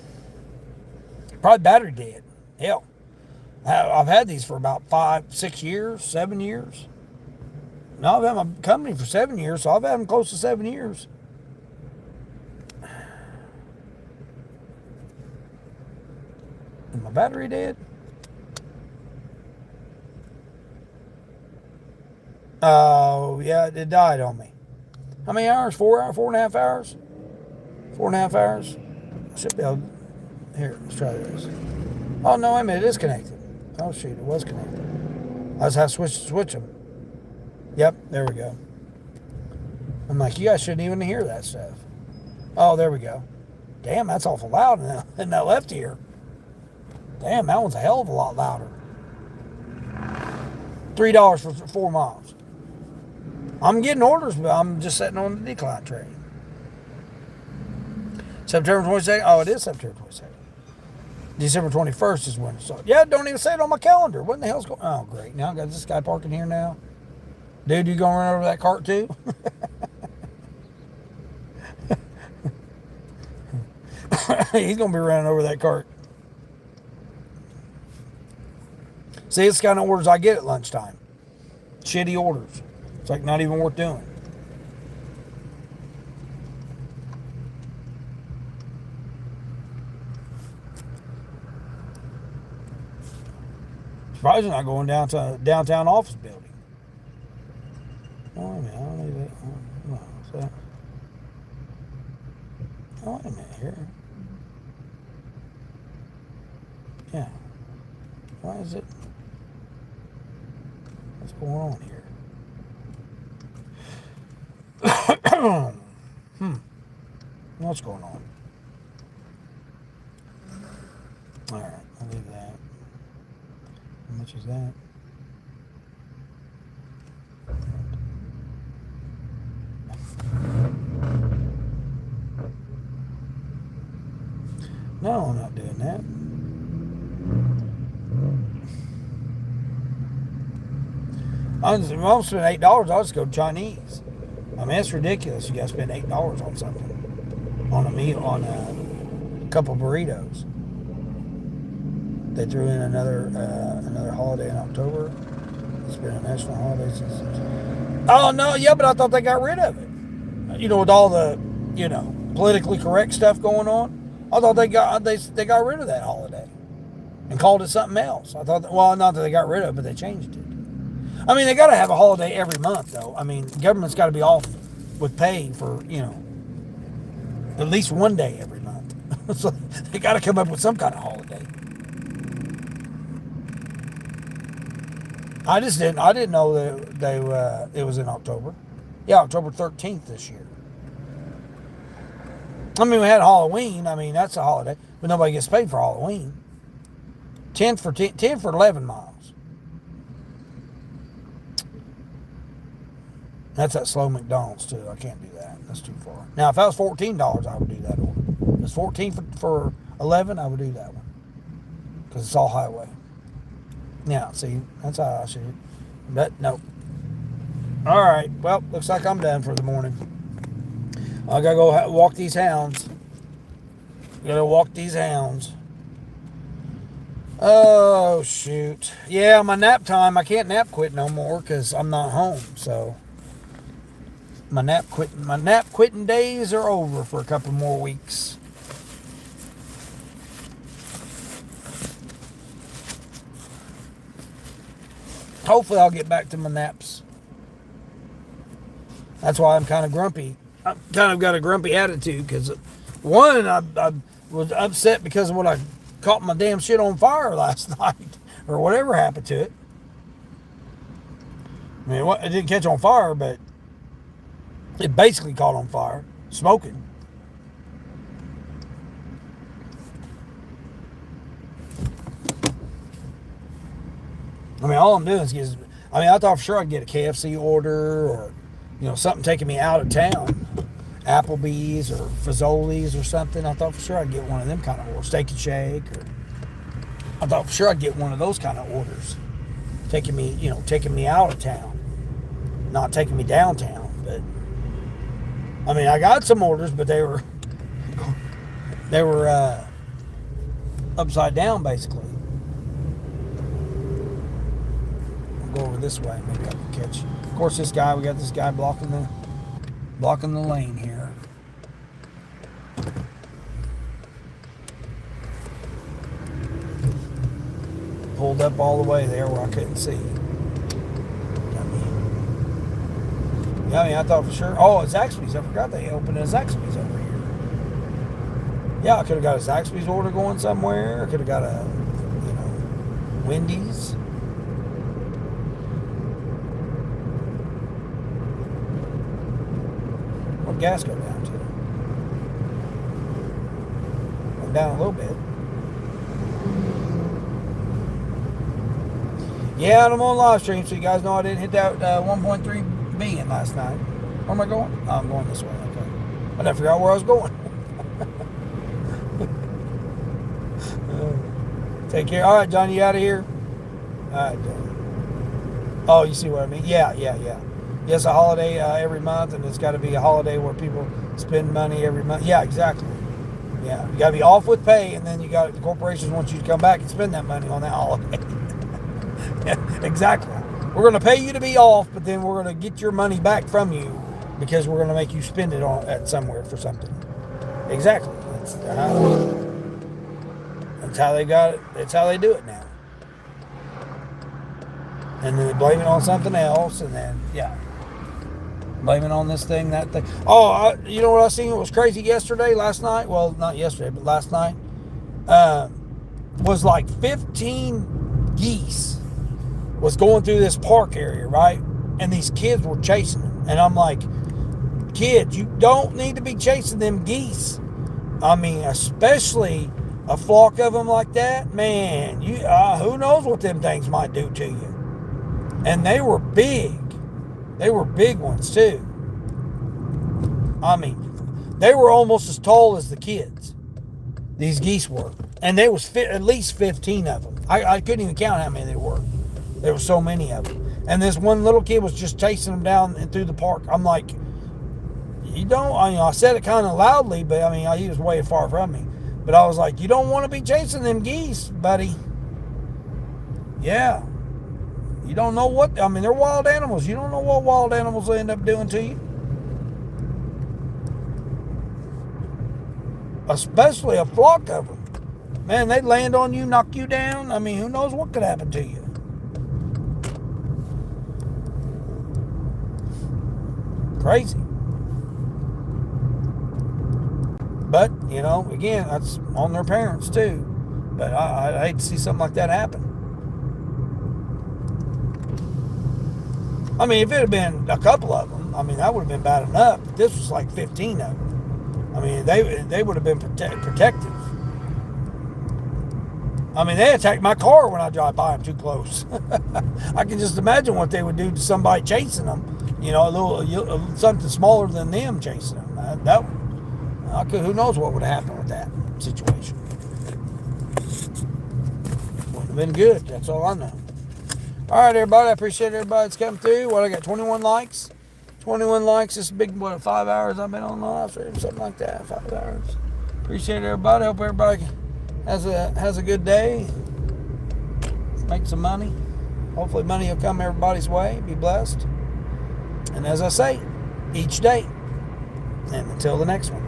Probably battery dead. Hell, I've had these for about 5, 6 years, 7 years. No, I've had my company for 7 years, so I've had them close to 7 years. Is my battery dead? Oh, yeah, it died on me. How many hours? 4 hours? 4.5 hours? 4.5 hours? I should be able to... Here, let's try this. Oh, no, wait a minute, it is connected. Oh, shoot, it was connected. I just have to switch them. Yep, there we go. I'm like, you guys shouldn't even hear that stuff. Oh, there we go. Damn, that's awful loud in that left ear. Damn, that one's a hell of a lot louder. $3 for 4 miles. I'm getting orders, but I'm just sitting on the decline train. September 22nd. Oh, it is September 22nd. December 21st is when it starts. Yeah, don't even say it on my calendar. What in the hell's going on? Oh, great. Now I got this guy parking here now. Dude, you gonna run over that cart too? He's gonna be running over that cart. See, it's the kind of orders I get at lunchtime. Shitty orders. It's like not even worth doing. Surprised not going down to downtown office building. Oh, wait a minute. I don't need that. Oh, what's that? Oh, wait a minute here. Yeah. Why is it? What's going on here? What's going on? All right, I'll leave that. How much is that? No, I'm not doing that. I'm spend $8. I'll just go Chinese. I mean, it's ridiculous. You got to spend $8 on something, on a meal, on a couple burritos. They threw in another holiday in October. It's been a national holiday since. Oh no, yeah, but I thought they got rid of it. You know, with all the politically correct stuff going on, I thought they got rid of that holiday and called it something else. I thought, well, not that they got rid of it, but they changed it. I mean, they got to have a holiday every month, though. I mean, government's got to be off with pay for, at least one day every month. So they got to come up with some kind of holiday. I didn't know that it was in October. Yeah, October 13th this year. I mean, we had Halloween. I mean, that's a holiday, but nobody gets paid for Halloween. 10 for 11 miles. That's that slow McDonald's too. I can't do that. That's too far. Now, if that was $14, I would do that order. If it's 14 for 11, I would do that one because it's all highway. Yeah, see, that's how I should. But no. All right. Well, looks like I'm done for the morning. I gotta go walk these hounds. Oh shoot. Yeah, my nap time. I can't nap quit no more because I'm not home. So My nap quitting days are over for a couple more weeks. Hopefully I'll get back to my naps. That's why I'm kind of grumpy. I've kind of got a grumpy attitude because, one, I was upset because of what I caught my damn shit on fire last night or whatever happened to it. I mean, it didn't catch on fire, but it basically caught on fire, smoking. I mean, all I'm doing is, I thought for sure I'd get a KFC order or, something taking me out of town. Applebee's or Fazoli's or something. I thought for sure I'd get one of them kind of orders. Steak and Shake. I thought for sure I'd get one of those kind of orders. Taking me out of town. Not taking me downtown. But, I got some orders, but they were upside down, basically. Go over this way. Maybe I can catch. Of course, we got this guy blocking the lane here. Pulled up all the way there where I couldn't see. I thought for sure. Oh, it's Zaxby's. I forgot they opened a Zaxby's over here. Yeah, I could have got a Zaxby's order going somewhere. I could have got a, Wendy's. Gas go down to? Went down a little bit. Yeah, and I'm on live stream, so you guys know I didn't hit that 1.3 billion last night. Where am I going? Oh, I'm going this way. Okay. I never forgot where I was going. Take care. All right, John, you out of here? All right, John. Oh, you see what I mean? Yeah. Yes, a holiday every month, and it's got to be a holiday where people spend money every month. Yeah, exactly. Yeah, you got to be off with pay, and then the corporations want you to come back and spend that money on that holiday. Yeah, exactly. We're going to pay you to be off, but then we're going to get your money back from you because we're going to make you spend it at somewhere for something. Exactly. That's how they got it. That's how they do it now. And then they blame it on something else, and then, blame it on this thing, that thing. Oh, you know what I seen? It was crazy last night. Well, not yesterday, but last night. Was like 15 geese was going through this park area, right? And these kids were chasing them. And I'm like, kids, you don't need to be chasing them geese. Especially a flock of them like that. Man, who knows what them things might do to you. And they were big. They were big ones, too. They were almost as tall as the kids. These geese were. And there was at least 15 of them. I couldn't even count how many there were. There were so many of them. And this one little kid was just chasing them down and through the park. I'm like, I said it kind of loudly, but he was way far from me. But I was like, you don't want to be chasing them geese, buddy. Yeah. You don't know what, they're wild animals. You don't know what wild animals will end up doing to you. Especially a flock of them. Man, they'd land on you, knock you down. Who knows what could happen to you. Crazy. But, again, that's on their parents too. But I hate to see something like that happen. If it had been a couple of them, that would have been bad enough. But this was like 15 of them. They would have been protective. They attacked my car when I drive by them too close. I can just imagine what they would do to somebody chasing them. Something smaller than them chasing them. Who knows what would have happened with that situation. Wouldn't have been good. That's all I know. All right, everybody. I appreciate everybody that's come through. I got 21 likes. 21 likes. This big, 5 hours I've been on live stream, something like that. 5 hours. Appreciate everybody. Hope everybody has a good day. Make some money. Hopefully money will come everybody's way. Be blessed. And as I say, each day. And until the next one.